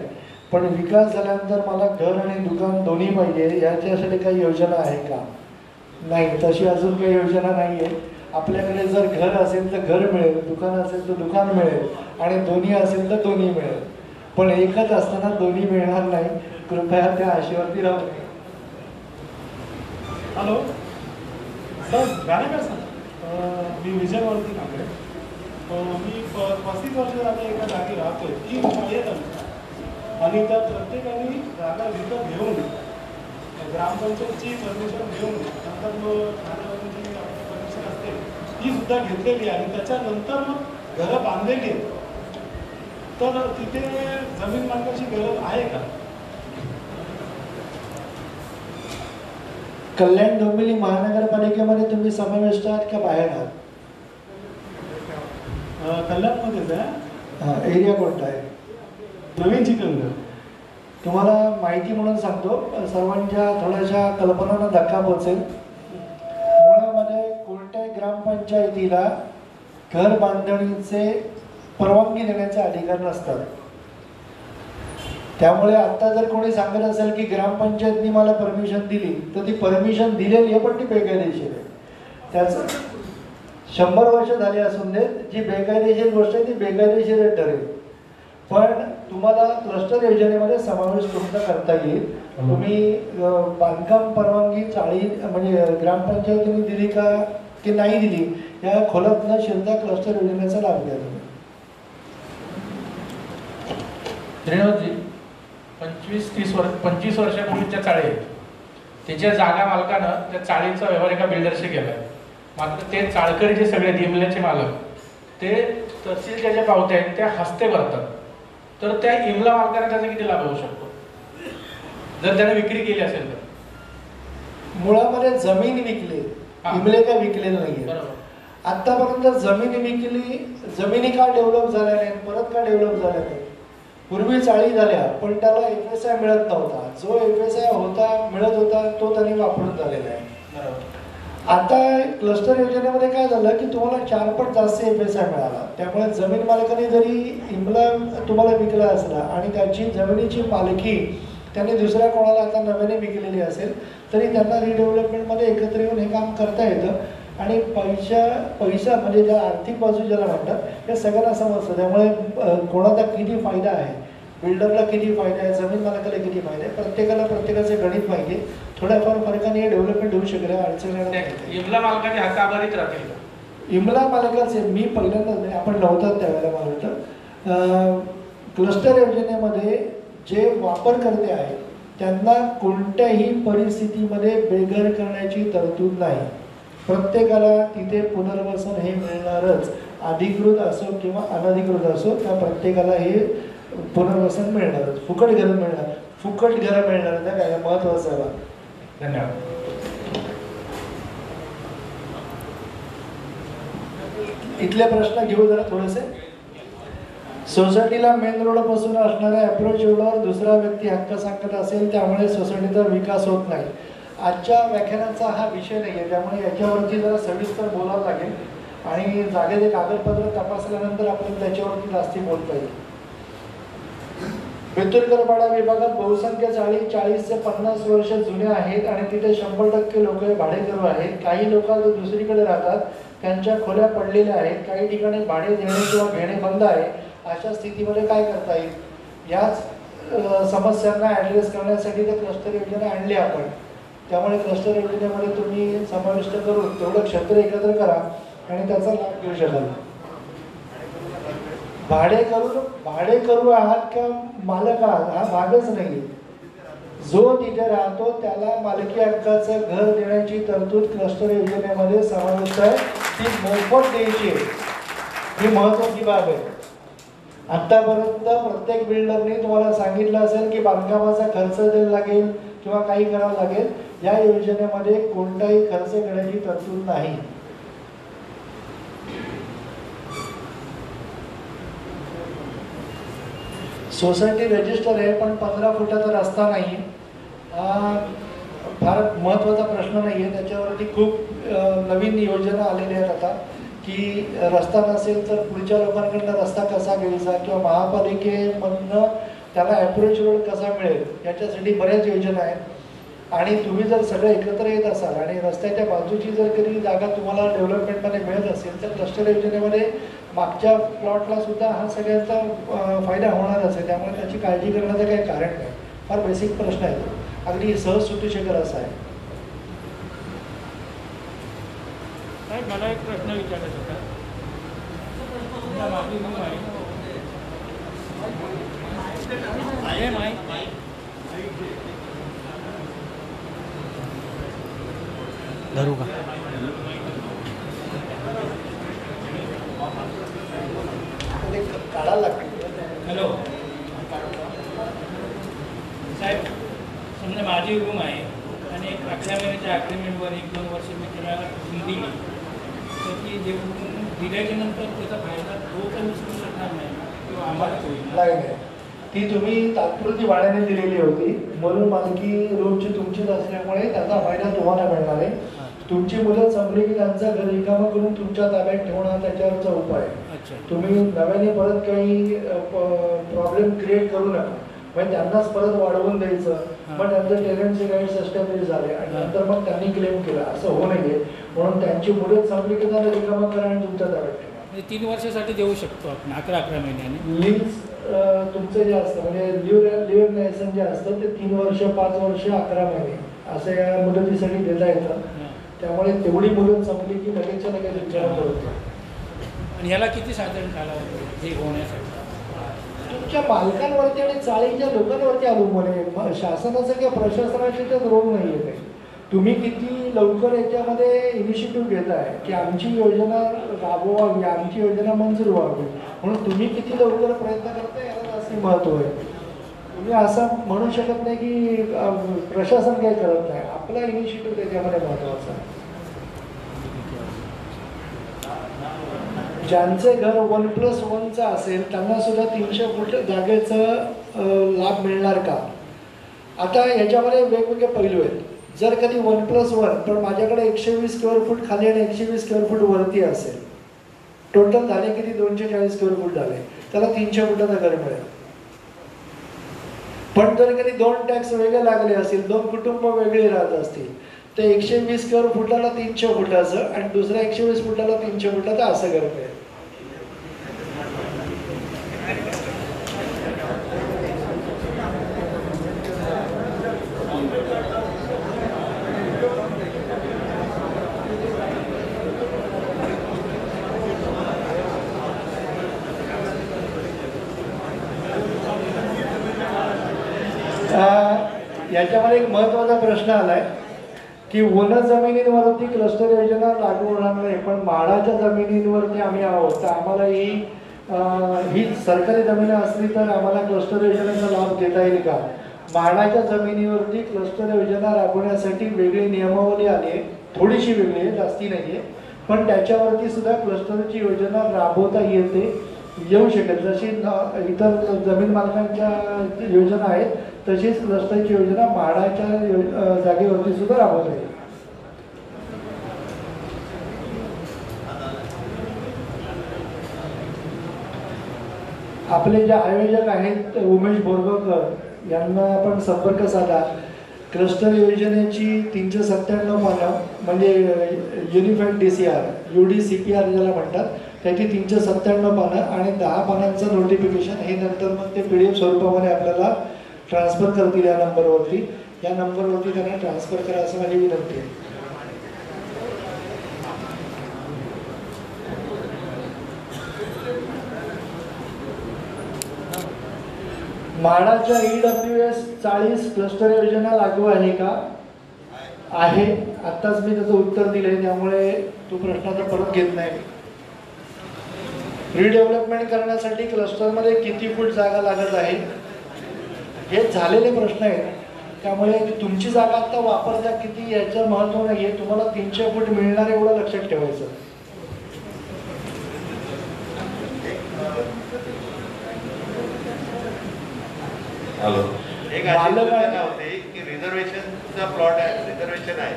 पण विकास झाल्यानंतर मला घर आणि दुकान दोन्ही पाहिजे. याच्यासाठी काही योजना आहे का? नाही, तशी अजून काही योजना नाही आहे. आपल्याकडे जर घर असेल तर घर मिळेल, दुकान असेल तर दुकान मिळेल आणि दोन्ही असेल तर दोन्ही मिळेल. पण एकच असताना दोन्ही मिळणार नाही. कृपया त्या आशेवरती राहू नये. हॅलो सर, गाणे सर, मी विजयवरती कांबळे. मी 35 वर्ष झाले एका जागी राहतोय. ती येत आणि त्या प्रत्येकाने जागा विकत घेऊन ग्रामपंचायतची परमिशन घेऊन नंतर मग जी परमिशन असते ती सुद्धा घेतलेली आणि त्याच्यानंतर मग घरं बांधलेली आहेत. तर तिथे जमीन मालकाची गरज आहे का? कल्याण डोंबिवली महानगरपालिकेमध्ये तुम्ही समाविष्ट आहात का बाहेर आहात? कल्याणमध्येच आहे. एरिया कोणता आहे? नवीन चिकनगर. तुम्हाला माहिती म्हणून सांगतो, सर्वांच्या थोड्याशा कल्पनांना धक्का पोचेल. मुळामध्ये कोणत्याही ग्रामपंचायतीला घर बांधणीचे परवानगी देण्याचे अधिकार नसतात. त्यामुळे आता जर कोणी सांगत असेल की ग्रामपंचायतनी मला परमिशन दिली, तर ती परमिशन दिलेली आहे पण ती बेकायदेशीर आहे. त्याचं 100 वर्ष झाली असून देत, जी बेकायदेशीर गोष्ट आहे ती बेकायदेशीर ठरेल. पण तुम्हाला क्लस्टर योजनेमध्ये समावेश तुमचा करता येईल. तुम्ही बांधकाम परवानगी म्हणजे ग्रामपंचायतीने दिली का की नाही दिली या खोलात न शिरता क्लस्टर योजनेचा लाभ घ्या तुम्ही. श्रीनिवासजी, 25 वर्षापूर्वीच्या चाळी आहेत. त्याच्या जागा मालकानं त्या चाळीचा व्यवहार एका बिल्डरशी केलाय. मात्र ते चाळकरी जे सगळे इमल्याचे मालक ते तहसीलच्या ज्या पावत्या आहेत त्या हस्ते भरतात. तर त्या इमला मालकाने त्याचा किती लाभ होऊ शकतो जर त्याने विक्री केली असेल तर? मुळामध्ये जमीन विकली, इमले काय विकलेलं नाहीये. आतापर्यंत जमीन विकली, जमिनी का डेव्हलप झाल्या नाहीत, परत का डेव्हलप झाल्या नाहीत? पूर्वी चाळी झाल्या पण त्याला FSI मिळत नव्हता. जो FSI मिळत होता तो त्यांनी वापरून झालेला आहे. आता क्लस्टर योजनेमध्ये काय झालं की तुम्हाला 4 पट जास्त FSI मिळाला. त्यामुळे जमीन मालकाने जरी इमला तुम्हाला विकला असला आणि त्याची जमिनीची मालकी त्यांनी दुसऱ्या कोणाला आता नव्याने विकलेली असेल तरी त्यांना रिडेव्हलपमेंटमध्ये एकत्र येऊन हे काम करता येतं. आणि पैसा म्हणजे ज्या आर्थिक बाजू ज्याला म्हणतात या सगळ्यांना समजतं. त्यामुळे कोणाचा किती फायदा आहे, बिल्डरला किती फायदा आहे, जमीन मालकाला किती फायदा आहे, प्रत्येकाला प्रत्येकाचे गणित माहिती. थोड्याफार फरकाने हे डेव्हलपमेंट होऊ शकेल. अडचणी इमला मालकाचे हक्क अबाधित राहतील का? इमला मालकाचे मी पहिल्यांदा आपण नव्हतात त्यावेळेला मला वाटतं क्लस्टर योजनेमध्ये जे वापरकर्ते आहेत त्यांना कोणत्याही परिस्थितीमध्ये बेघर करण्याची तरतूद नाही. प्रत्येकाला तिथे पुनर्वसन हे मिळणारच. अधिकृत असो किंवा अनधिकृत असो त्या प्रत्येकाला हे पुनर्वसन मिळणारच. फुकट घरं मिळणार, फुकट घरं मिळणार ना काय महत्वाचं आहे. धन्यवाद. इथले प्रश्न घेऊ जरा थोडेसे. सोसायटीला मेन रोड पासून असणाऱ्या अप्रोच रोडवर दुसरा व्यक्ती हक्क सांगत असेल त्यामुळे सोसायटीचा विकास होत नाही. आजच्या व्याख्यानाचा हा विषय नाही आहे त्यामुळे याच्यावरती जरा सविस्तर बोलावं लागेल आणि जागेचे कागदपत्र तपासल्यानंतर आपण त्याच्यावरती जास्ती बोलता येईल. बेतुलकरपाडा विभागात बहुसंख्य चाळी 40 ते 50 वर्ष जुन्या आहेत आणि तिथे 100% लोक भाडेकरू आहेत. काही लोक जो दुसरीकडे राहतात त्यांच्या खोल्या पडलेल्या आहेत. काही ठिकाणी भाडे देणे किंवा घेणे बंद आहे. अशा स्थितीमध्ये काय करता येईल? याच समस्यांना ॲड्रेस करण्यासाठी तर क्लस्टर योजना आणली आपण. त्यामुळे क्लस्टर योजनेमध्ये तुम्ही समाविष्ट करून तेवढं क्षेत्र एकत्र करा आणि त्याचा लाभ घेऊ शकाल. भाडेकरू आहात का मालक आहात हा भागच नाही. जो तिथे राहतो त्याला मालकी हक्काचं घर देण्याची तरतूद क्लस्टर योजनेमध्ये समाविष्ट आहे. ती मोफत द्यायची आहे. ही महत्वाची बाब आहे. आतापर्यंत प्रत्येक बिल्डरने तुम्हाला सांगितलं असेल की बांधकामाचा खर्च द्यायला लागेल किंवा काही करावं लागेल. या योजनेमध्ये कोणताही खर्च करण्याची तरतूद नाही. सोसायटी रजिस्टर आहे पण 15 फुटाचा रस्ता नाही. फार महत्त्वाचा प्रश्न नाही आहे. त्याच्यावरती खूप नवीन योजना आलेल्या आहेत आता की रस्ता नसेल तर पुढच्या लोकांकडनं रस्ता कसा घ्यायचा किंवा महापालिकेमधनं त्याला अप्रोच रोड कसा मिळेल याच्यासाठी बऱ्याच योजना आहेत. आणि तुम्ही जर सगळं एकत्र येत असाल आणि रस्त्याच्या बाजूची जर कधी जागा तुम्हाला डेव्हलपमेंटमध्ये मिळत असेल तर क्लस्टर योजनेमध्ये मागच्या प्लॉटला सुद्धा हा सगळ्यांचा फायदा होणारच आहे. त्यामुळे त्याची काळजी करण्याचं काही कारण नाही. फार बेसिक प्रश्न आहे तो. अगदी सहज सुटू शकेल असा आहे. मला एक प्रश्न विचारायचा होता. धरू का? काढायला लागते. हॅलो साहेब, समजा माझी रूम आहे आणि एक 11 महिन्याच्या ॲग्रीमेंटवर 1-2 वर्ष मी त्याला दिली, तर ती जे दिल्याच्या नंतर त्याचा फायदा तो काही उचलू शकणार नाही किंवा आम्हाला होईल नाही, ती तुम्ही तात्पुरती भाड्याने दिलेली होती म्हणून मालकी रूमची तुमचीच असल्यामुळे त्याचा फायदा तुम्हाला मिळणार आहे. तुमची मुलं संपली की त्यांचं घर रिकामं करून तुमच्या ताब्यात ठेवणं त्याच्यावरचा उपाय आहे. तुम्ही नव्याने परत काही प्रॉब्लेम क्रिएट करू नका, म्हणजे त्यांनाच परत वाढवून द्यायचं, मग त्यांचं टेनंटचे काही सस्टेनेज झाले आणि नंतर मग त्यांनी क्लेम केला, असं होऊ नये. म्हणून त्यांची मुदत संपली की त्यांना रिकामं करा आणि तुमच्या ताब्यात ठेवा. म्हणजे 3 वर्षासाठी देऊ शकतो आपण 11 महिन्याने. लीज तुमचं जे असतं म्हणजे लिव्ह लायसन जे असतं ते 3 वर्ष 5 वर्ष 11 महिने असं या मुदतीसाठी देता येतं. त्यामुळे तेवढी मुदत संपली की लगेचच्या लगेच विचार करतो. आणि ह्याला किती साधारण कालावधी हे होण्यासाठी? तुमच्या मालकांवरती आणि चाळीच्या लोकांवरती अवलंबून आहे. शासनाचं किंवा प्रशासनाचे त्यात रोल नाही आहे. तुम्ही किती लवकर याच्यामध्ये इनिशिएटिव्ह घेताय की आमची योजना राबवावी, आमची योजना मंजूर व्हावी, म्हणून तुम्ही किती लवकर प्रयत्न करताय याला जास्त महत्त्व आहे. तुम्ही असं म्हणू शकत नाही की प्रशासन काही करत नाही. आपला इनिशिएटिव्ह त्याच्यामध्ये महत्त्वाचा आहे. ज्यांचे घर 1+1चं असेल त्यांना सुद्धा 300 फूट जागेचं लाभ मिळणार का? आता याच्यामध्ये वेगवेगळे पैलू आहेत. जर कधी 1+1 पण माझ्याकडे 120 स्क्वेअर फूट खाली आणि 120 स्क्वेअर फूट वरती असेल, टोटल झाले किती 240 स्क्वेअर फूट झाले, त्याला 300 फुटाचं घर मिळेल. पण जर कधी 2 टॅक्स वेगळे लागले असतील, 2 कुटुंब वेगळे राहत असतील, तर 120 स्क्वेअर फुटाला 300 फुटाचं आणि दुसऱ्या 120 फुटाला 300 फुटाचं असं घर मिळेल. याच्यामध्ये एक महत्त्वाचा प्रश्न आलाय की वन जमिनींवरती क्लस्टर योजना लागू होणार नाही, पण म्हाडाच्या जमिनींवरती आम्ही आहोत, तर आम्हाला ही सरकारी जमीन असली तर आम्हाला क्लस्टर योजनेचा लाभ देता येईल का? म्हाडाच्या जमिनीवरती क्लस्टर योजना राबवण्यासाठी वेगळी नियमावली आली आहे, थोडीशी वेगळी आहे, जास्ती नाही आहे, पण त्याच्यावरती सुद्धा क्लस्टरची योजना राबवता येऊ शकेल. जशी इतर जमीन मालकांच्या योजना आहेत तशीच क्लस्टरची योजना म्हाडाच्या जागेवरती सुद्धा राबवता येईल. आपले जे आयोजक आहेत उमेश बोरगावकर यांना आपण संपर्क साधा. क्लस्टर योजनेची 397 पानं म्हणजे युनिफाईड DCR UDCPR ज्याला म्हणतात त्याची 397 पानं आणि 10 पानांचं नोटिफिकेशन हे नंतर मग ते PDF स्वरूपामध्ये आपल्याला ट्रान्सफर करतील या नंबरवरती. या नंबरवरती त्यांना ट्रान्सफर करा असं माझी विनंती आहे. म्हाडाच्या EWS 40 क्लस्टर योजना लागू आहे का? आहे. आत्ताच मी त्याचं उत्तर दिले, त्यामुळे तो प्रश्नाचा परत घेत नाही. रिडेव्हलपमेंट करण्यासाठी क्लस्टरमध्ये किती फूट जागा लागत आहे हे झालेले प्रश्न आहेत. त्यामुळे तुमची जागा आता वापरता किती याचं महत्त्व नाही आहे. तुम्हाला 300 फूट मिळणार एवढं लक्षात ठेवायचं. हॅलो, एक अशी सूचना होती की रिझर्वेशनचा प्लॉट आहे, रिझर्वेशन आहे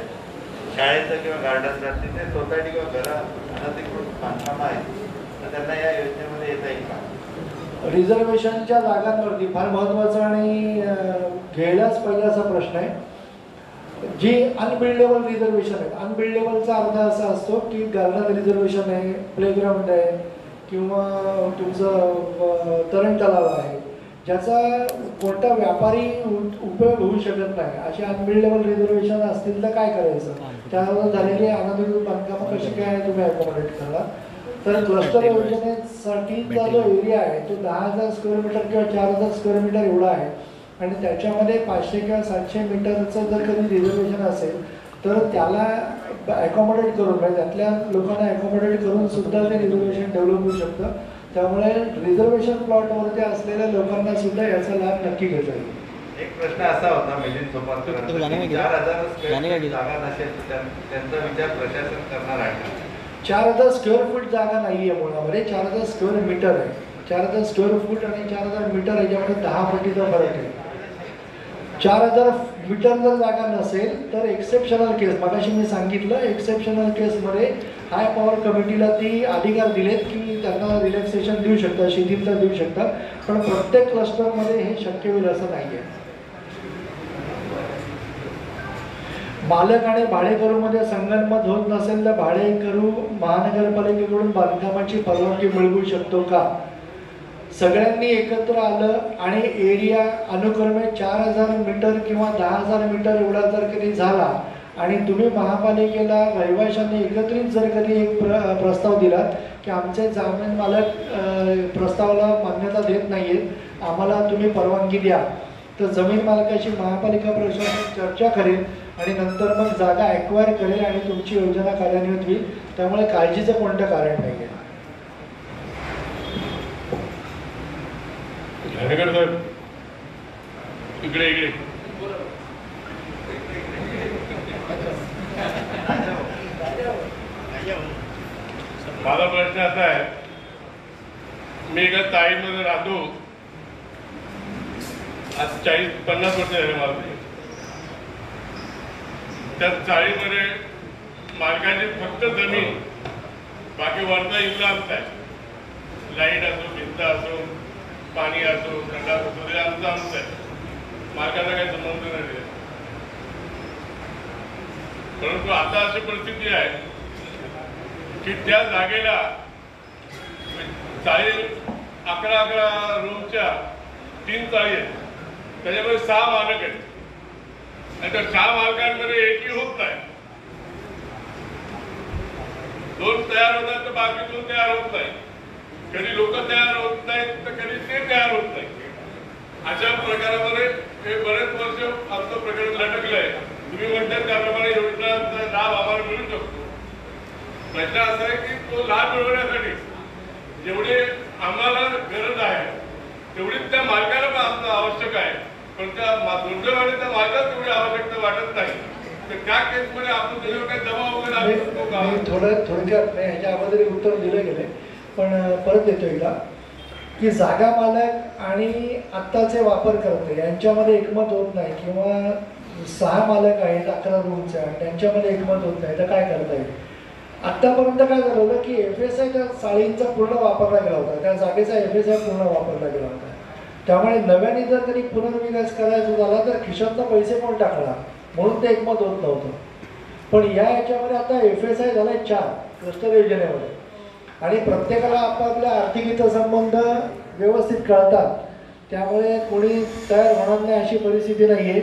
शाळेचं किंवा गार्डनचा, तिथे सोसायटी किंवा घरा अनधिकृत बांधकाम आहे, तर त्यांना या योजनेमध्ये येता येईल का? रिझर्वेशनच्या जागांवरती फार महत्त्वाचा आणि घ्यायलाच पाहिजे असा प्रश्न आहे. जी अनबिल्डेबल रिझर्वेशन आहे, अनबिल्डेबलचा अर्थ असा असतो की गार्डन रिझर्वेशन आहे, प्लेग्राऊंड आहे किंवा तुमचं तरण तलाव आहे, ज्याचा कोणता व्यापारी उपयोग होऊ शकत नाही, असे अनबिल्डेबल रिझर्वेशन असतील तर काय करायचं? त्यावर झालेली अनधिकृत बांधकामं कशी काय तुम्ही अकोमोडेट करा? तर क्लस्टर योजनेसाठीचा जो एरिया आहे तो 10,000 स्क्वेअर मीटर किंवा 4,000 स्क्वेअर मीटर एवढा आहे आणि त्याच्यामध्ये 500 किंवा 700 मीटरचं जर कधी रिझर्वेशन असेल तर त्याला अकोमोडेट करून म्हणजे त्यातल्या लोकांना अकोमोडेट करून सुद्धा ते रिझर्वेशन डेव्हलप होऊ शकतं. त्यामुळे रिझर्वेशन प्लॉटवरती असलेल्या लोकांना सुद्धा याचा लाभ नक्की घेता येईल. एक प्रश्न असा होता मिलिंद सोपारकर, 4,000 स्क्वेअर फीट जागा नसेल तर त्यांचा विचार प्रशासन करणार आहे का? 4,000 स्क्वेअर फूट जागा नाही आहे मुळामध्ये, 4,000 स्क्वेअर मीटर आहे. 4,000 स्क्वेअर फूट आणि 4,000 मीटर याच्यामध्ये 10 पटीचा फरक आहे. 4,000 मीटर जर जागा नसेल तर एक्सेप्शनल केस, मगाशी मी सांगितलं, एक्सेप्शनल केसमध्ये हाय पॉवर कमिटीला ती अधिकार दिलेत की त्यांना रिलॅक्सेशन देऊ शकतात, शिथिलता देऊ शकतात, पण प्रत्येक क्लस्टरमध्ये हे शक्य होईल असं नाही आहे. मालक आणि भाडेकरूमध्ये संगनमत होत नसेल तर भाडेकरू महानगरपालिकेकडून बांधकामाची परवानगी मिळवू शकतो का? सगळ्यांनी एकत्र आलं आणि एरिया अनुक्रमे 4,000 मीटर किंवा 10,000 मीटर एवढा जर कधी झाला आणि तुम्ही महापालिकेला रहिवाशांनी एकत्रित जर कधी एक प्रस्ताव दिलात की आमचे जमीन मालक प्रस्तावाला मान्यता देत नाहीयेत, आम्हाला तुम्ही परवानगी द्या, तर जमीन मालकाशी महापालिका प्रशासन चर्चा करेल आणि नंतर मग जागा ॲक्वायर करेल आणि तुमची योजना कार्यान्वित होईल. त्यामुळे काळजीचं कोणतं कारण नाही आहे. धनेकर साहेब इकडे इकडे. माझा प्रश्न असा आहे, मी एका चाळीमध्ये राहतो, आज 40-50 वर्ष झाले मला. त्या चाळीमध्ये मालकाची फक्त जमीन, बाकी वरचा इथला आमचा आहे. लाईट असो, भिंत असो, पाणी असो, संडास असो, ते आमचं आहे. मालकाचा काही संबंध नाही. परंतु आता अशी परिस्थिती आहे की त्या जागेला चाळी 11 रूमच्या 3 चाळी आहेत, त्याच्यामध्ये 6 मालक आहेत आणि त्या 6 मालकांमध्ये एकही होत नाही. 2 तयार होतात तर बाकी 2 तयार होत नाही. कधी लोक तयार होत नाहीत तर कधी ते तयार होत नाही. अशा प्रकारामध्ये हे बरेच वर्ष आमचं प्रकरण लटकलंय. तुम्ही म्हणतात त्याप्रमाणे योजनांचा लाभ आम्हाला मिळू शकतो. प्रश्न असा आहे की तो लाभ मिळवण्यासाठी जेवढे आम्हाला गरज आहे तेवढीच त्या मालकाला पण आमचं आवश्यक आहे, पण त्या दुर्दैवाने त्या मालकाला तेवढी आवश्यकता वाटत नाही. तर त्या केसमध्ये आपण त्याच्यावर काही दबाव वगैरे आणू शकतो का? थोडक्यात ह्याच्या अगोदर उत्तर दिलं गेले, पण परत देतो एकदा की जागा मालक आणि आत्ताचे वापरकर्ते यांच्यामध्ये एकमत होत नाही किंवा 6 मालक आहेत 11 रूमचे आणि त्यांच्यामध्ये एकमत होत नाही, तर काय करता येईल? आत्तापर्यंत काय झालं होतं की FSI त्या चाळींचा पूर्ण वापरला गेला होता, त्या जागेचा FSI पूर्ण वापरला गेला होता. त्यामुळे नव्याने जर कधी पुनर्विकास करायचा झाला तर खिशातनं पैसे कोण टाकणार, म्हणून ते एकमत होत नव्हतं. पण या याच्यामध्ये आता FSI झालाय 4 क्लस्टर योजनेमध्ये आणि प्रत्येकाला आपापल्या आर्थिक हितसंबंध व्यवस्थित कळतात. त्यामुळे कोणी तयार होणार नाही अशी परिस्थिती नाही आहे.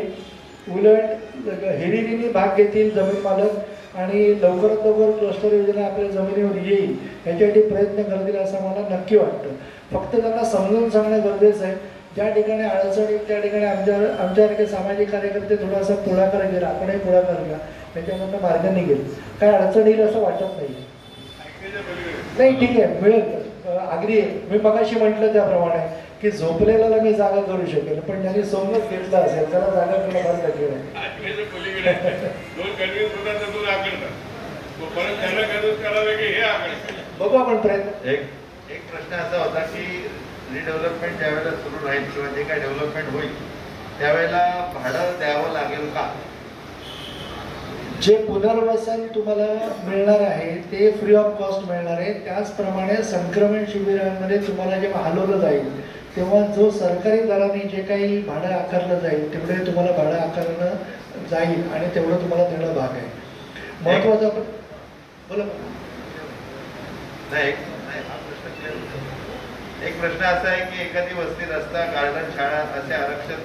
उलट हिरिरीने भाग घेतील जमीन मालक आणि लवकरात लवकर क्लस्टर योजना आपल्या जमिनीवर येईल याच्यासाठी प्रयत्न करतील असं मला नक्की वाटतं. फक्त त्यांना समजून सांगणं गरजेचं आहे. ज्या ठिकाणी अडचणी त्या ठिकाणी आमच्यासारखे सामाजिक कार्यकर्ते थोडासा पुढाकार केला, आपणही पुढाकार केला, त्याच्यामधनं मार्ग निघेल. काय अडचण येईल असं वाटत नाही. ठीक आहे, मिळेल, अगदी मी मगाशी म्हटलं त्याप्रमाणे की झोपलेल्याला मी जागा करू शकेल, पण ज्यांनी सोबत घेतला असेल त्याला जागा करणं फार कठीण आहे. बघू आपण प्रयत्न. एक प्रश्न असा होता की रिडेव्हलपमेंट ज्यावेळेला सुरू राहील किंवा जे काही डेव्हलपमेंट होईल त्यावेळेला भाडं द्यावं लागेल का? जे पुनर्वसन तुम्हाला मिळणार आहे ते फ्री ऑफ कॉस्ट मिळणार आहे. त्याचप्रमाणे संक्रमण शिबिरांमध्ये तुम्हाला जेव्हा हलवलं जाईल तेव्हा जो सरकारी दराने जे काही भाडं आकारलं जाईल तेवढे तुम्हाला भाडं आकारणं जाईल आणि तेवढं तुम्हाला देणं भाग आहे. महत्वाचं आपण बोला. एक प्रश्न असा आहे की एखादी वस्ती, रस्ता, गार्डन, शाळा असे आरक्षण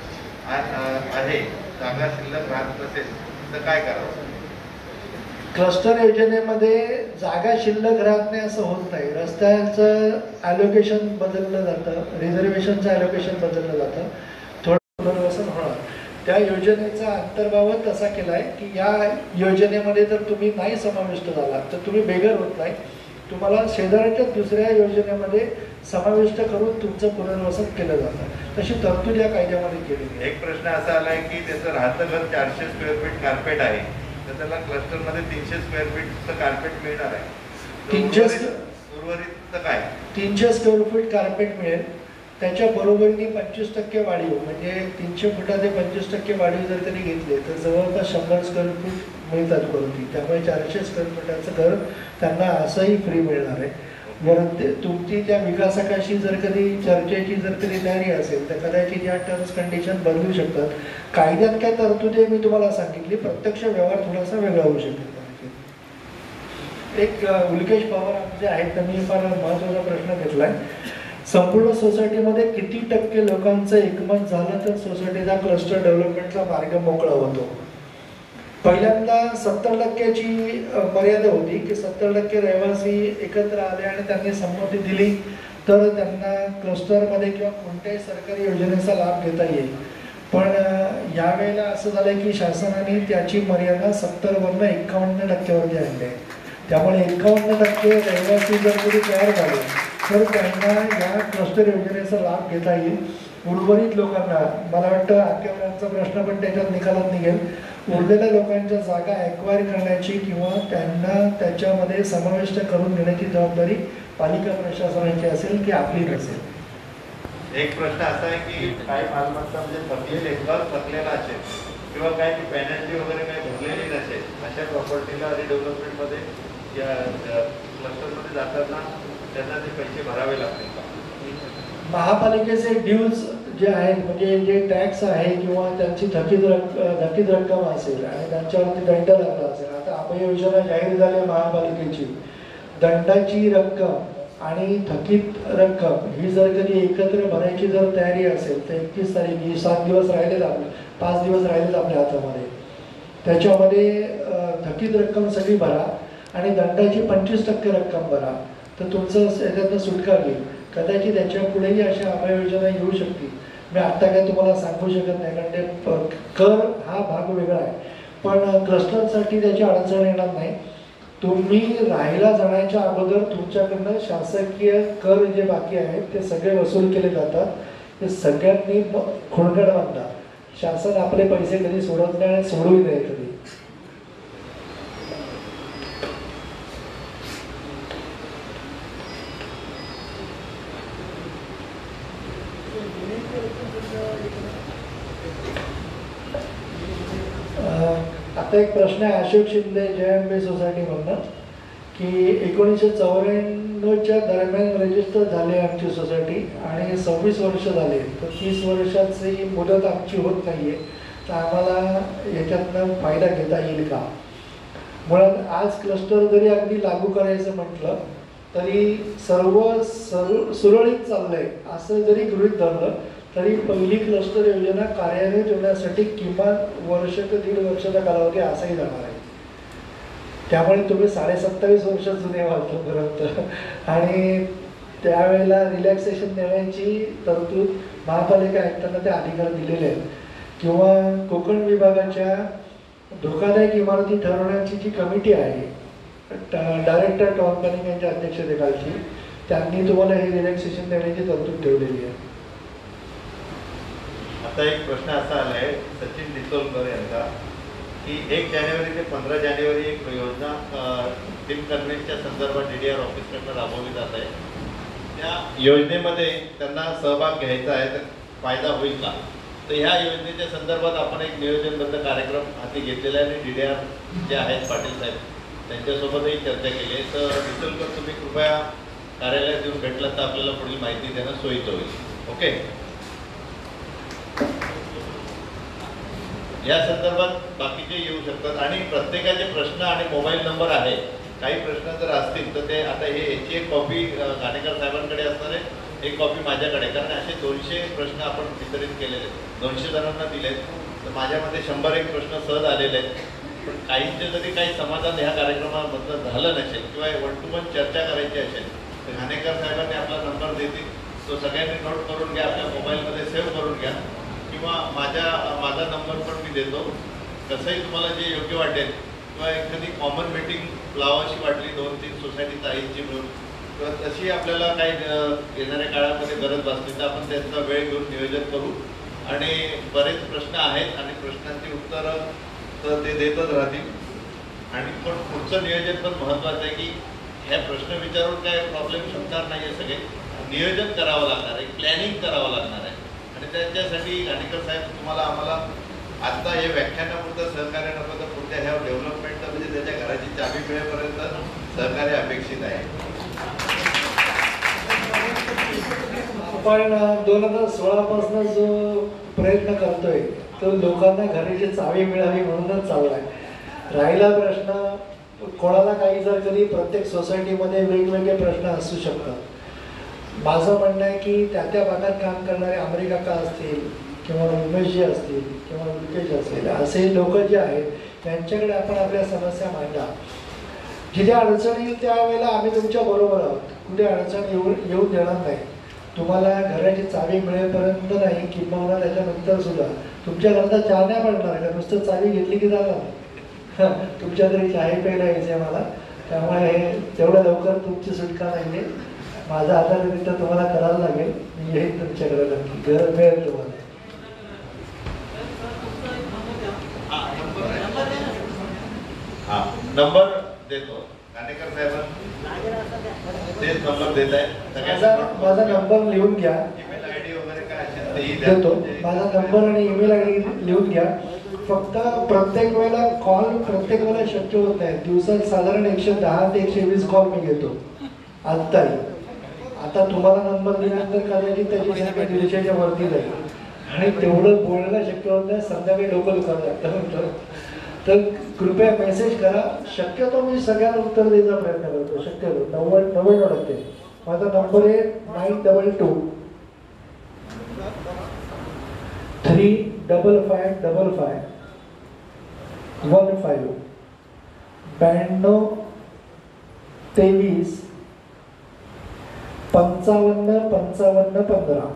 आहे, जागा शिल्लक राहत नसेल तर काय करावं? क्लस्टर योजनेमध्ये जागा शिल्लक राहत नाही असं होत नाही. रस्त्याचं ॲलोकेशन बदललं जातं, रिझर्वेशनचं ॲलोकेशन बदललं जातं, थोडं पुनर्वसन होणार. त्या योजनेचा अंतर्भाव तसा केला आहे की या योजनेमध्ये जर तुम्ही नाही समाविष्ट झाला तर तुम्ही बेघर होत नाही. तुम्हाला शेजाऱ्याच्या दुसऱ्या योजनेमध्ये समाविष्ट करून तुमचं पुनर्वसन केलं जातं. तशी तरतूद या कायद्यामध्ये केलेली आहे. एक प्रश्न असा आला आहे की त्याचं राहतं घर 400 स्क्वेअर फीट कार्पेट आहे, तर त्याला क्लस्टरमध्ये 300 स्क्वेअर फीटचं कार्पेट मिळणार आहे. 300 काय 300 स्क्वेअर फीट कार्पेट मिळेल. त्याच्या बरोबरीने 25% वाढीव, म्हणजे 300 फुटाचे 25% वाढीव जर कधी घेतले तर जवळपास 100 स्क्वेअर फूट मिळतात वरती. त्यामुळे 400 स्क्वेअर फुटाचं घर त्यांना असंही फ्री मिळणार आहे. वरती तुमची त्या विकासकाशी जर कधी चर्चेची जर कधी तयारी असेल तर कदाचित या टर्म्स कंडिशन बदलू शकतात. कायद्यात काय तरतुदी मी तुम्हाला सांगितली, प्रत्यक्ष व्यवहार थोडासा वेगळा होऊ शकतो. एक उल्केश पवार आमचे आहेत, त्यांनी फार महत्त्वाचा प्रश्न घेतलाय. संपूर्ण सोसायटीमध्ये किती टक्के लोकांचं एकमत झालं तर सोसायटीचा क्लस्टर डेव्हलपमेंटचा मार्ग मोकळा होतो? पहिल्यांदा 70%ची मर्यादा होती की 70% रहिवासी एकत्र आले आणि त्यांनी संमती दिली तर त्यांना क्लस्टरमध्ये किंवा कोणत्याही सरकारी योजनेचा लाभ घेता येईल. पण यावेळेला असं झालं की शासनाने त्याची मर्यादा 70वरून 51%वरती आणली आहे. त्यामुळे 51% रहिवासी जर कधी तयार झाले तर त्यांना या क्लस्टर योजनेचा लाभ घेता येईल. उर्वरित लोकांना मला वाटतं आक्यावरांचा प्रश्न पण त्याच्यात निकालात निघेल. उरलेल्या लोकांच्या जागा ॲक्वायर करण्याची किंवा त्यांना त्याच्यामध्ये समाविष्ट करून घेण्याची जबाबदारी पालिका प्रशासनाची असेल की आपली नसेल. एक प्रश्न असा आहे की काही मालमत्ता म्हणजे थकलेले घर थकलेला असेल किंवा काही पेनल्टी वगैरे काही भरलेली नसेल, अशा प्रॉपर्टीला रिडेव्हलपमेंटमध्ये या क्लस्टरमध्ये जाताना त्यांना ते पैसे भरावे लागतील का? महापालिकेचे ड्यूज जे आहेत, म्हणजे जे टॅक्स आहे किंवा त्यांची थकीत रक्कम असेल आणि त्यांच्यावरती दंड लागला असेल. आता अभय योजना जाहीर झाली महापालिकेची, दंडाची रक्कम आणि थकीत रक्कम ही जर कधी एकत्र भरायची जर तयारी असेल तर 31 तारीख ही 7 दिवस राहिलेत, आपले 5 दिवस राहिलेत आपल्या हातामध्ये. त्याच्यामध्ये थकीत रक्कम सगळी भरा आणि दंडाची 25% रक्कम भरा तर तुमचं याच्यातनं सुटका घेईल. कदाचित त्याच्या पुढेही अशा अभय योजना येऊ शकतील. मी आत्ता काय तुम्हाला सांगू शकत नाही, कारण ते कर हा भाग वेगळा आहे. पण क्लस्टरसाठी त्याची अडचण येणार नाही. तुम्ही राहायला जाण्याच्या अगोदर तुमच्याकडनं शासकीय कर जे बाकी आहेत ते सगळे वसूल केले जातात. ते सगळ्यांनी खोडगड बांधतात. शासन आपले पैसे कधी सोडत नाही आणि सोडूही नाही कधी. आता एक प्रश्न आहे अशोक शिंदे JMB सोसायटीमधनं की 1994च्या दरम्यान रजिस्टर झाले आमची सोसायटी आणि 26 वर्ष झाले, तर 30 वर्षाची मुदत आमची होत नाही आहे, तर आम्हाला याच्यातनं फायदा घेता येईल का? मुळात आज क्लस्टर जरी अगदी लागू करायचं म्हटलं तरी सर्व सुरळीत चाललंय असं जरी गृहीत धरलं तरी पहिली क्लस्टर योजना कार्यान्वित होण्यासाठी किमान वर्ष ते 1.5 वर्षाचा कालावधी असाही जाणार आहे. त्यामुळे तुम्ही 27.5 वर्ष जुने वाटपर्यंत आणि त्यावेळेला रिलॅक्सेशन देण्याची तरतूद महापालिका आयुक्तांना ते अधिकार दिलेले आहेत. किंवा कोकण विभागाच्या धोकादायक इमारती ठरवण्याची जी कमिटी आहे डायरेक्टर टॉन प्लॅनिंग यांच्या अध्यक्षतेखालची, त्यांनी तुम्हाला हे रिलॅक्सेशन देण्याची तरतूद ठेवलेली आहे. आता एक प्रश्न असा आला आहे सचिन डिचोलकर यांचा की 1 जानेवारी ते 15 जानेवारी एक योजना टीम करण्याच्या संदर्भात DDR ऑफिसकडनं राबवली जात आहे. त्या योजनेमध्ये त्यांना सहभाग घ्यायचा आहे तर फायदा होईल का? तर ह्या योजनेच्या संदर्भात आपण एक नियोजनबद्ध कार्यक्रम हाती घेतलेला आहे आणि DDR जे आहेत पाटील साहेब त्यांच्यासोबतही चर्चा केली आहे. तर डिचोलकर तुम्ही कृपया कार्यालयात येऊन भेटलात तर आपल्याला पुढील माहिती देणं सोयीचं होईल. ओके. या संदर्भात बाकीचे येऊ शकतात आणि प्रत्येकाचे प्रश्न आणि मोबाईल नंबर आहे. काही प्रश्न जर असतील तर ते आता याची एक कॉपी घाणेकर साहेबांकडे असणार आहे, एक कॉपी माझ्याकडे, कारण असे 200 प्रश्न आपण वितरित केलेले 200 जणांना दिलेत. तर माझ्यामध्ये 101 प्रश्न सहज आलेले आहेत. पण काहींचे जरी काही समाधान ह्या कार्यक्रमामधलं झालं नसेल किंवा 1 to 1 चर्चा करायची असेल तर घाणेकर साहेबांनी आपला नंबर देतील, तो सगळ्यांनी नोट करून घ्या, आपल्या मोबाईलमध्ये सेव्ह करून घ्या किंवा माझा नंबर पण मी देतो. कसंही तुम्हाला जे योग्य वाटेल किंवा एखादी कॉमन मीटिंग लावाशी वाटली 2-3 सोसायटी ताईंची मिळून किंवा तशी आपल्याला काही येणाऱ्या काळामध्ये गरज भासली तर आपण त्यांचा वेळ घेऊन नियोजन करू. आणि बरेच प्रश्न आहेत आणि प्रश्नांची उत्तरं तर ते देतच राहतील. आणि पण पुढचं नियोजन पण महत्त्वाचं आहे की ह्या प्रश्न विचारून काय प्रॉब्लेम सुटणार नाही आहे. सगळे नियोजन करावं लागणार आहे, प्लॅनिंग करावं लागणार आहे. आणि त्याच्यासाठी घाणेकर साहेब तुम्हाला आम्हाला आता हे व्याख्यानापुरतं सहकार्य नको तर पुढच्या ह्या डेव्हलपमेंट म्हणजे त्याच्या घराची चाबी मिळेपर्यंत सहकार्य अपेक्षित आहे. आपण 2016 पासून जो प्रयत्न करतोय तो लोकांना घराची चावी मिळावी म्हणूनच चाललाय. राहिला प्रश्न कोणाला काही जर कधी प्रत्येक सोसायटीमध्ये वेगवेगळे प्रश्न असू शकतात. माझं म्हणणं आहे की त्या भागात काम करणारे अमेरिका का असतील किंवा उमेशजी असतील किंवा विकेश असतील असे लोक जे आहेत त्यांच्याकडे आपण आपल्या समस्या मांडा. जिथे अडचण येईल त्यावेळेला आम्ही तुमच्या बरोबर आहोत. कुठे अडचण येऊ देणार नाही. तुम्हाला घराची चावी मिळेपर्यंत नाही किंवा त्याच्यानंतर सुद्धा तुमच्या घरात चहा नाही पडणार का? नुसतं चावी घेतली की जाणार. तुमच्या घरी चहा प्यायला यायचे मला. त्यामुळे तेवढ्या लवकर तुमची सुटका नाही आहे. माझा आधारनिमित्त तुम्हाला करावं लागेल. मी येईन तुमच्याकडे नक्की. घर मिळेल तुम्हाला. हा नंबर देतो घाणेकर साहेबांना तेच नंबर देत आहे. माझा नंबर लिहून घ्या. ईमेल आयडी वगैरे काय असेल तेही देतो. माझा नंबर आणि ईमेल आयडी लिहून घ्या. फक्त प्रत्येक वेळेला कॉल प्रत्येक वेळेला शक्य होत नाही. दिवसात साधारण 110 ते 120 कॉल मी घेतो आत्ताही. आता तुम्हाला नंबर दिल्यानंतर कदाचित त्याची संख्या 150च्या वरती जाईल आणि तेवढं बोलणं शक्य होत नाही. संध्याकाळी डोकं दुखायला लागतं. तर कृपया मेसेज करा. शक्यतो मी सगळ्यांना उत्तर द्यायचा प्रयत्न करतो. शक्यतो 99%. माझा नंबर आहे 922 35555 15 92 23 55 55 15.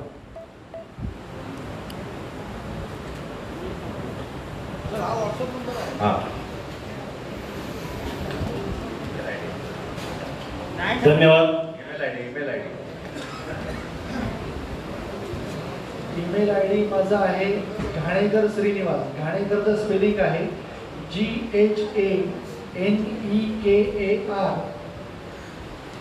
धन्यवाद. ईमेल आय डी माझा आहे घाणेकर श्रीनिवास. घाणेकरचं स्पेलिंग आहे GHANEKAR.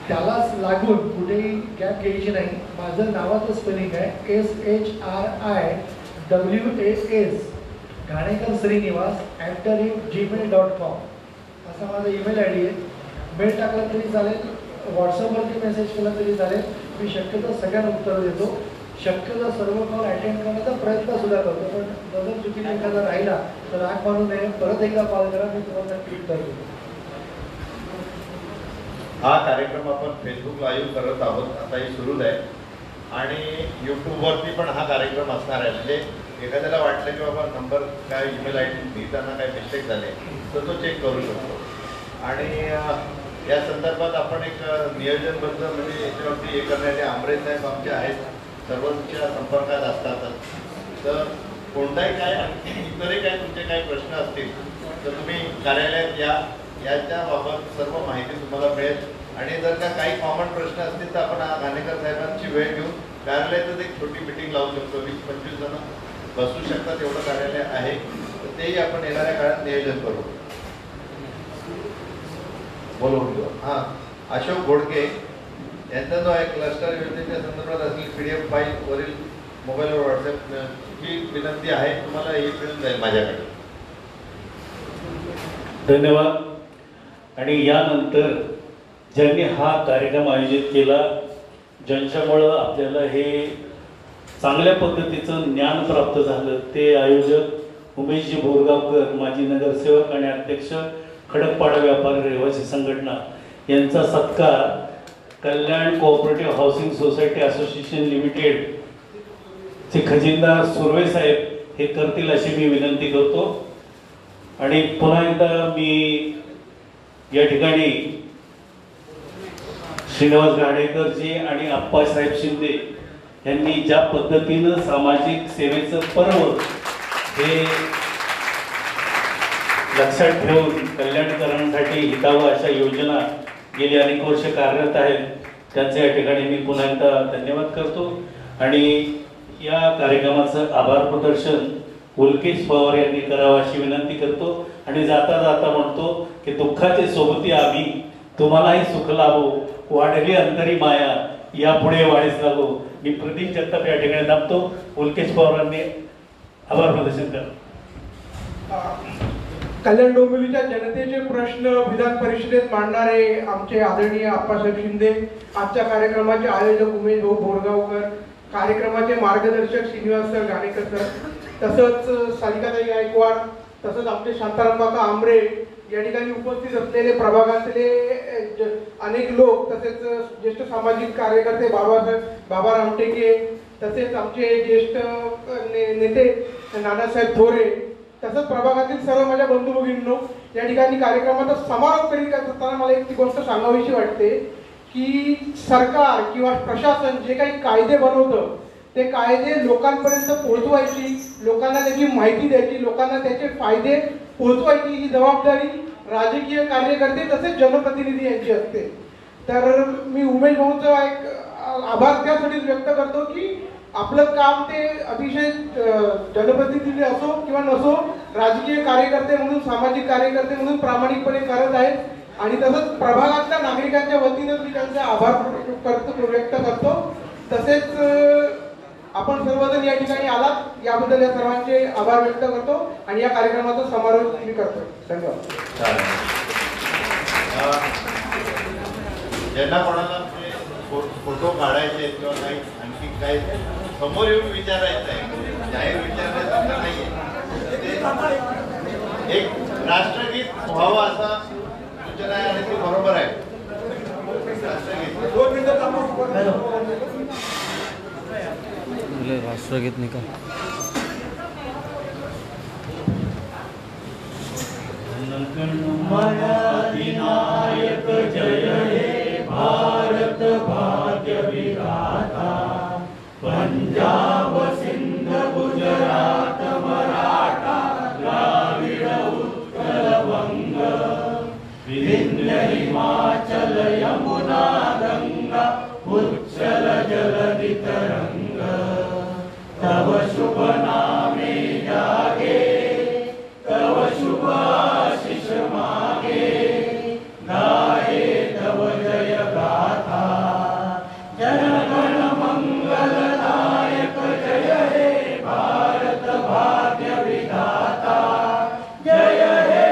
त्यालाच लागून कुठेही गॅप घ्यायची नाही. माझं नावाचं स्पेलिंग आहे SHRIWAS. घाणेकर श्रीनिवास @gmail.com असा माझा ईमेल आय डी आहे. मेल टाकला तरी चालेल, व्हॉट्सअपवरती मेसेज केला तरी चालेल. मी शक्यतो सगळ्यांना उत्तर देतो. शक्यतो सर्व कॉल अटेंड करण्याचा प्रयत्न सुद्धा करतो. पण जर चुकीने एखादा राहिला तर राग मानू नये. परत एकदा कॉल करा. मी तुम्हाला नक्की उत्तर देतो. हा कार्यक्रम आपण फेसबुक लाईव्ह करत आहोत. आताही सुरूच आहे आणि यूट्यूबवरती पण हा कार्यक्रम असणार आहे. म्हणजे एखाद्याला वाटलं की बाबा नंबर काय ईमेल आय डी लिहिताना काय मिस्टेक झाले तर तो चेक करू शकतो. आणि या संदर्भात आपण एक नियोजनबद्ध म्हणजे याच्यावरती हे करण्याचे आमरे साहेब आमचे आहेत. सर्वांच्या संपर्कात असतातच. तर कोणताही काय इतरही काय तुमचे काही प्रश्न असतील तर तुम्ही कार्यालयात या. याच्याबाबत सर्व माहिती तुम्हाला मिळेल. आणि जर का काही कॉमन प्रश्न असतील तर आपण घाणेकर साहेबांची वेळ घेऊन कार्यालयातच एक छोटी मिटिंग लावू शकतो. 20-25 जण बसू शकतात एवढं कार्यालय आहे. तर तेही आपण येणाऱ्या काळात नियोजन करू. बोलवून घेऊ. हां अशोक घोडके यांचा जो आहे क्लस्टर योजनेच्या संदर्भात असलेली PDF फाईल वरील मोबाईलवर व्हॉट्सअप ही विनंती आहे. तुम्हाला हे मिळून जाईल माझ्याकडे. धन्यवाद. आणि यानंतर ज्यांनी हा कार्यक्रम आयोजित केला ज्यांच्यामुळं आपल्याला हे चांगल्या पद्धतीचं ज्ञान प्राप्त झालं ते आयोजक उमेशजी बोरगावकर, माजी नगरसेवक आणि अध्यक्ष खडकपाडा व्यापारी रहिवासी संघटना यांचा सत्कार Kalyan Cooperative Housing Society Association Limited चे खजिनदार सुर्वे साहेब हे करतील अशी मी विनंती करतो. आणि पुन्हा एकदा मी या ठिकाणी श्रीनिवास घाणेकरजी आणि आप्पासाहेब शिंदे यांनी ज्या पद्धतीनं सामाजिक सेवेचं पर्व हे लक्षात ठेवून कल्याणकरांसाठी हितावं अशा योजना गेली अनेक वर्ष कार्यरत आहेत. त्यांचे या ठिकाणी मी पुन्हा एकदा धन्यवाद करतो आणि या कार्यक्रमाचं आभार प्रदर्शन उल्केश पवार यांनी करावं अशी विनंती करतो आणि जाता जाता म्हणतो की दुःखाचे सोबती आम्ही तुम्हालाही सुख लाभो, वाढली अंतरी माया यापुढे वाढीस लागो. मी प्रदीप जगताप या ठिकाणी थांबतो. उल्केश पवारांनी आभार प्रदर्शन करा. कल्याण डोंबिवलीच्या जनतेचे प्रश्न विधान परिषदेत मांडणारे आमचे आदरणीय आप्पासाहेब शिंदे, आजच्या कार्यक्रमाचे आयोजक उमेश भाऊ बोरगावकर, कार्यक्रमाचे मार्गदर्शक श्रीनिवास सर घाणेकर सर, तसंच सारिकाताई गायकवाड, तसंच आमचे शांताराम काका आंबरे, या ठिकाणी उपस्थित असलेले प्रभागातले अनेक लोक, तसेच ज्येष्ठ सामाजिक कार्यकर्ते बाबा रामटेके, तसेच आमचे ज्येष्ठ नेते नानासाहेब थोरे, तसंच प्रभागातील सर्व माझ्या बंधू भगिनींनो, या ठिकाणी कार्यक्रमाचा समारोप करीत असताना मला एक गोष्ट सांगावीशी वाटते की सरकार किंवा प्रशासन जे काही कायदे बनवतं ते कायदे लोकांपर्यंत पोहोचवायची, लोकांना त्याची माहिती द्यायची, लोकांना त्याचे फायदे पोहोचवायची ही जबाबदारी राजकीय कार्यकर्ते तसेच जनप्रतिनिधी यांची असते. तर मी उमेश भाऊंचा एक आभार त्यासाठीच व्यक्त करतो की आपलं काम ते अतिशय जनप्रतिनिधी असो किंवा नसो, राजकीय कार्यकर्ते म्हणून, सामाजिक कार्यकर्ते म्हणून प्रामाणिकपणे करत आहेत. आणि तसंच प्रभागातल्या नागरिकांच्या वतीनं मी त्यांचे आभार व्यक्त करतो. तसेच आपण सर्वजण या ठिकाणी आलात याबद्दल या सर्वांचे आभार व्यक्त करतो आणि या कार्यक्रमाचा समारोप मी करतो. धन्यवाद. ज्यांना कोणाला फोटो काढायचे किंवा काही आणखी काही समोर येऊन विचारायचं आहे, जाहीर विचारण्यासारखं नाहीये, एक राष्ट्रगीत व्हावं असा सूचना आहे आणि ती बरोबर आहे. राष्ट्रगीत निकाल अधिनायक जय हे भारत भाग्य विधाता, पंजाब सिंध गुजरात मराठा द्राविड उत्कल वंग, विंध्य हिमाचल यमुना गंगा उच्चल जलधि तरंग, तव शुभ नामे जागे, तव शुभ आशीष मागे, गाये तव जय गाथा, जनगण मंगल नायक जय हे भारत भाग्य विधाता, जय हे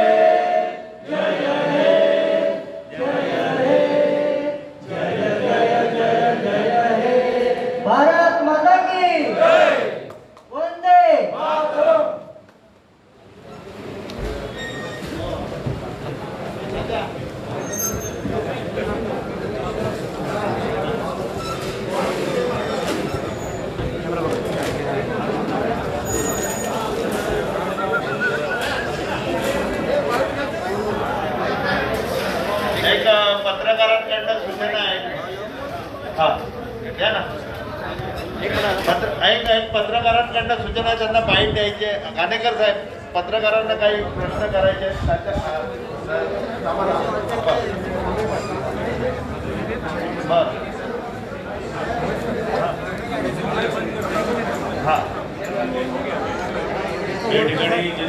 जय हे जय हे जय जय जय जय हे भारत माता की वंदे मातरम. एक पत्रकारांकडनं सूचना आहे. हा द्या ना. एक पत्रकारांकडनं सूचना, त्यांना बाईट द्यायची आहे. घाणेकर साहेब, पत्रकारांना काही प्रश्न करायचे आहेत. हा या ठिकाणी जे